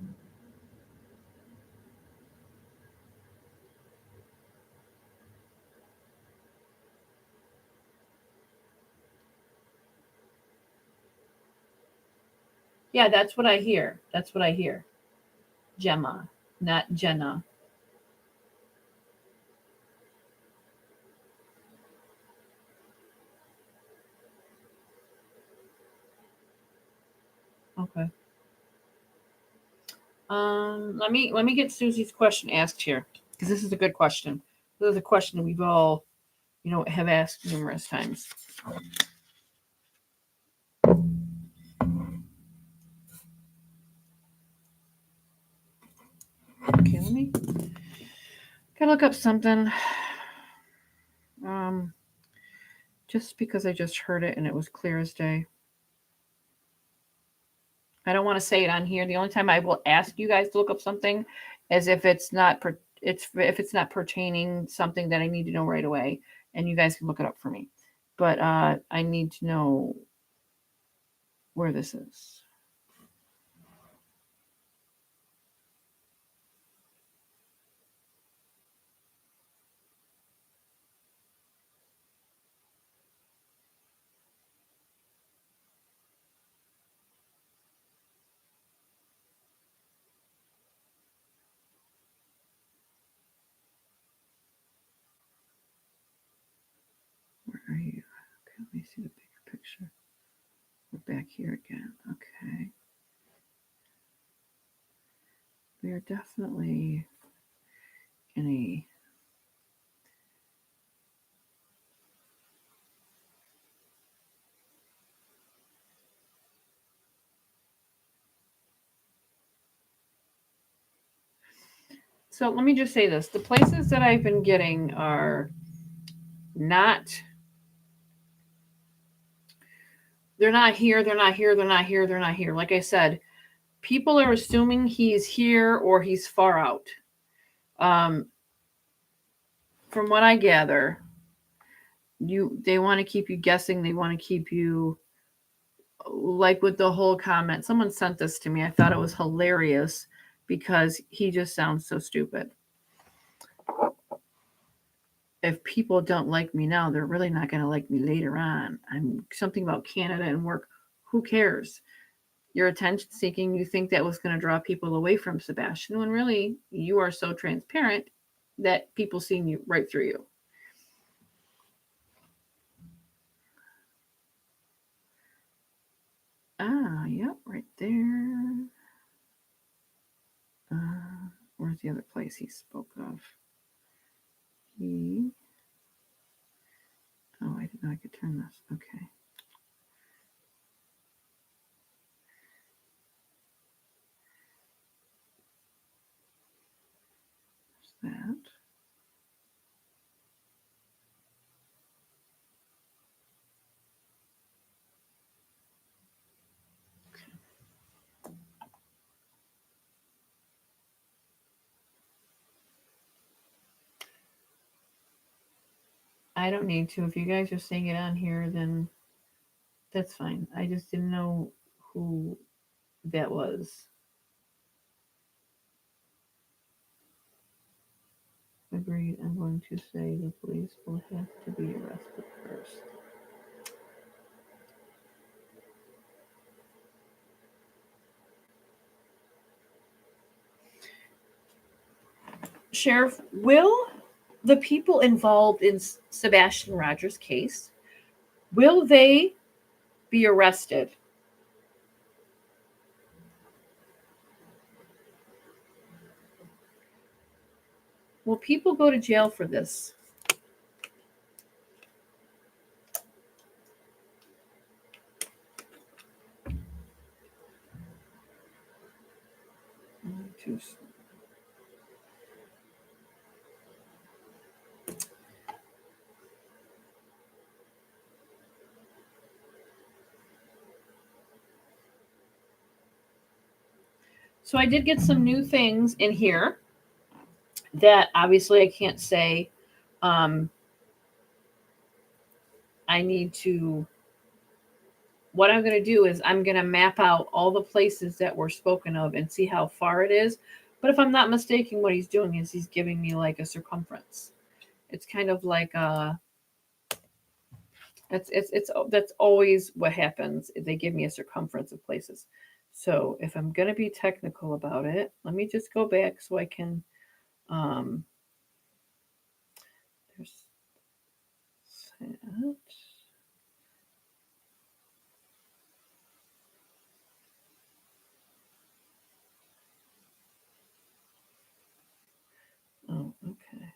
Yeah, that's what I hear. That's what I hear. Gemma, not Jenna. Okay. Let me get Susie's question asked here because this is a good question. This is a question we've all have asked numerous times. Okay, let me gotta look up something. Um, just because I just heard it and it was clear as day. I don't want to say it on here. The only time I will ask you guys to look up something is if it's not if it's not pertaining something that I need to know right away, and you guys can look it up for me. But I need to know where this is. Where are you? Okay, let me see the bigger picture. We're back here again. Okay. We are definitely in a So let me just say this. The places that I've been getting are not, they're not here, they're not here, they're not here, they're not here. Like I said, people are assuming he's here or he's far out. Um, from what I gather, they want to keep you guessing, they want to keep you like with the whole comment. Someone sent this to me. I thought it was hilarious because he just sounds so stupid. If people don't like me now, they're really not going to like me later on. I'm something about Canada and work. Who cares? Your attention seeking, you think that was going to draw people away from Sebastian when really you are so transparent that people seeing you right through you. Ah, yep, right there. Where's the other place he spoke of? He. Oh, I didn't know I could turn this. Okay. There's that. I don't need to. If you guys are saying it on here, then that's fine. I just didn't know who that was. Agreed. I'm going to say the police will have to be arrested first. Sheriff, will the people involved in Sebastian Rogers' case, will they be arrested? Will people go to jail for this? So I did get some new things in here that obviously I can't say. Um, I need to. What I'm going to do is I'm going to map out all the places that were spoken of and see how far it is. But if I'm not mistaken, what he's doing is he's giving me like a circumference. It's kind of like that's always what happens. They give me a circumference of places. So if I'm going to be technical about it, let me just go back so I can. There's that. Oh, okay.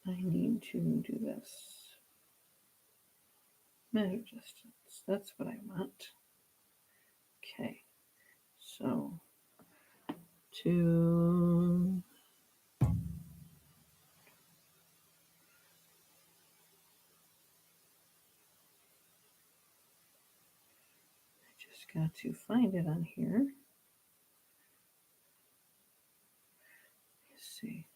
I need to do this. Measure distance. That's what I want. Okay. So to I just got to find it on here. Let's see.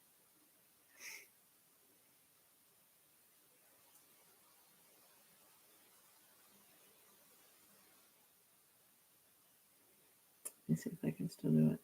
Let me see if I can still do it.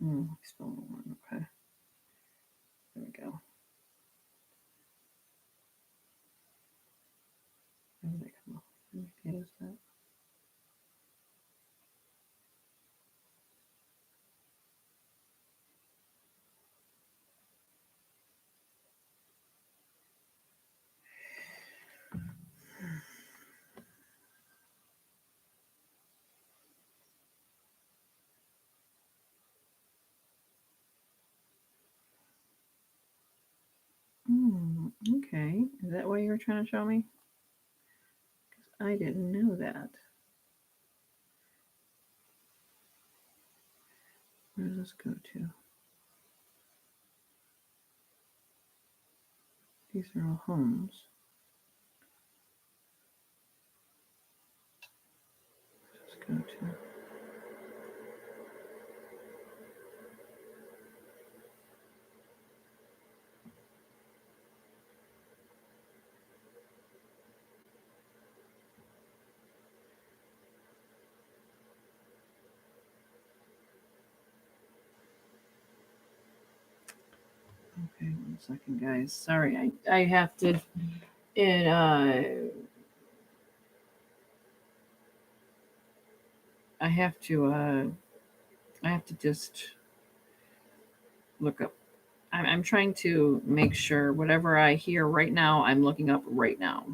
Okay. There we go. Where did they come up? What is that? Okay. Is that what you were trying to show me? I didn't know that. Where does this go to? These are all homes. Where does this go to? Okay, 1 second, guys. Sorry, I have to. It I have to. I have to just look up. I'm trying to make sure whatever I hear right now, I'm looking up right now.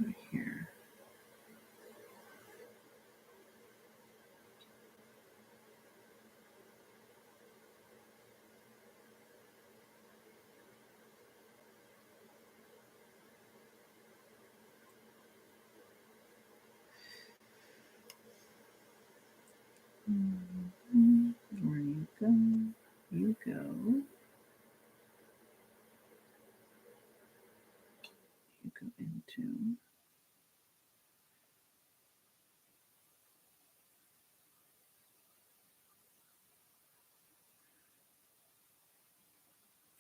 Right here. Where you go? You go. You go into.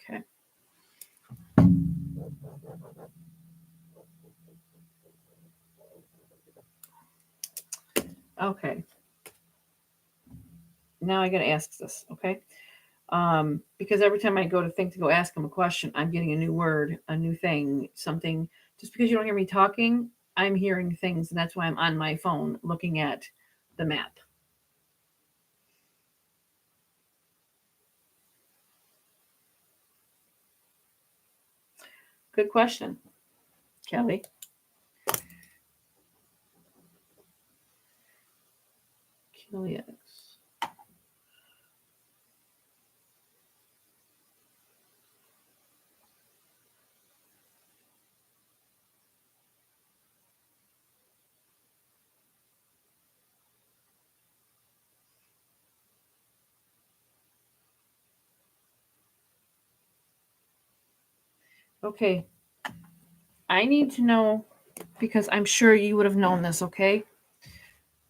Okay. Okay. Now I got to ask this. Okay. Because every time I go to think to go ask him a question, I'm getting a new word, a new thing, something. Just because you don't hear me talking, I'm hearing things, and that's why I'm on my phone looking at the map. Good question, Kelly. Kelly X. Okay. I need to know because I'm sure you would have known this, okay?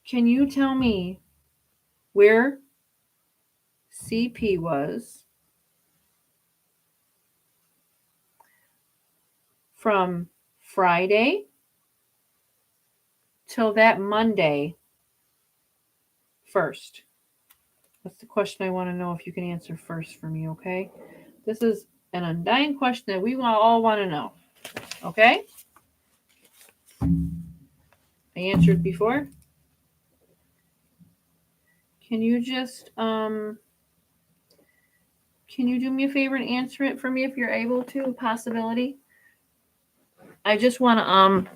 Can you tell me where CP was from Friday till that Monday first? That's the question I want to know if you can answer first for me, okay? This is an undying question that we all want to know, okay? I answered before. Can you just can you do me a favor and answer it for me if you're able to? Possibility. I just want to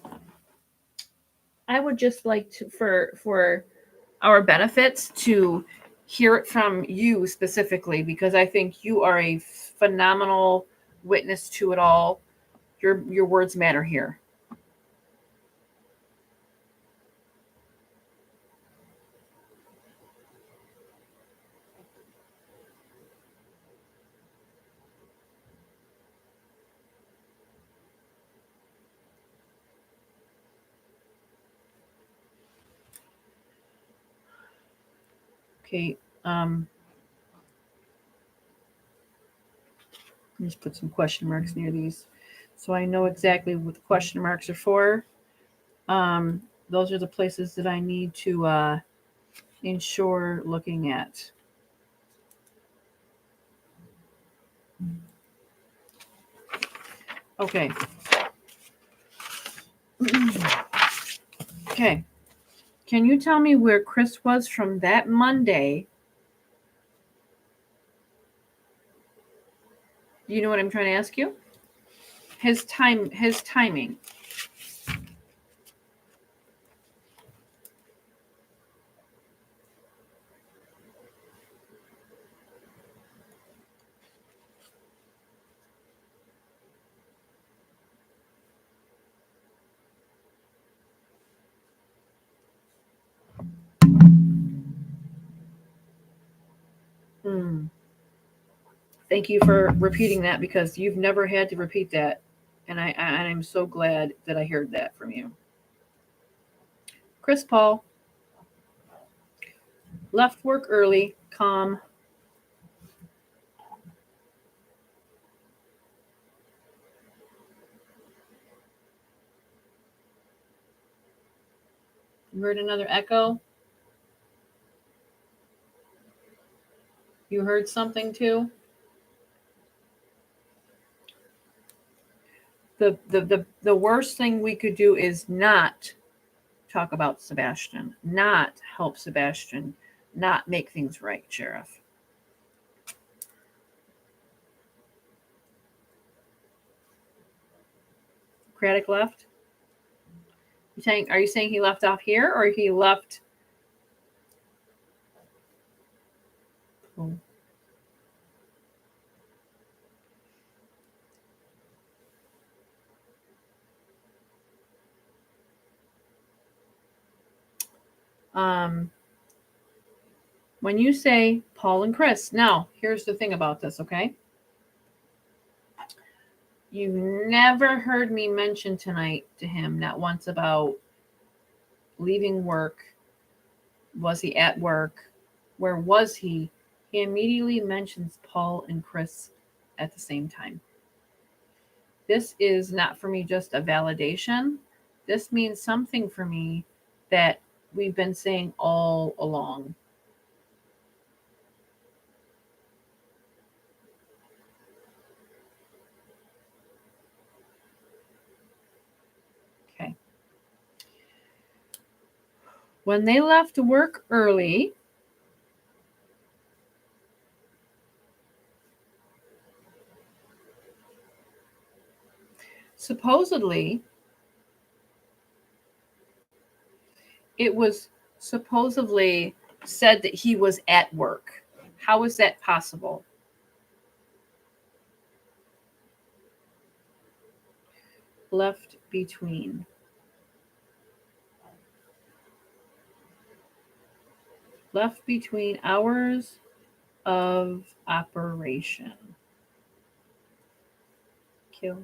I would just like to for our benefits to hear it from you specifically because I think you are a phenomenal witness to it all. Your words matter here. Kate. Just put some question marks near these so I know exactly what the question marks are for. Those are the places that I need to ensure looking at. Okay. Okay. Can you tell me where Chris was from that Monday? Do you know what I'm trying to ask you? His timing. Hmm. Thank you for repeating that because you've never had to repeat that, and I'm so glad that I heard that from you. Chris Paul left work early, calm. You heard another echo? You heard something too? The worst thing we could do is not talk about Sebastian, not help Sebastian, not make things right, Sheriff. Craddock left? Are you saying he left off here or he left? Oh. When you say Paul and Chris, now here's the thing about this, okay? You never heard me mention tonight to him, not once, about leaving work. Was he at work? Where was he? He immediately mentions Paul and Chris at the same time. This is not for me just a validation. This means something for me that we've been saying all along. Okay. When they left work early, supposedly, it was supposedly said that he was at work. How is that possible? Left between. Left between hours of operation. Kill.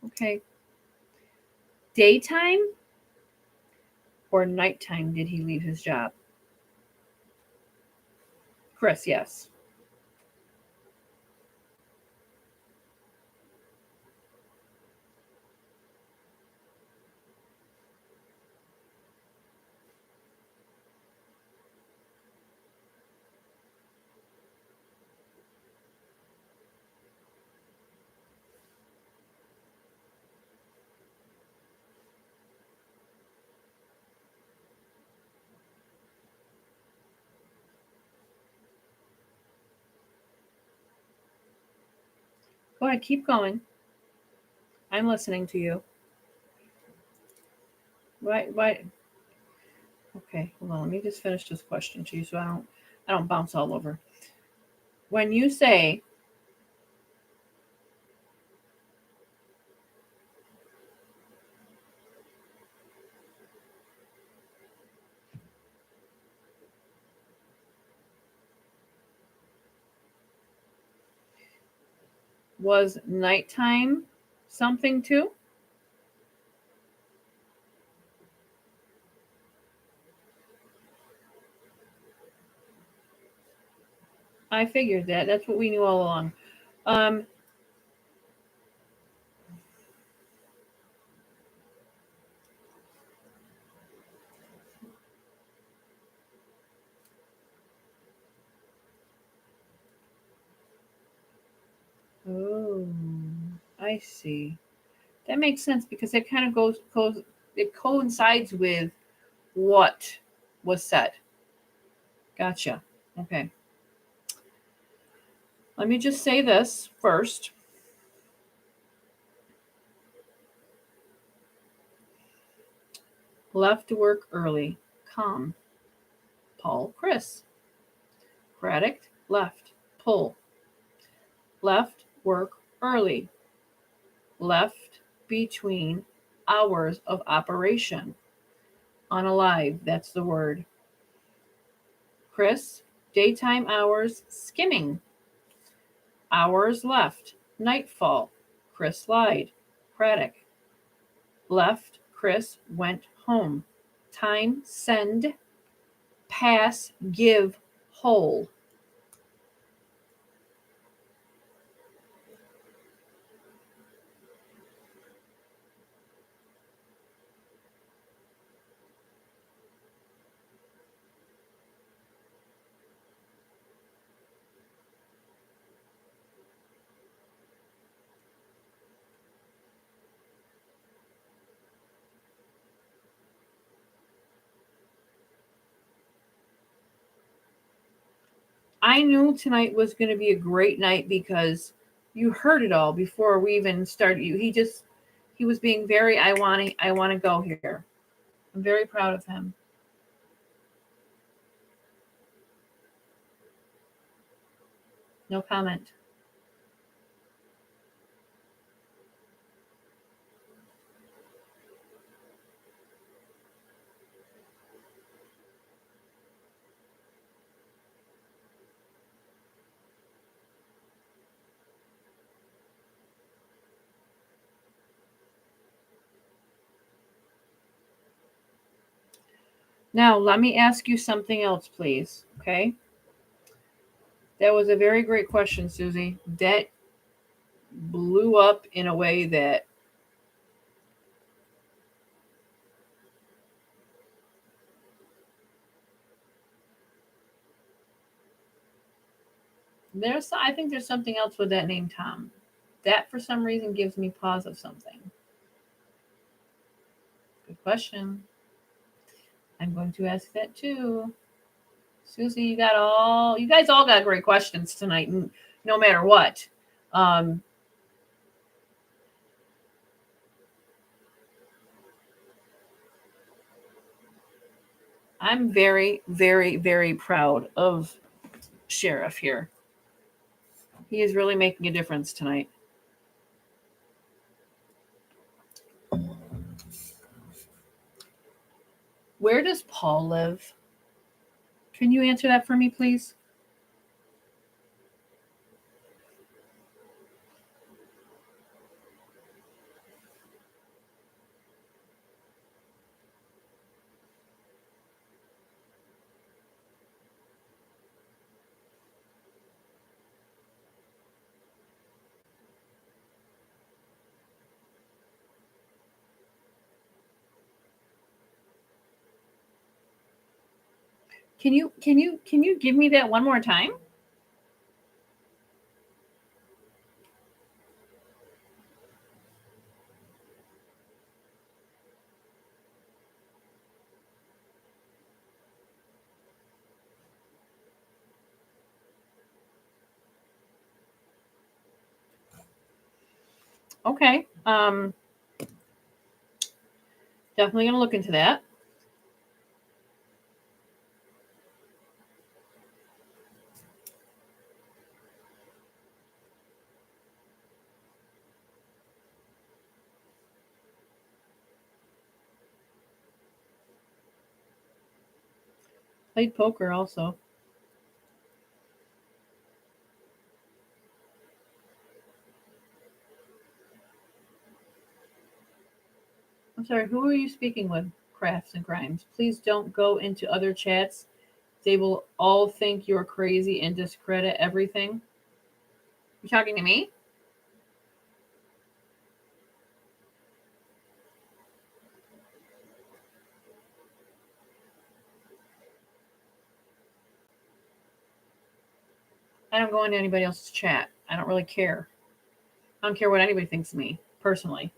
Okay. Daytime or nighttime did he leave his job? Chris, yes. Go ahead, keep going. I'm listening to you. Why? Okay, hold on. Let me just finish this question to you so I don't bounce all over. When you say was nighttime something too? I figured that. That's what we knew all along. Um, oh, I see. That makes sense because it kind of goes it coincides with what was said. Gotcha. Okay. Let me just say this first. Left to work early. Calm. Paul, Chris. Craddock, left. Pull. Left, work early. Left between hours of operation. Unalive, that's the word. Chris, daytime hours, skimming. Hours left, nightfall. Chris lied. Craddock, left. Chris went home. Time, send. Pass, give, whole. I knew tonight was going to be a great night because you heard it all before we even started. He was being very I want to go here. I'm very proud of him. No comment. Now, let me ask you something else, please. Okay? That was a very great question, Susie. That blew up in a way that I think there's something else with that name Tom. That for some reason gives me pause of something. Good question. I'm going to ask that too. Susie, you guys all got great questions tonight, no matter what. Um, I'm very, very, very proud of Sheriff here. He is really making a difference tonight. Where does Paul live? Can you answer that for me, please? Can you give me that one more time? Okay. Definitely gonna look into that. Played poker also. I'm sorry, who are you speaking with? Crafts and Crimes. Please don't go into other chats They will all think you're crazy and discredit everything. You talking to me? I don't go into anybody else's chat. I don't really care. I don't care what anybody thinks of me, personally.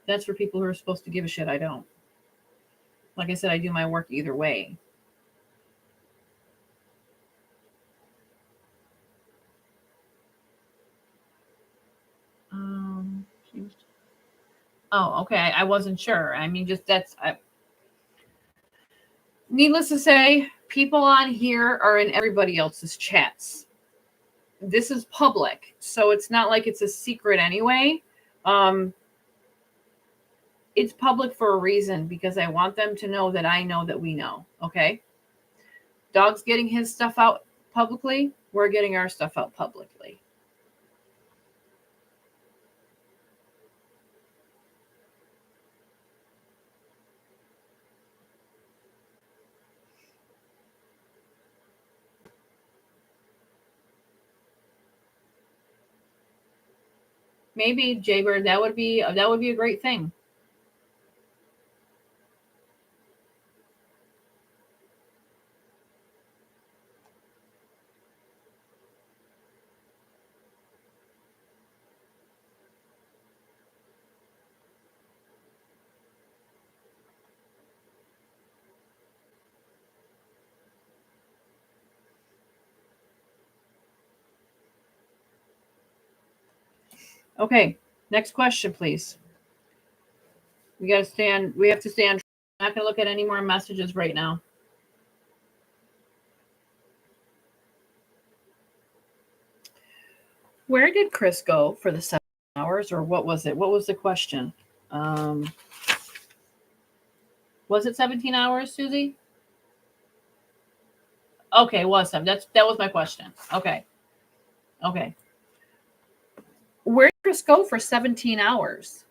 That's for people who are supposed to give a shit. I don't. Like I said, I do my work either way. Um, oh, okay. I wasn't sure. I mean, just needless to say, people on here are in everybody else's chats. This is public, so it's not like it's a secret anyway. It's public for a reason because I want them to know that I know that we know. Okay. Dog's getting his stuff out publicly. We're getting our stuff out publicly. Maybe Jaybird, that would be a great thing. Okay, next question, please. We have to stay on. I'm not going to look at any more messages right now. Where did Chris go for the 7 hours, or what was it? What was the question? Was it 17 hours, Susie? Okay, it was some. That was my question. Okay. Where did Chris go for 17 hours?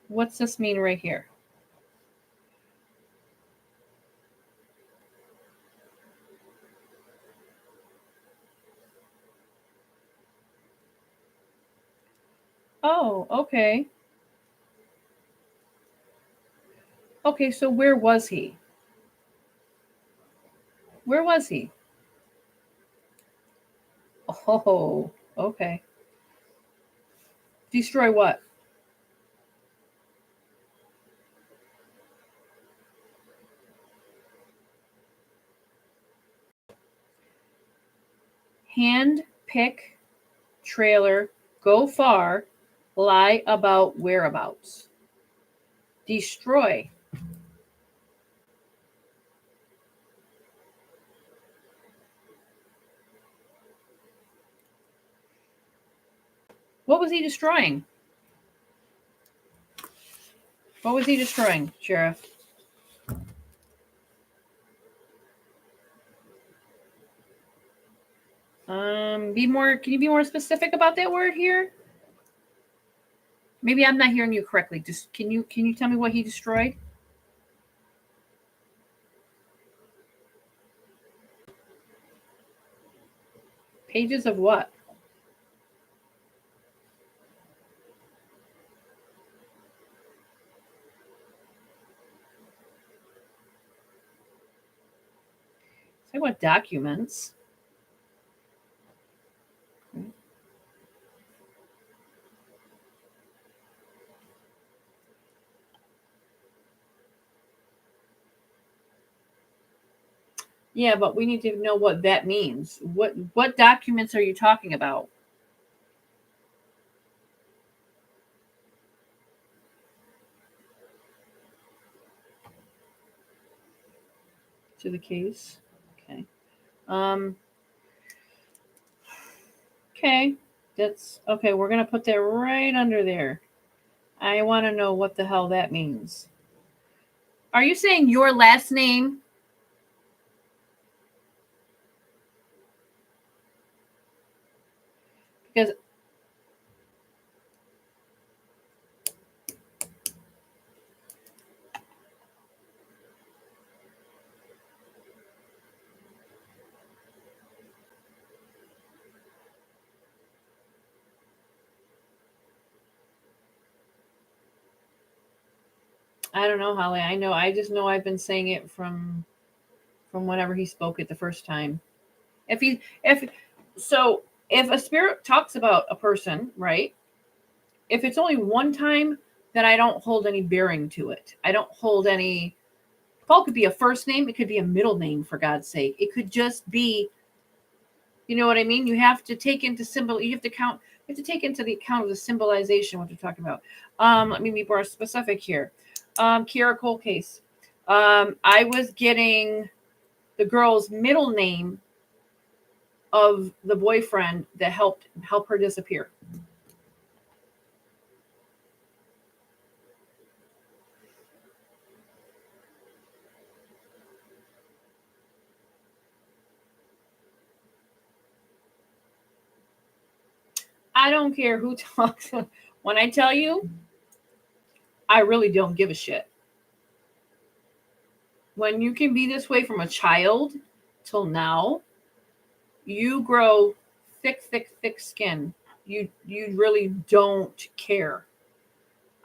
What's this mean right here? Oh, okay. Okay, so where was he? Where was he? Oh, okay. Destroy what? Hand pick trailer, go far, lie about whereabouts. Destroy. What was he destroying? What was he destroying, Sheriff? Can you be more specific about that word here? Maybe I'm not hearing you correctly. Just can you tell me what he destroyed? Pages of what? Say what documents? Yeah, but we need to know what that means. What documents are you talking about? To the case. Okay. Okay. That's okay. We're going to put that right under there. I want to know what the hell that means. Are you saying your last name? because I don't know, Holly. I just know I've been saying it from whenever he spoke it the first time. If a spirit talks about a person, right? If it's only one time, then I don't hold any bearing to it. I don't hold any. Paul could be a first name. It could be a middle name, for God's sake. It could just be, you know what I mean? You have to take into symbol. You have to count. You have to take into the account of the symbolization what you're talking about. Let me be more specific here. Kiara Cole case. I was getting the girl's middle name of the boyfriend that help her disappear. I don't care who talks. When I tell you, I really don't give a shit. When you can be this way from a child till now, you grow thick skin. You really don't care.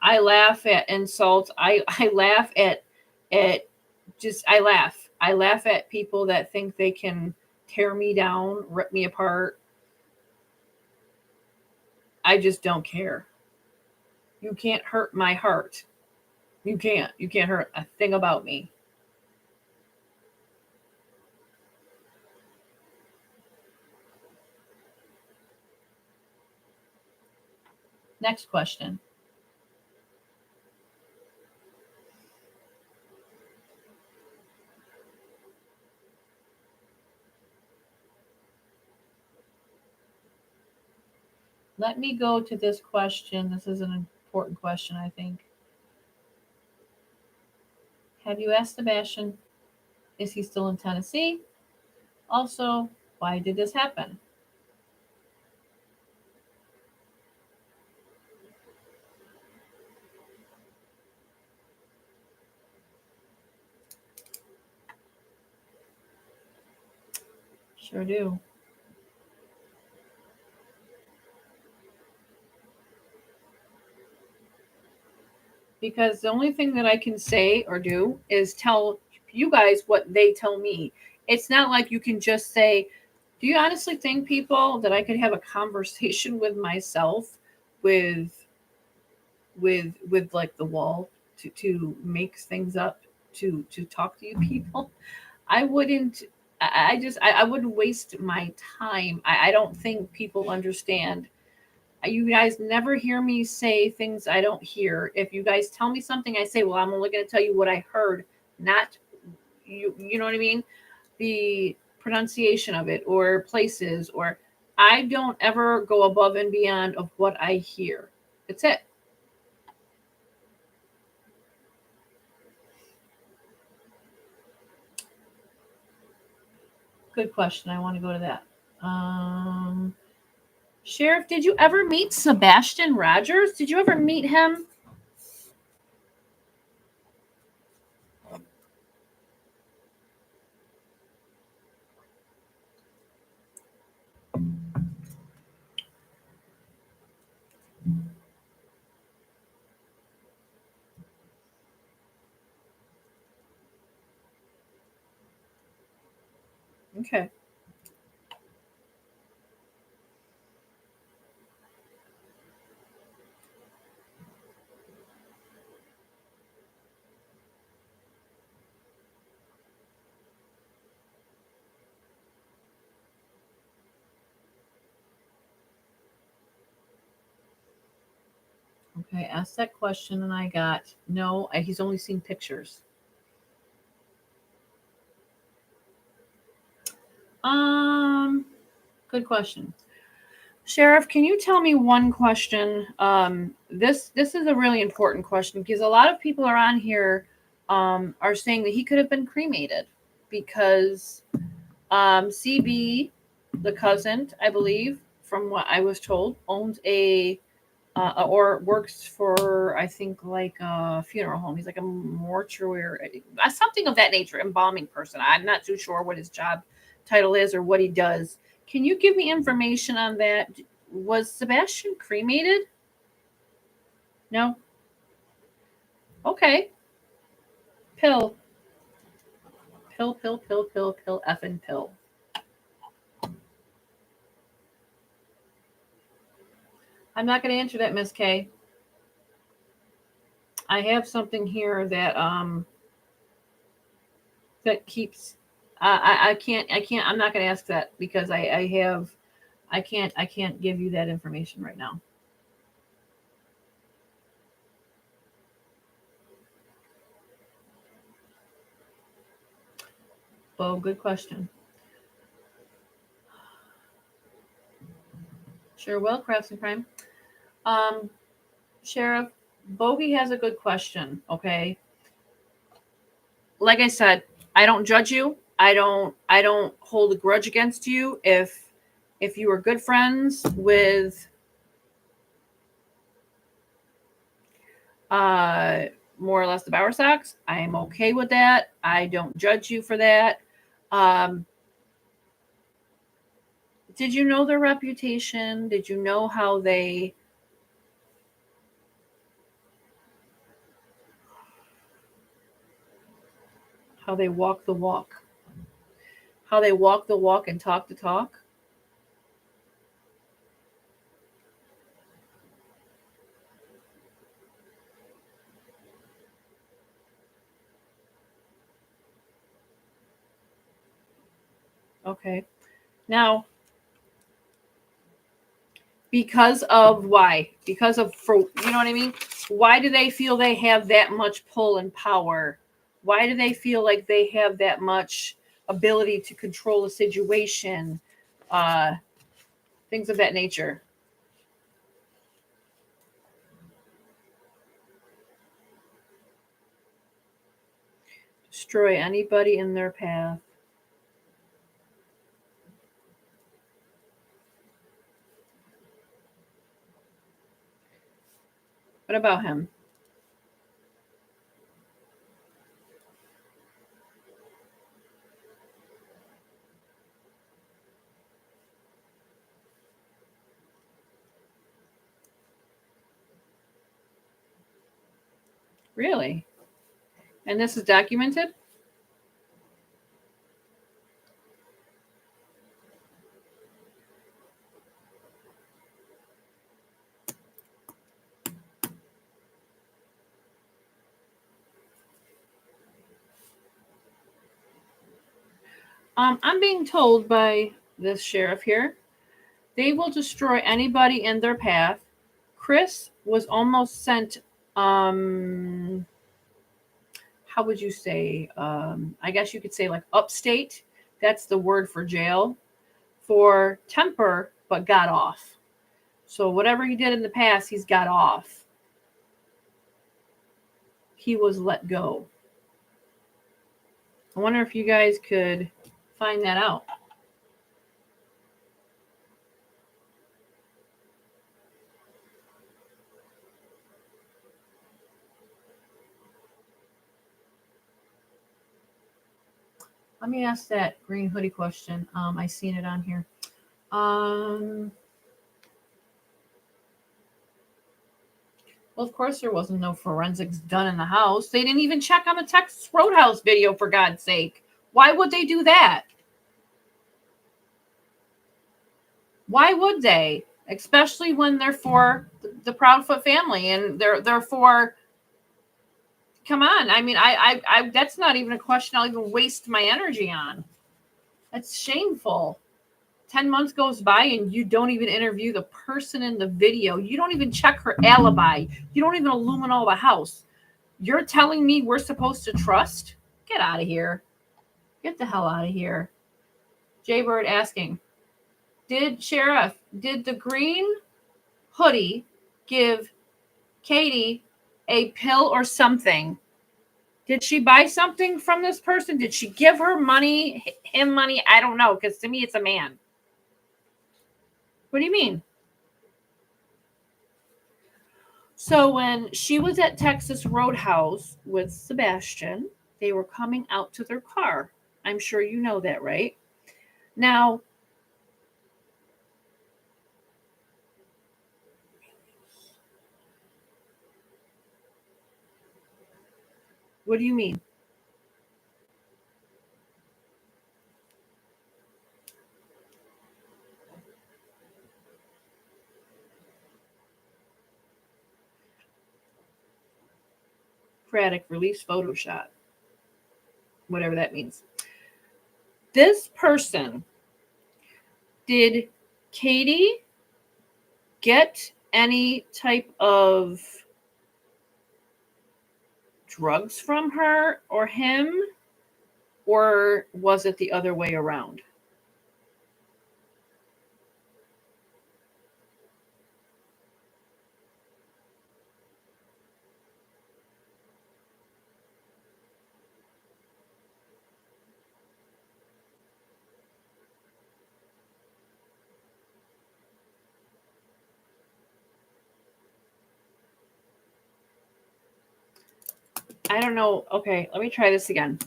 I laugh at insults. I laugh at just I laugh. I laugh at people that think they can tear me down, rip me apart. I just don't care. You can't hurt my heart. You can't. You can't hurt a thing about me. Next question. Let me go to this question. This is an important question, I think. Have you asked Sebastian, is he still in Tennessee? Also, why did this happen? Sure do. Because the only thing that I can say or do is tell you guys what they tell me. It's not like you can just say, do you honestly think, people, that I could have a conversation with myself with like the wall to make things up to talk to you people? I wouldn't. I wouldn't waste my time. I don't think people understand. You guys never hear me say things I don't hear. If you guys tell me something, I say, well, I'm only going to tell you what I heard, not you. You know what I mean? The pronunciation of it, or places, or I don't ever go above and beyond of what I hear. That's it. Good question. I want to go to that. Sheriff, did you ever meet Sebastian Rogers? Did you ever meet him? Okay. Okay, asked that question and I got no, he's only seen pictures. Good question. Sheriff, can you tell me one question? This is a really important question because a lot of people are on here are saying that he could have been cremated because CB, the cousin, I believe, from what I was told, owns a or works for, I think, like a funeral home. He's like a mortuary, something of that nature, embalming person. I'm not too sure what his job title is or what he does. Can you give me information on that? Was Sebastian cremated? No? Okay. Pill. Pill, pill, pill, pill, pill, effing pill. I'm not going to answer that, Miss K. I have something here that that keeps. I can't. I'm not going to ask that because I have. I can't give you that information right now. Oh, good question. Sure will, Crafts and Crime. Um, Sheriff, Bogey has a good question. Okay, like I said, I don't judge you. I don't hold a grudge against you. If you were good friends with uh more or less the Bower Sox, I am okay with that. I don't judge you for that. Um, did you know their reputation? Did you know how they walk the walk? How they walk the walk and talk the talk? Okay. Now, because of why? Because of for you know what I mean? Why do they feel they have that much pull and power? Why do they feel like they have that much ability to control a situation? Uh, things of that nature. Destroy anybody in their path. What about him? Really? And this is documented? I'm being told by this sheriff here, they will destroy anybody in their path. Chris was almost sent, how would you say? I guess you could say like upstate. That's the word for jail for temper, but got off. So whatever he did in the past, he's got off. He was let go. I wonder if you guys could find that out. Let me ask that green hoodie question. I seen it on here. Well, of course there wasn't no forensics done in the house. They didn't even check on the Texas Roadhouse video, for God's sake. Why would they do that? Why would they? Especially when they're for the Proudfoot family and they're for. Come on, I mean, I that's not even a question I'll even waste my energy on. That's shameful. 10 months goes by and you don't even interview the person in the video. You don't even check her alibi. You don't even illumine the house. You're telling me we're supposed to trust? Get out of here. Get the hell out of here. Jaybird asking, did the green hoodie give Katie a pill or something? Did she buy something from this person? Did she give her money, him money? I don't know, because to me it's a man. What do you mean? So when she was at Texas Roadhouse with Sebastian, they were coming out to their car. I'm sure you know that, right? Now, what do you mean? Craddock release photo shot. Whatever that means. This person, did Katie get any type of drugs from her or him? Or was it the other way around? I don't know. Okay, let me try this again.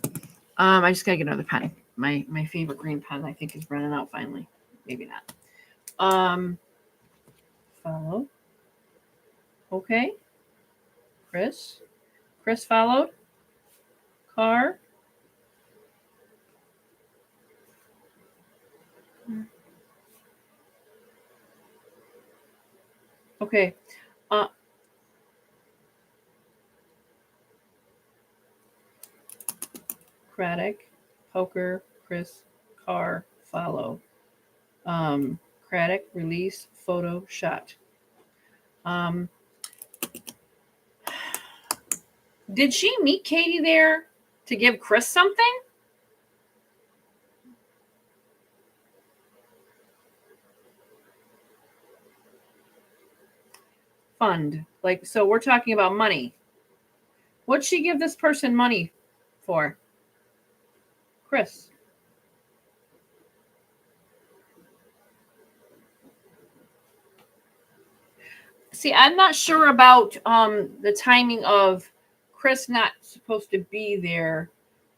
I just gotta get another pen. My favorite green pen, I think, is running out finally. Maybe not. Follow. Okay. Chris. Chris followed. Car. Okay. Uh, Craddock, poker, Chris, car, follow. Craddock, release, photo, shot. Did she meet Katie there to give Chris something? Fund. Like, so we're talking about money. What'd she give this person money for? Chris. See, I'm not sure about the timing of Chris not supposed to be there.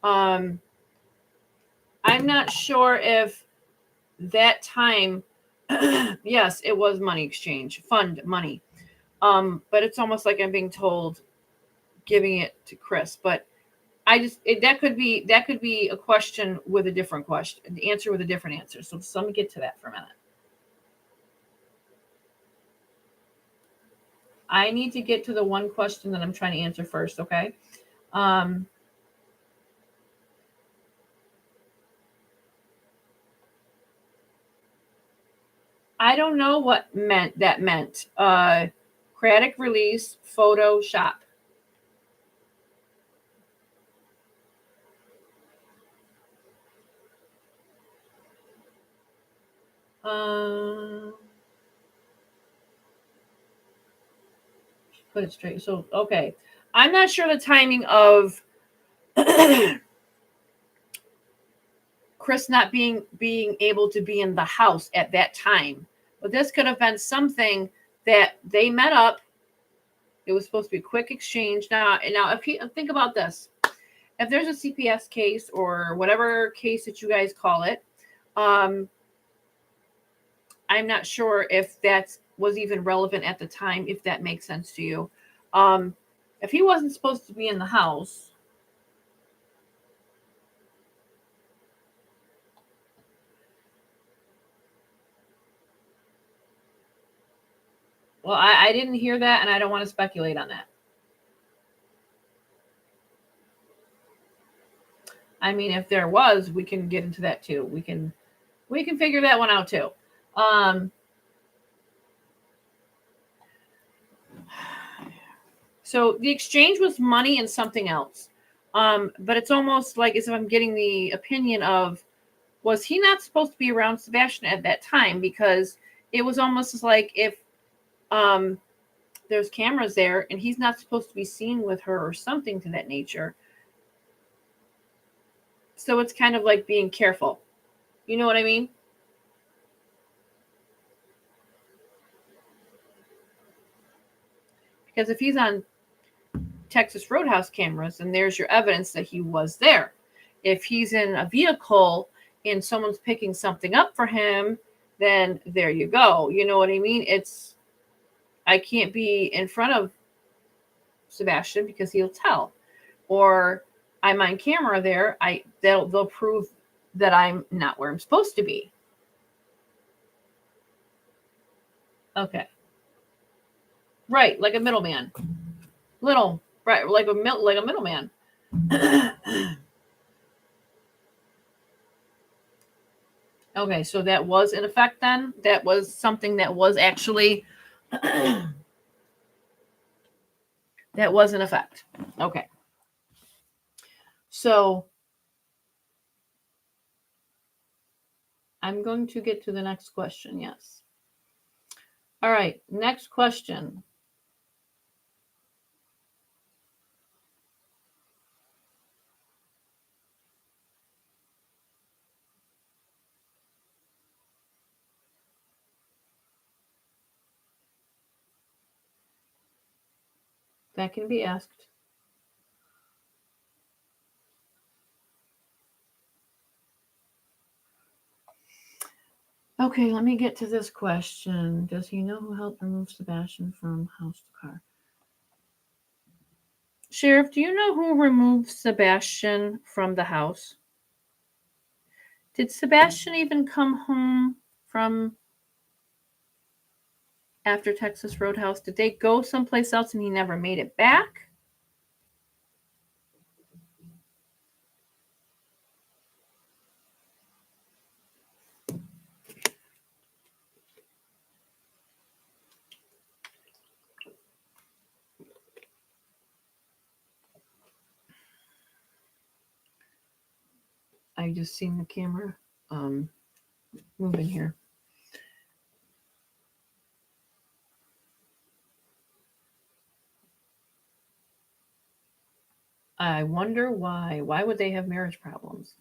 I'm not sure if that time, yes, it was money exchange, fund money. But it's almost like I'm being told giving it to Chris. But that could be a question with a different question, an answer with a different answer. So let me get to that for a minute. I need to get to the one question that I'm trying to answer first, okay? I don't know what that meant. Craddock release, photo shop. Put it straight. So, okay. I'm not sure the timing of Chris not being able to be in the house at that time. But this could have been something that they met up. It was supposed to be a quick exchange. Now, if you think about this, if there's a CPS case or whatever case that you guys call it, I'm not sure if that was even relevant at the time, if that makes sense to you. If he wasn't supposed to be in the house, well, I didn't hear that, and I don't want to speculate on that. I mean, if there was, we can get into that too. We can figure that one out too. So the exchange was money and something else. But it's almost like as if I'm getting the opinion of, was he not supposed to be around Sebastian at that time? Because it was almost like if there's cameras there and he's not supposed to be seen with her or something to that nature. So it's kind of like being careful. You know what I mean? Because if he's on Texas Roadhouse cameras, then there's your evidence that he was there. If he's in a vehicle and someone's picking something up for him, then there you go. You know what I mean? I can't be in front of Sebastian because he'll tell. Or I'm on camera there, they'll prove that I'm not where I'm supposed to be. Okay. Right, like a middleman. Right, like a middleman. Okay, so that was in effect then? That was something that was actually that was in effect. Okay. So I'm going to get to the next question, yes. All right, next question. That can be asked. Okay, let me get to this question. Does he know who helped remove Sebastian from house to car? Sheriff, do you know who removed Sebastian from the house? Did Sebastian even come home from after Texas Roadhouse? Did they go someplace else and he never made it back? I just seen the camera moving here. I wonder why. Why would they have marriage problems?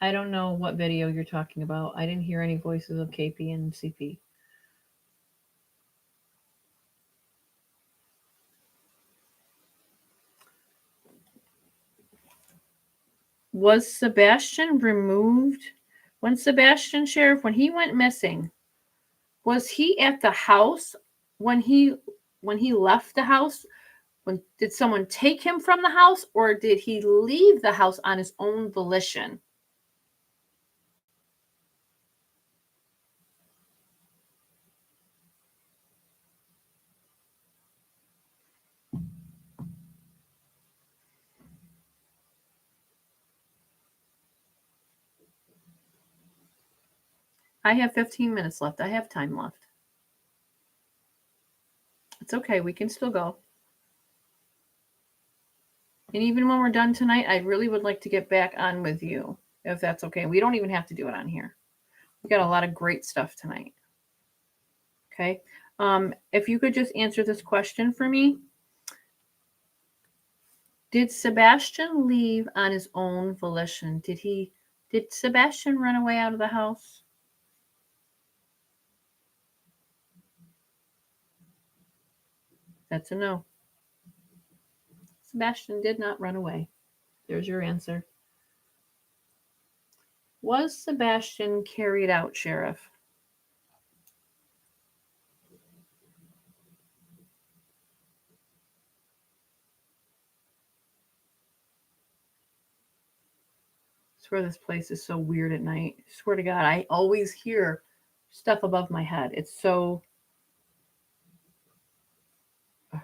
I don't know what video you're talking about. I didn't hear any voices of KP and CP. Was Sebastian removed? When Sebastian, Sheriff, when he went missing, was he at the house when he left the house? Did someone take him from the house, or did he leave the house on his own volition? I have 15 minutes left. I have time left. It's okay. We can still go. And even when we're done tonight, I really would like to get back on with you, if that's okay. We don't even have to do it on here. We got a lot of great stuff tonight. Okay. If you could just answer this question for me. Did Sebastian leave on his own volition? Did Sebastian run away out of the house? That's a no. Sebastian did not run away. There's your answer. Was Sebastian carried out, Sheriff? I swear this place is so weird at night. I swear to God, I always hear stuff above my head. It's so... Ugh.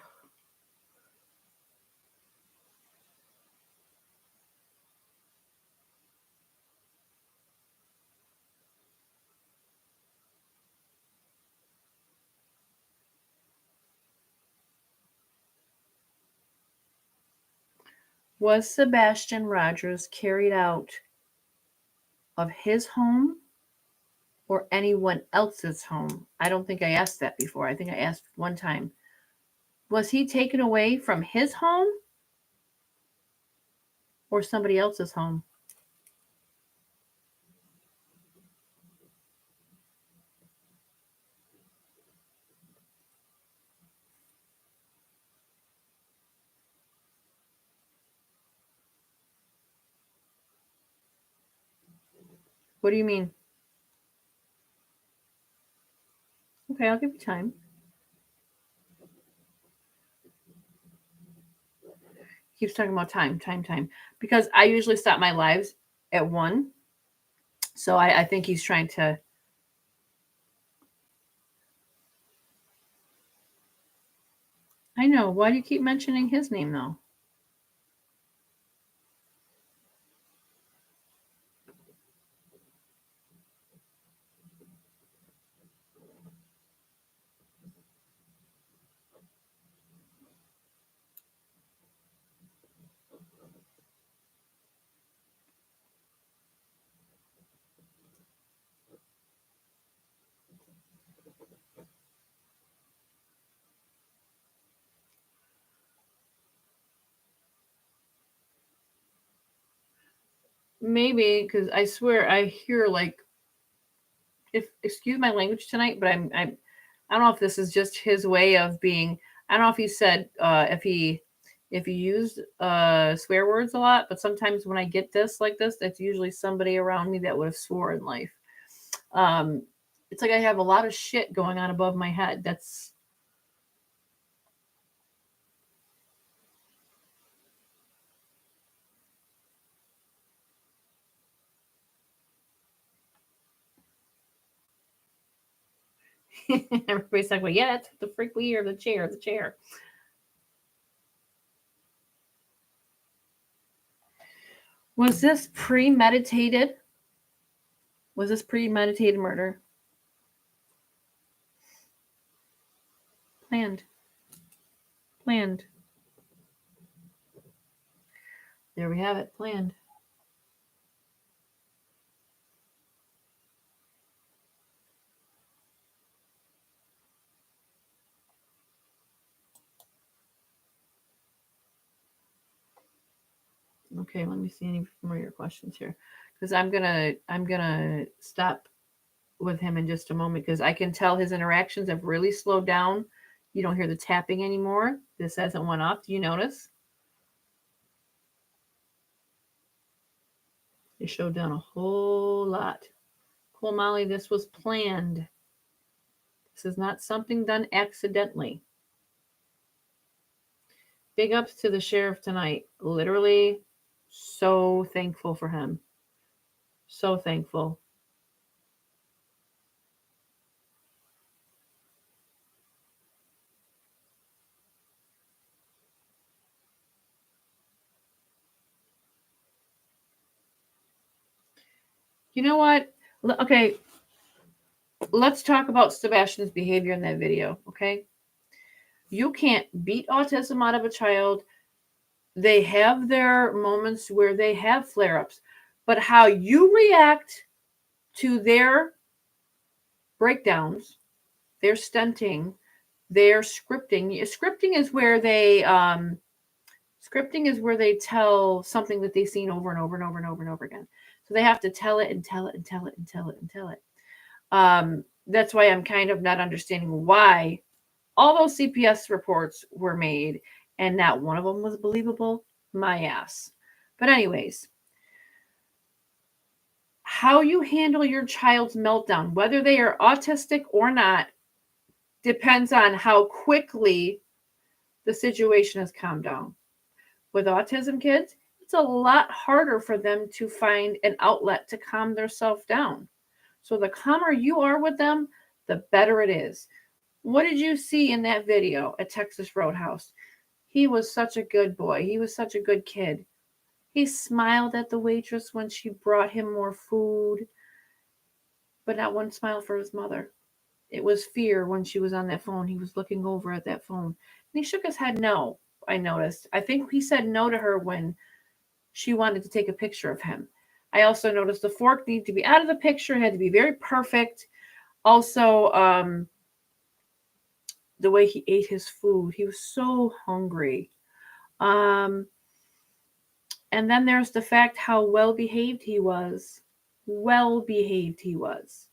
Was Sebastian Rogers carried out of his home or anyone else's home? I don't think I asked that before. I think I asked one time. Was he taken away from his home or somebody else's home? What do you mean? Okay, I'll give you time. Keeps talking about time. Because I usually stop my lives at 1. So I think he's trying to. I know. Why do you keep mentioning his name, though? Maybe, because I swear I hear like, if excuse my language tonight, but I don't know if this is just his way of being. I don't know if he said if he used swear words a lot, but sometimes when I get this like this, that's usually somebody around me that would have swore in life. Um, it's like I have a lot of shit going on above my head. That's everybody's like, well, yeah, that's the freak we hear. The chair, the chair. Was this premeditated? Was this premeditated murder? Planned. Planned. There we have it. Planned. Okay, let me see any more of your questions here, because I'm gonna stop with him in just a moment because I can tell his interactions have really slowed down. You don't hear the tapping anymore. This hasn't went off. Do you notice? It showed down a whole lot. Cool, Molly. This was planned. This is not something done accidentally. Big ups to the sheriff tonight. Literally, so thankful for him. So thankful. You know what? Okay, let's talk about Sebastian's behavior in that video, okay? You can't beat autism out of a child. They have their moments where they have flare ups, but how you react to their breakdowns, their stunting, their scripting. Scripting is where they tell something that they've seen over and over and over and over and over again. So they have to tell it and tell it and tell it and tell it and tell it. That's why I'm kind of not understanding why all those CPS reports were made and not one of them was believable. My ass. But, anyways, how you handle your child's meltdown, whether they are autistic or not, depends on how quickly the situation has calmed down. With autism kids, it's a lot harder for them to find an outlet to calm themselves down. So the calmer you are with them, the better it is. What did you see in that video at Texas Roadhouse? He was such a good boy. He was such a good kid. He smiled at the waitress when she brought him more food, but not one smile for his mother. It was fear when she was on that phone. He was looking over at that phone. And he shook his head no, I noticed. I think he said no to her when she wanted to take a picture of him. I also noticed the fork needed to be out of the picture. It had to be very perfect. Also, the way he ate his food. He was so hungry. Um, and then there's the fact how well behaved he was. Well behaved he was.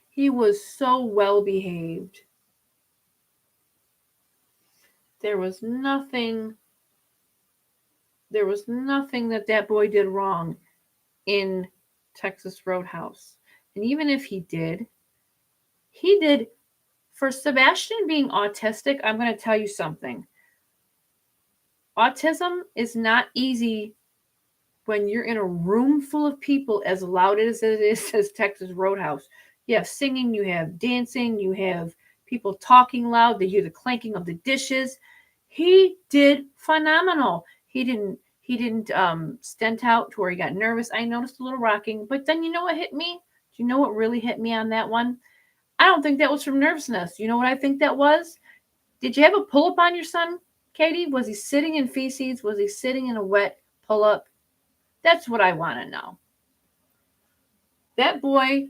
He was so well behaved. There was nothing There was nothing that that boy did wrong in Texas Roadhouse. And even if he did. For Sebastian being autistic, I'm going to tell you something. Autism is not easy when you're in a room full of people as loud as it is as Texas Roadhouse. You have singing, you have dancing, you have people talking loud, they hear the clanking of the dishes. He did phenomenal. He didn't stent out to where he got nervous. I noticed a little rocking, but then you know what hit me? Do you know what really hit me on that one? I don't think that was from nervousness. You know what I think that was? Did you have a pull up on your son, Katie? Was he sitting in feces? Was he sitting in a wet pull up? That's what I want to know. That boy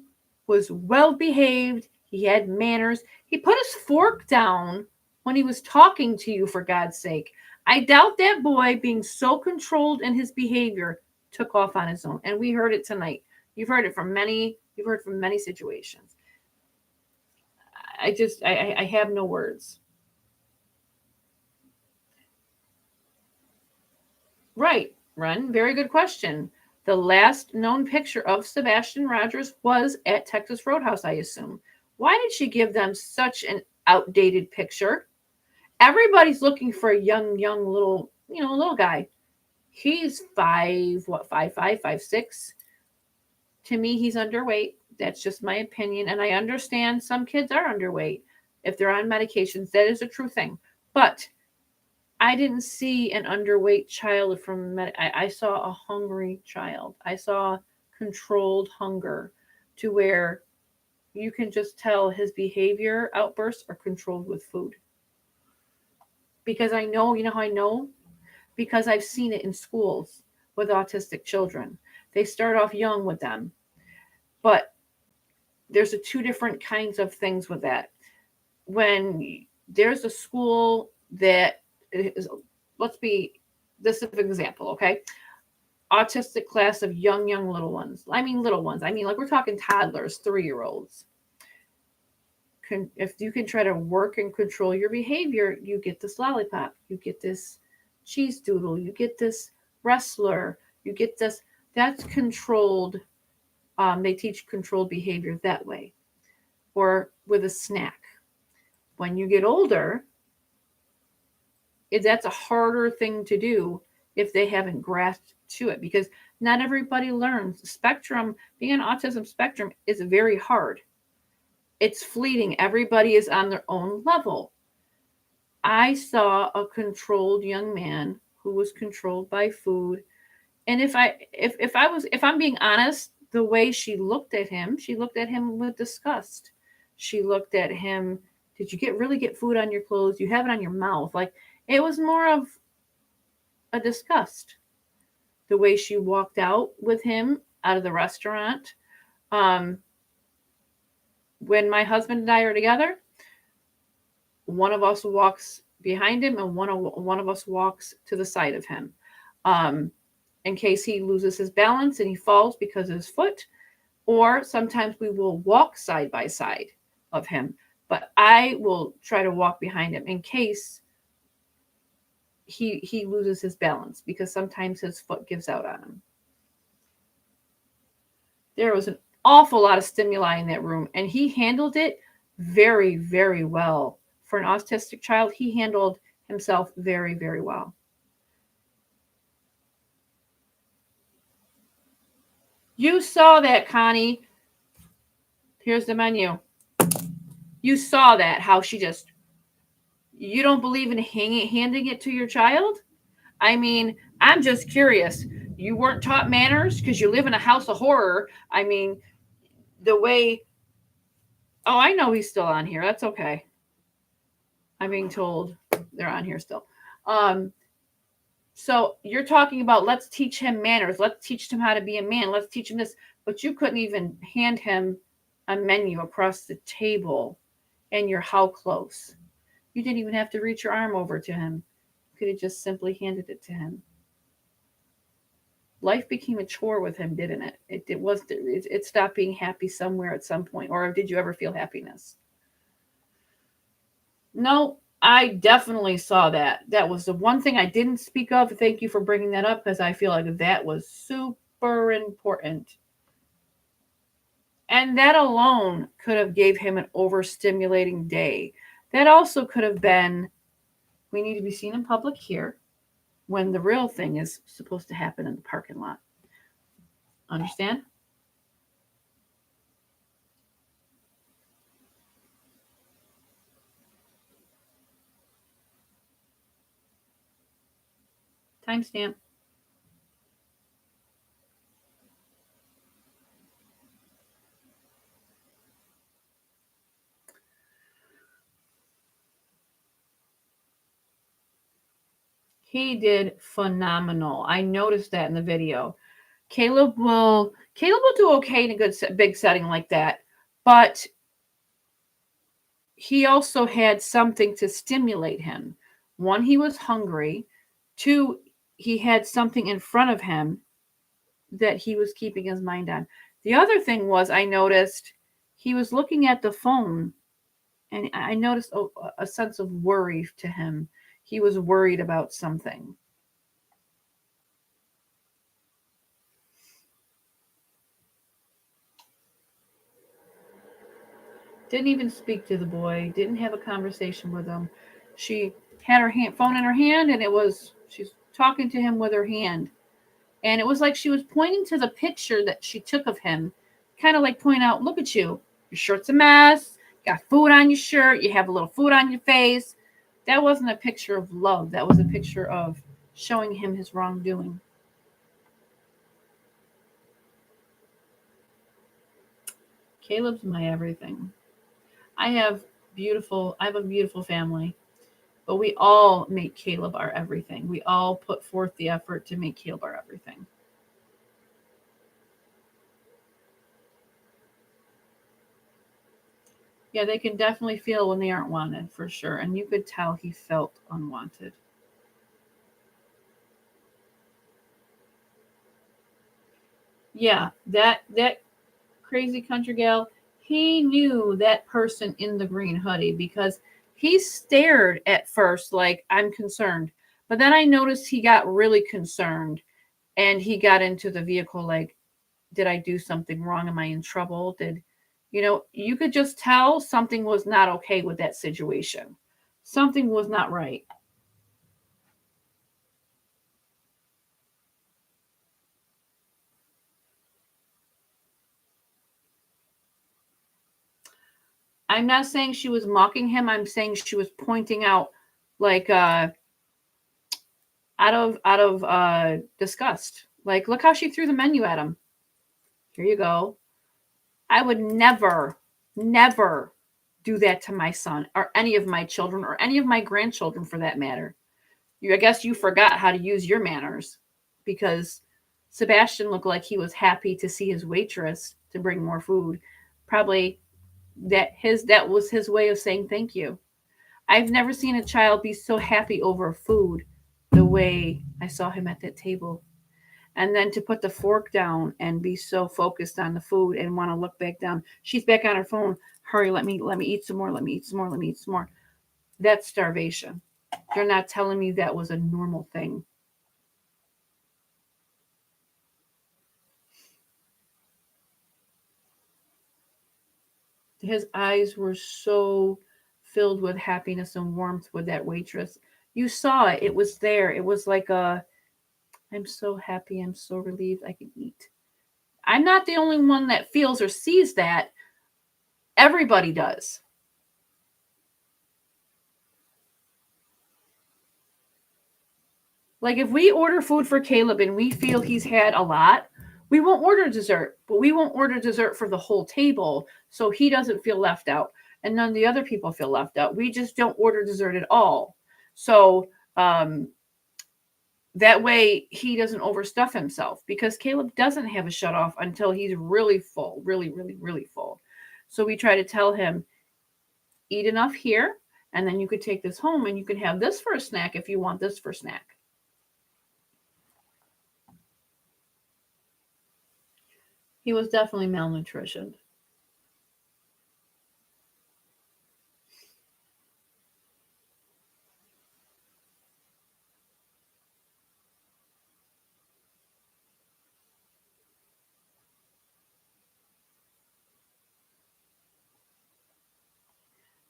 was well behaved. He had manners. He put his fork down when he was talking to you, for God's sake. I doubt that boy, being so controlled in his behavior, took off on his own. And we heard it tonight. You've heard from many situations. I have no words. Right, Ren. Very good question. The last known picture of Sebastian Rogers was at Texas Roadhouse, I assume. Why did she give them such an outdated picture? Everybody's looking for a young little guy. He's five, 6. To me, he's underweight. That's just my opinion. And I understand some kids are underweight if they're on medications. That is a true thing. But I didn't see an underweight child I saw a hungry child. I saw controlled hunger to where you can just tell his behavior outbursts are controlled with food. Because I know, you know how I know? Because I've seen it in schools with autistic children. They start off young with them. But there's two different kinds of things with that. When there's a school that is, let's be this is an example, okay? Autistic class of young little ones. I mean little ones. I mean, like, we're talking toddlers, 3-year-olds. If you can try to work and control your behavior, you get this lollipop, you get this cheese doodle, you get this wrestler, you get this. That's controlled. They teach controlled behavior that way, or with a snack. When you get older, that's a harder thing to do if they haven't grasped to it, because not everybody learns. Being an autism spectrum is very hard. It's fleeting. Everybody is on their own level. I saw a controlled young man who was controlled by food. And if I'm being honest, the way she looked at him with disgust. She looked at him, did you really get food on your clothes? You have it on your mouth. Like, it was more of a disgust. The way she walked out with him out of the restaurant. When my husband and I are together, one of us walks behind him and one of us walks to the side of him, in case he loses his balance and he falls because of his foot. Or sometimes we will walk side by side of him, but I will try to walk behind him in case he loses his balance, because sometimes his foot gives out on him. There was an awful lot of stimuli in that room, and he handled it very, very well. For an autistic child, he handled himself very, very well. You saw that, Connie. Here's the menu. You saw that, how she just, you don't believe in handing it to your child? I mean, I'm just curious. You weren't taught manners because you live in a house of horror. I mean, the way, oh, I know he's still on here. That's okay. I'm being told they're on here still. So you're talking about, let's teach him manners. Let's teach him how to be a man. Let's teach him this. But you couldn't even hand him a menu across the table, and you're how close? You didn't even have to reach your arm over to him. You could have just simply handed it to him. Life became a chore with him, didn't it? It stopped being happy somewhere at some point. Or did you ever feel happiness? No, I definitely saw that. That was the one thing I didn't speak of. Thank you for bringing that up because I feel like that was super important. And that alone could have gave him an overstimulating day. That also could have been, we need to be seen in public here when the real thing is supposed to happen in the parking lot. Understand? Timestamp. He did phenomenal. I noticed that in the video. Caleb will do okay in a big setting like that, but he also had something to stimulate him. One, he was hungry. Two, he had something in front of him that he was keeping his mind on. The other thing was I noticed he was looking at the phone, and I noticed a sense of worry to him. He was worried about something. Didn't even speak to the boy, didn't have a conversation with him. She had her phone in her hand, and she's talking to him with her hand. And it was like she was pointing to the picture that she took of him, kind of like pointing out, look at you. Your shirt's a mess. You got food on your shirt. You have a little food on your face. That wasn't a picture of love. That was a picture of showing him his wrongdoing. Caleb's my everything. I have a beautiful family, but we all make Caleb our everything. We all put forth the effort to make Caleb our everything. Yeah, they can definitely feel when they aren't wanted for sure. And you could tell he felt unwanted. Yeah, that crazy country gal, he knew that person in the green hoodie because he stared at first like I'm concerned. But then I noticed he got really concerned and he got into the vehicle like, did I do something wrong? Am I in trouble? You could just tell something was not okay with that situation. Something was not right. I'm not saying she was mocking him. I'm saying she was pointing out like out of disgust. Like, look how she threw the menu at him. Here you go. I would never do that to my son or any of my children or any of my grandchildren for that matter. I guess you forgot how to use your manners because Sebastian looked like he was happy to see his waitress to bring more food. Probably that was his way of saying thank you. I've never seen a child be so happy over food the way I saw him at that table. And then to put the fork down and be so focused on the food and want to look back down. She's back on her phone. Hurry, let me eat some more. Let me eat some more. Let me eat some more. That's starvation. You're not telling me that was a normal thing. His eyes were so filled with happiness and warmth with that waitress. You saw it. It was there. It was like I'm so happy. I'm so relieved I can eat. I'm not the only one that feels or sees that. Everybody does. Like if we order food for Caleb and we feel he's had a lot, we won't order dessert, but we won't order dessert for the whole table so he doesn't feel left out and none of the other people feel left out. We just don't order dessert at all. So that way he doesn't overstuff himself because Caleb doesn't have a shut off until he's really full, really, really, really full. So we try to tell him, eat enough here, and then you could take this home and you can have this for a snack if you want this for snack. He was definitely malnutritioned.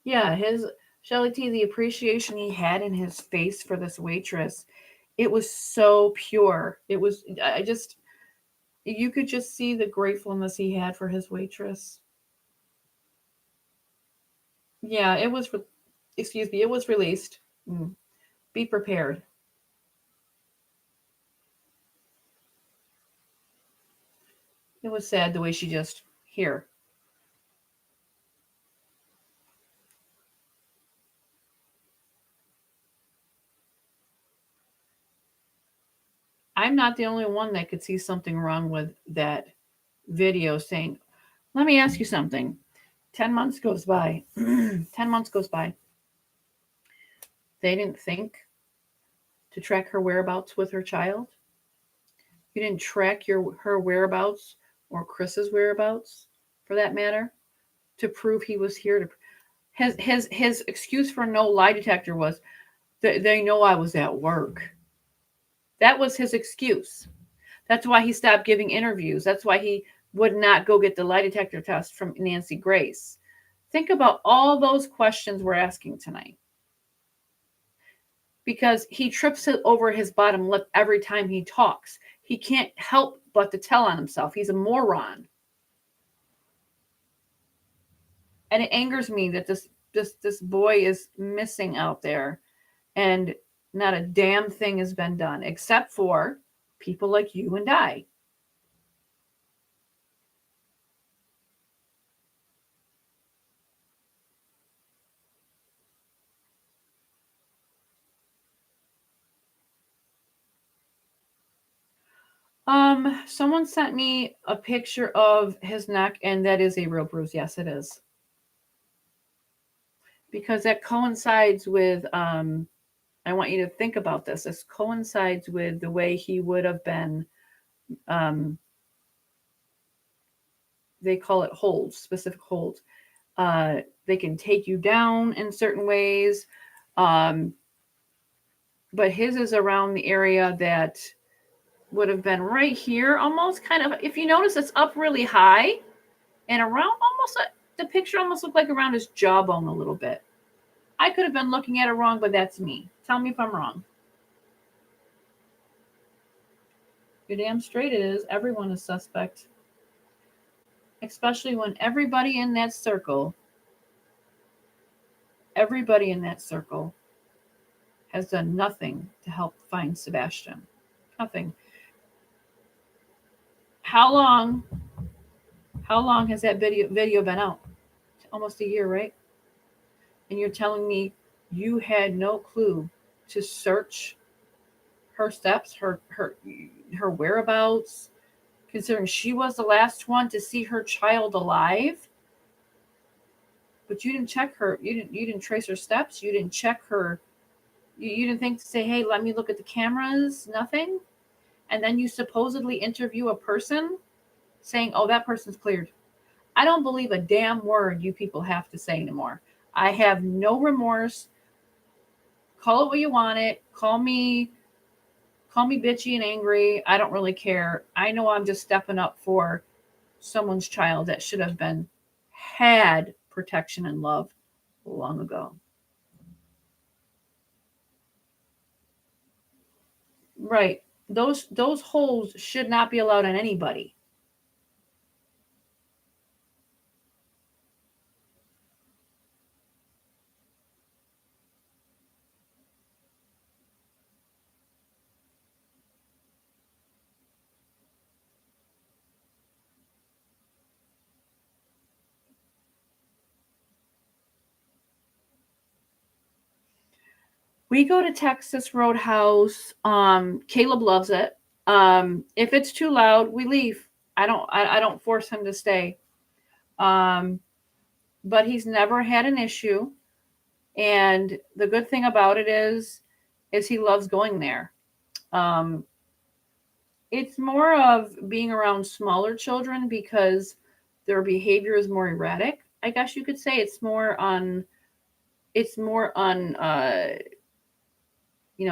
Yeah, his Shelly T, the appreciation he had in his face for this waitress, it was so pure. It was, I just, you could just see the gratefulness he had for his waitress. Yeah, it was, excuse me, it was released. Mm. Be prepared. It was sad the way she just, here. I'm not the only one that could see something wrong with that video saying, let me ask you something. 10 months goes by. 10 months goes by. They didn't think to track her whereabouts with her child. You didn't track her whereabouts or Chris's whereabouts, for that matter, to prove he was here. To his excuse for no lie detector was they know I was at work. That was his excuse. That's why he stopped giving interviews. That's why he would not go get the lie detector test from Nancy Grace. Think about all those questions we're asking tonight. Because he trips over his bottom lip every time he talks. He can't help but to tell on himself. He's a moron. And it angers me that this boy is missing out there and not a damn thing has been done except for people like you and I. Someone sent me a picture of his neck, and that is a real bruise. Yes, it is. Because that coincides with I want you to think about this. This coincides with the way he would have been um they call it holds, specific holds. They can take you down in certain ways. Um, but his is around the area that would have been right here, almost kind of. If you notice, it's up really high and around almost. The picture almost looked like around his jawbone a little bit. I could have been looking at it wrong, but that's me. Tell me if I'm wrong. You're damn straight it is. Everyone is suspect, especially when everybody in that circle has done nothing to help find Sebastian. Nothing. How long? How long has that video been out? Almost a year, right? And you're telling me you had no clue to search her steps, her whereabouts, considering she was the last one to see her child alive. But you didn't check her. You didn't trace her steps. You didn't check her. You didn't think to say, hey, let me look at the cameras. Nothing. And then you supposedly interview a person saying, oh, that person's cleared. I don't believe a damn word you people have to say anymore. I have no remorse. Call it what you want it. Call me bitchy and angry. I don't really care. I know I'm just stepping up for someone's child that should have been had protection and love long ago. Right. Those holes should not be allowed on anybody. We go to Texas Roadhouse. Caleb loves it. If it's too loud, we leave. I don't force him to stay. Um, but he's never had an issue. And the good thing about it is he loves going there. Um, it's more of being around smaller children because their behavior is more erratic. I guess you could say it's more on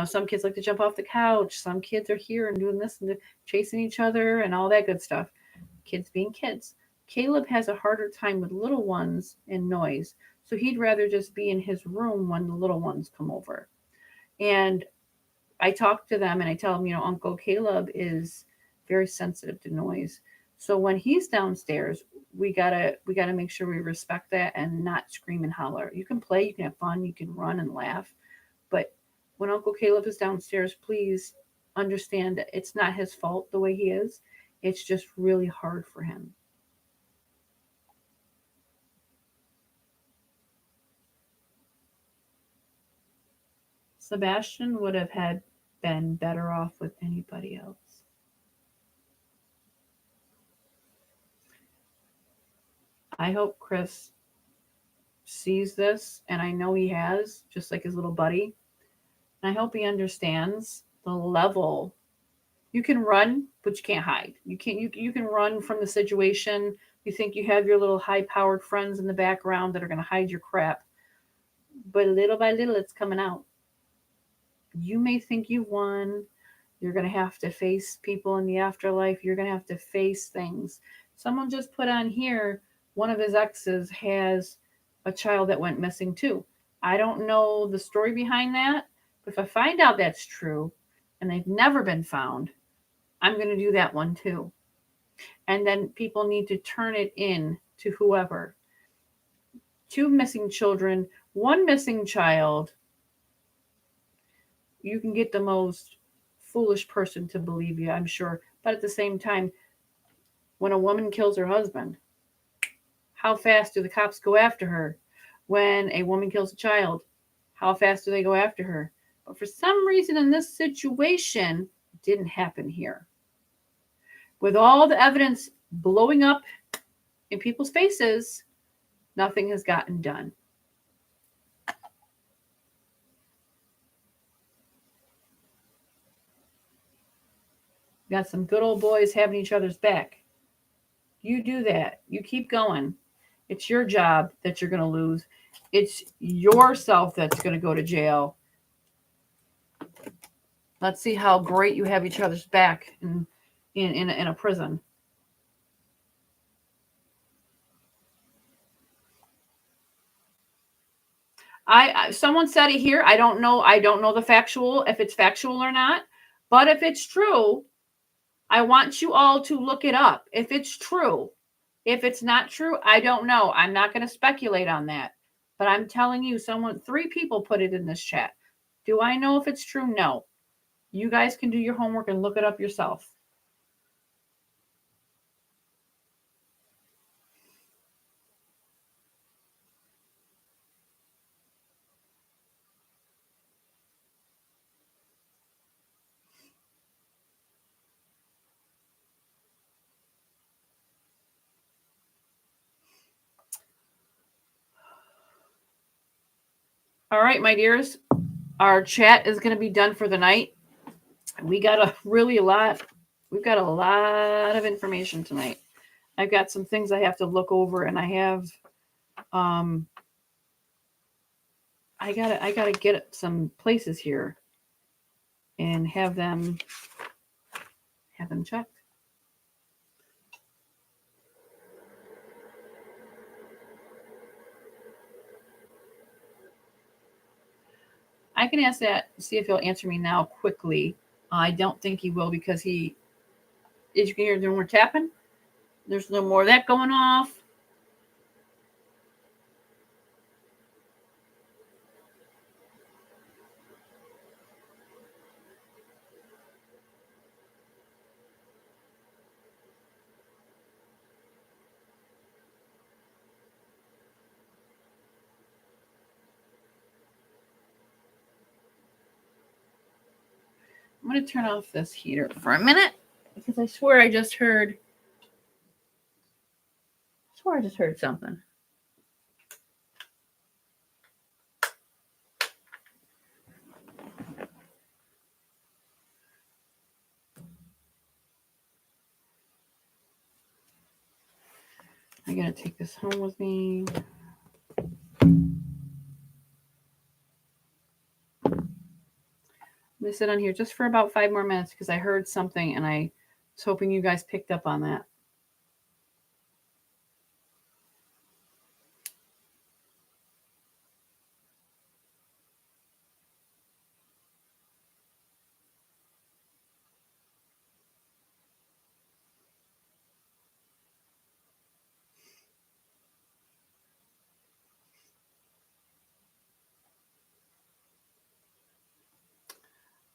some kids like to jump off the couch. Some kids are here and doing this and chasing each other and all that good stuff. Kids being kids. Caleb has a harder time with little ones and noise. So he'd rather just be in his room when the little ones come over. And I talk to them and I tell them, Uncle Caleb is very sensitive to noise. So when he's downstairs, we gotta make sure we respect that and not scream and holler. You can play, you can have fun, you can run and laugh, but when Uncle Caleb is downstairs, please understand that it's not his fault the way he is. It's just really hard for him. Sebastian would have had been better off with anybody else. I hope Chris sees this, and I know he has, just like his little buddy. And I hope he understands the level. You can run, but you can't hide. You can run from the situation. You think you have your little high-powered friends in the background that are going to hide your crap, but little by little, it's coming out. You may think you've won. You're going to have to face people in the afterlife. You're going to have to face things. Someone just put on here, one of his exes has a child that went missing too. I don't know the story behind that, but if I find out that's true and they've never been found, I'm going to do that one too. And then people need to turn it in to whoever. 2 missing children, 1 missing child. You can get the most foolish person to believe you, I'm sure. But at the same time, when a woman kills her husband, how fast do the cops go after her? When a woman kills a child, how fast do they go after her? But for some reason in this situation, it didn't happen here. With all the evidence blowing up in people's faces, nothing has gotten done. Got some good old boys having each other's back. You do that. You keep going. It's your job that you're going to lose. It's yourself that's going to go to jail. Let's see how great you have each other's back in a prison. Someone said it here. I don't know. I don't know the factual, if it's factual or not. But if it's true, I want you all to look it up. If it's true. If it's not true, I don't know. I'm not going to speculate on that. But I'm telling you, 3 people put it in this chat. Do I know if it's true? No. You guys can do your homework and look it up yourself. All right, my dears. Our chat is going to be done for the night. We got we've got a lot of information tonight. I've got some things I have to look over, and I have I gotta get some places here and have them checked. I can ask that, see if he'll answer me now quickly. I don't think he will, because as you can hear, no more tapping. There's no more of that going off. I'm going to turn off this heater for a minute, because I swear I just heard something. I gotta take this home with me. I'm gonna sit on here just for about 5 more minutes, because I heard something and I was hoping you guys picked up on that.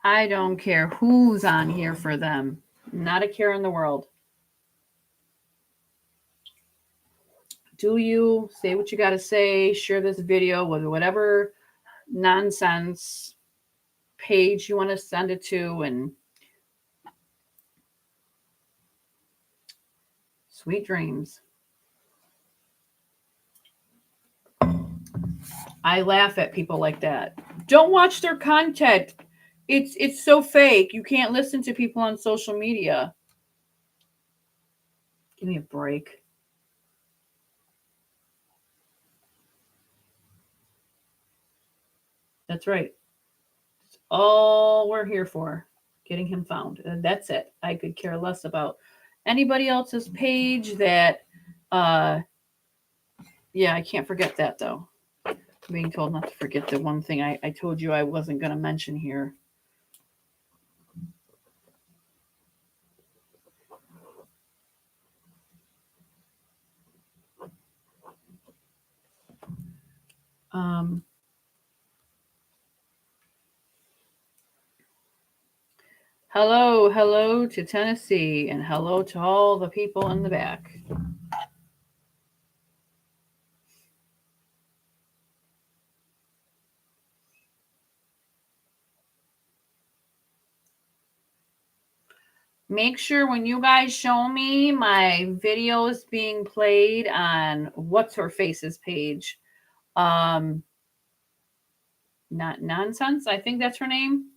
I don't care who's on here for them. Not a care in the world. Do you say what you got to say? Share this video with whatever nonsense page you want to send it to, and sweet dreams. I laugh at people like that. Don't watch their content. It's so fake. You can't listen to people on social media. Give me a break. That's right. It's all we're here for. Getting him found. And that's it. I could care less about anybody else's page that yeah, I can't forget that though. I'm being told not to forget the one thing I told you I wasn't gonna mention here. Um, hello to Tennessee, and hello to all the people in the back. Make sure when you guys show me my videos being played on What's Her Face's page, not Nonsense, I think that's her name.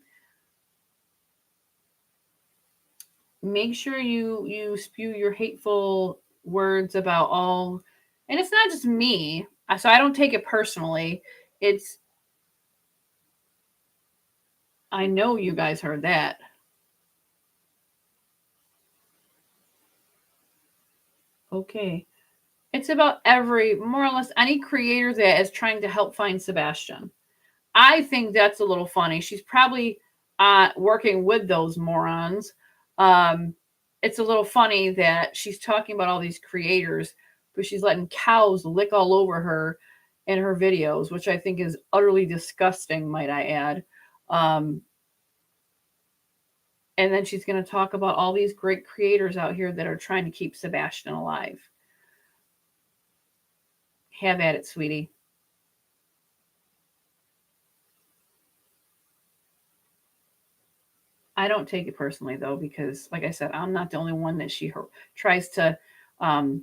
Make sure you spew your hateful words about all, and it's not just me, so I don't take it personally. It's, I know you guys heard that. Okay. It's about more or less any creator that is trying to help find Sebastian. I think that's a little funny. She's probably working with those morons. It's a little funny that she's talking about all these creators, but she's letting cows lick all over her in her videos, which I think is utterly disgusting, might I add. And then she's going to talk about all these great creators out here that are trying to keep Sebastian alive. Have at it, sweetie. I don't take it personally though, because like I said, I'm not the only one that she tries to. I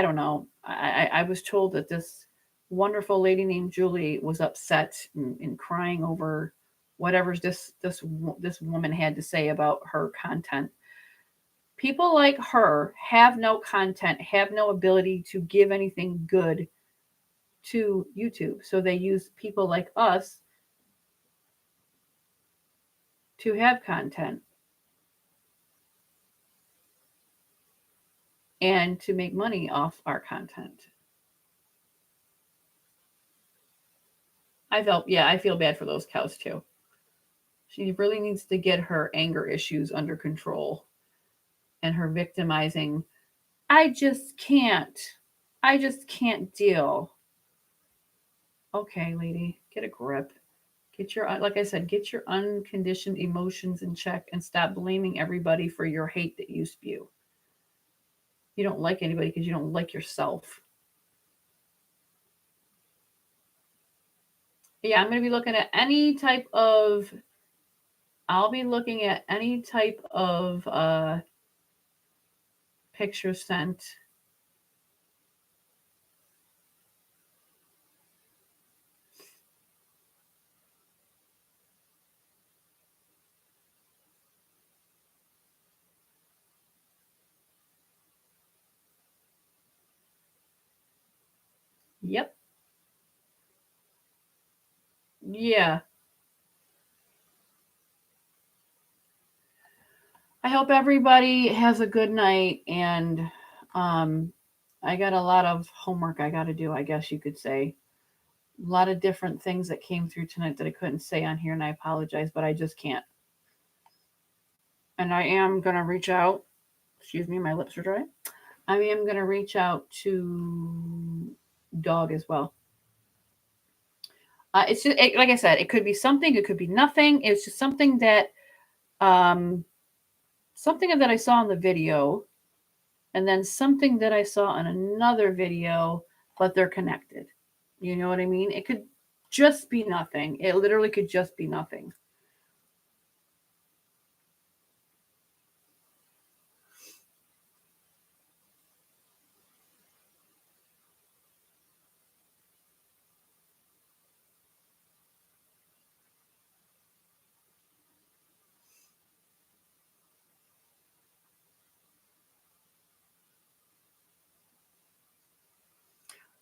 don't know. I was told that this wonderful lady named Julie was upset and crying over whatever this woman had to say about her content. People like her have no content, have no ability to give anything good to YouTube, so they use people like us to have content and to make money off our content. I feel bad for those cows too. She really needs to get her anger issues under control and her victimizing. I just can't. I just can't deal. Okay, lady, get a grip. Get your, like I said, get your unconditioned emotions in check and stop blaming everybody for your hate that you spew. You don't like anybody because you don't like yourself. Yeah, I'm going to be looking at any type of, I'll be looking at any type of picture sent. Yep. Yeah. I hope everybody has a good night, and I got a lot of homework I got to do, I guess you could say. A lot of different things that came through tonight that I couldn't say on here, and I apologize, but I just can't. And I am going to reach out. Excuse me, my lips are dry. I am going to reach out to Dog as well. It's just like I said, it could be something, it could be nothing. It's just um, something that I saw in the video, and then something that I saw in another video, but they're connected. You know what I mean? It could just be nothing. It literally could just be nothing.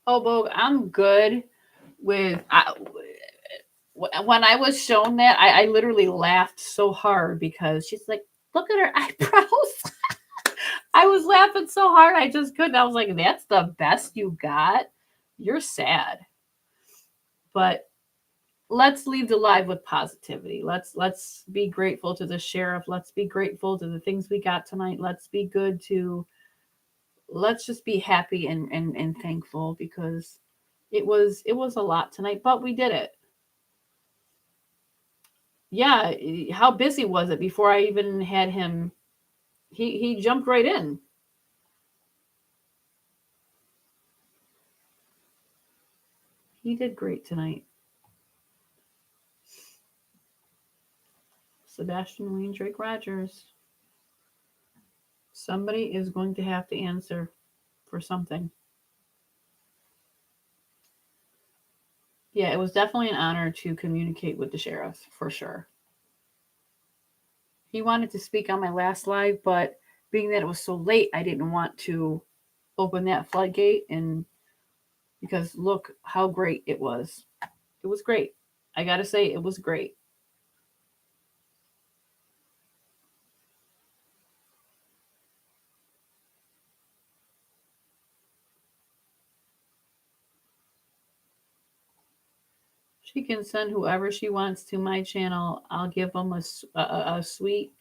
Oh, Bo, I'm good with. When I was shown that, I literally laughed so hard because she's like, "Look at her eyebrows." I was laughing so hard I just couldn't. I was like, "That's the best you got. You're sad." But let's leave the live with positivity. Let's be grateful to the sheriff. Let's be grateful to the things we got tonight. Let's be good to. Let's just be happy and thankful because it was a lot tonight, but we did it. Yeah, how busy was it before I even had him? He jumped right in. He did great tonight. Sebastian Wayne Drake Rogers. Somebody is going to have to answer for something. Yeah, it was definitely an honor to communicate with the sheriff for sure. He wanted to speak on my last live, but being that it was so late, I didn't want to open that floodgate and because look how great it was. It was great. I got to say it was great. She can send whoever she wants to my channel. I'll give them a sweet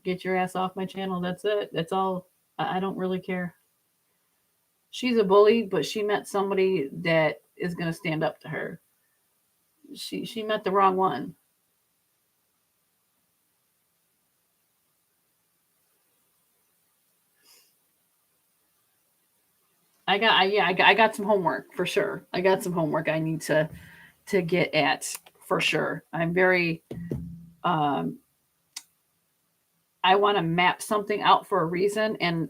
get your ass off my channel. That's it. That's all. I don't really care. She's a bully, but she met somebody that is going to stand up to her. She met the wrong one. I got some homework for sure. I got some homework I need to get at for sure. I'm very I want to map something out for a reason and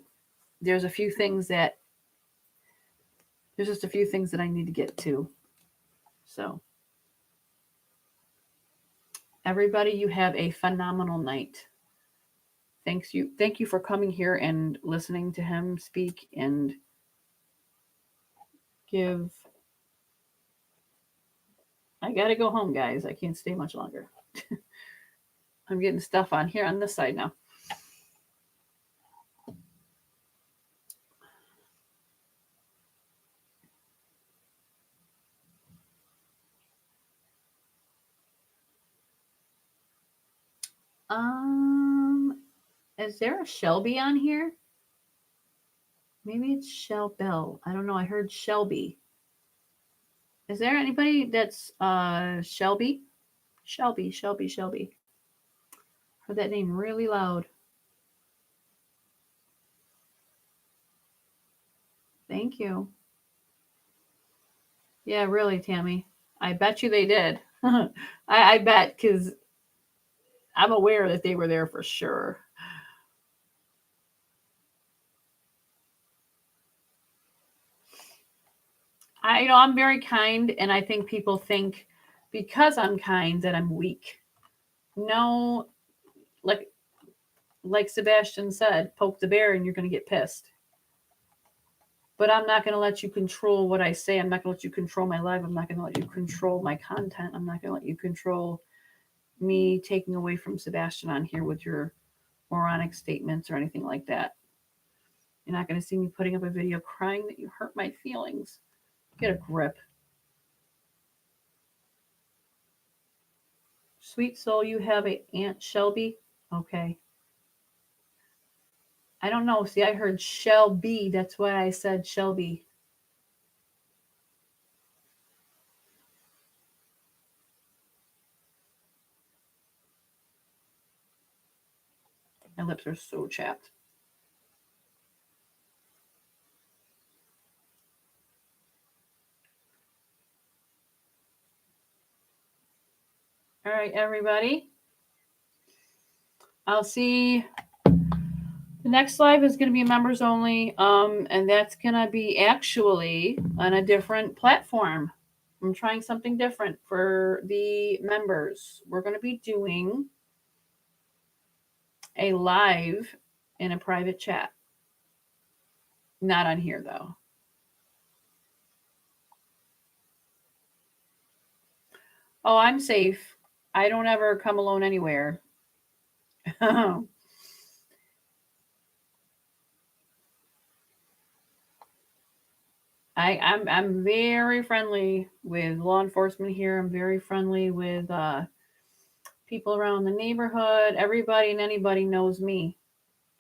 there's a few things that there's just a few things that I need to get to. So, everybody, you have a phenomenal night. Thank you for coming here and listening to him speak and give. I gotta go home, guys. I can't stay much longer. I'm getting stuff on here on this side now. Um, is there a Shelby on here? Maybe it's Shell Bell. I don't know. I heard Shelby. Is there anybody that's Shelby? Shelby. Heard that name really loud. Thank you. Yeah, really, Tammy. I bet you they did. I bet because I'm aware that they were there for sure. I'm very kind, and I think people think because I'm kind that I'm weak. No, like like Sebastian said, poke the bear and you're going to get pissed. But I'm not going to let you control what I say. I'm not going to let you control my life. I'm not going to let you control my content. I'm not going to let you control me taking away from Sebastian on here with your moronic statements or anything like that. You're not going to see me putting up a video crying that you hurt my feelings. Get a grip. Sweet soul, you have a Aunt Shelby? Okay. I don't know. See, I heard Shelby. That's why I said Shelby. My lips are so chapped. All right, everybody. I'll see. The next live is going to be members only, and that's going to be actually on a different platform. I'm trying something different for the members. We're going to be doing a live in a private chat. Not on here, though. Oh, I'm safe. I don't ever come alone anywhere. I'm very friendly with law enforcement here. I'm very friendly with people around the neighborhood. Everybody and anybody knows me.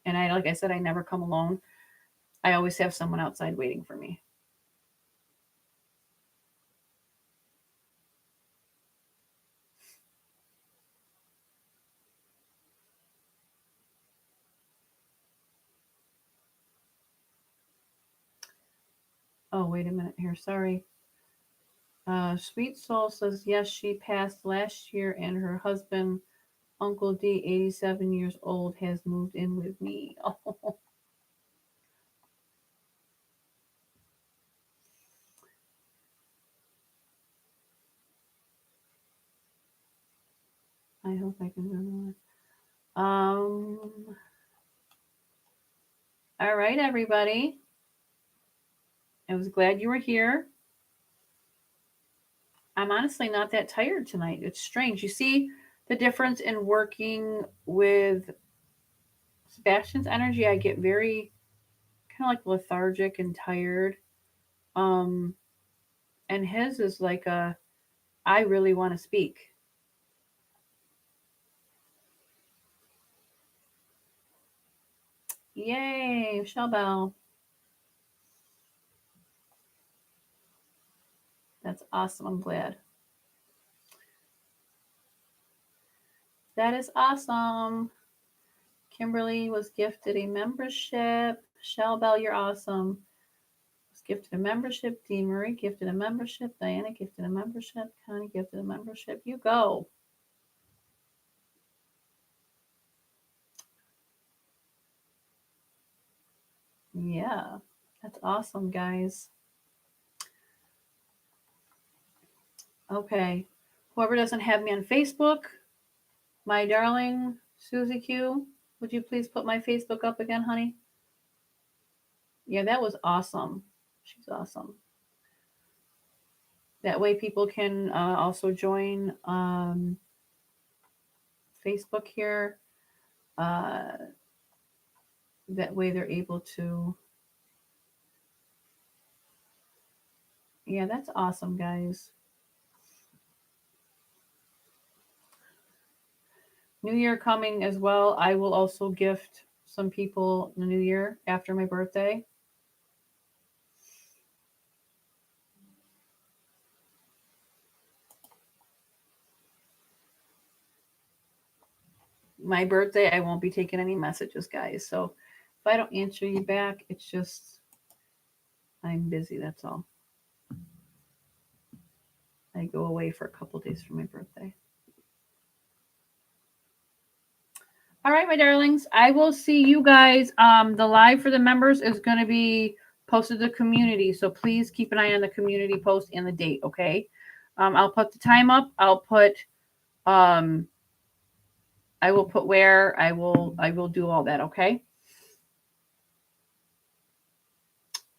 And like I said, I never come alone. I always have someone outside waiting for me. Oh, wait a minute here. Sorry. Sweet Soul says, yes, she passed last year, and her husband, Uncle D, 87 years old, has moved in with me. Oh. I hope I can remember. All right, everybody. I was glad you were here. I'm honestly not that tired tonight. It's strange. You see the difference in working with Sebastian's energy? I get very kind of like lethargic and tired. Um, and his is like I really want to speak. Yay, Michelle Bell. That's awesome. I'm glad. That is awesome. Kimberly was gifted a membership. Michelle Bell, you're awesome. Was gifted a membership. Dee Marie gifted a membership. Diana gifted a membership. Connie gifted a membership. You go. Yeah, that's awesome, guys. Okay. Whoever doesn't have me on Facebook, my darling Susie Q, would you please put my Facebook up again, honey? Yeah, that was awesome. She's awesome. That way people can also join Facebook here. That way they're able to. Yeah, that's awesome, guys. New Year coming as well. I will also gift some people the New Year after my birthday. My birthday, I won't be taking any messages, guys. So if I don't answer you back, it's just I'm busy. That's all. I go away for a couple days for my birthday. All right, my darlings. I will see you guys. The live for the members is going to be posted to the community, so please keep an eye on the community post and the date. Okay. I'll put the time up. I'll put. I will put where. I will do all that. Okay.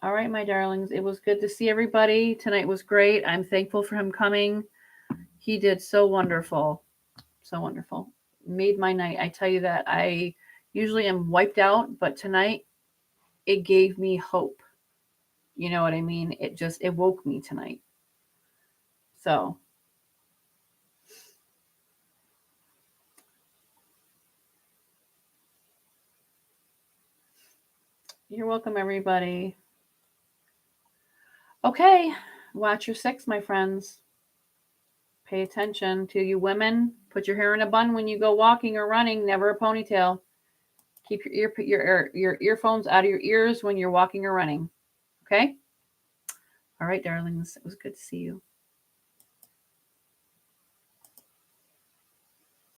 All right, my darlings. It was good to see everybody. Tonight was great. I'm thankful for him coming. He did so wonderful. So wonderful. Made my night. I tell you that. I usually am wiped out, but tonight it gave me hope. You know what I mean? It woke me tonight. So you're welcome, everybody. Okay, watch your six, my friends. Pay attention to you women. Put your hair in a bun when you go walking or running, never a ponytail. Keep your earphones out of your ears when you're walking or running. Okay? All right, darlings. It was good to see you.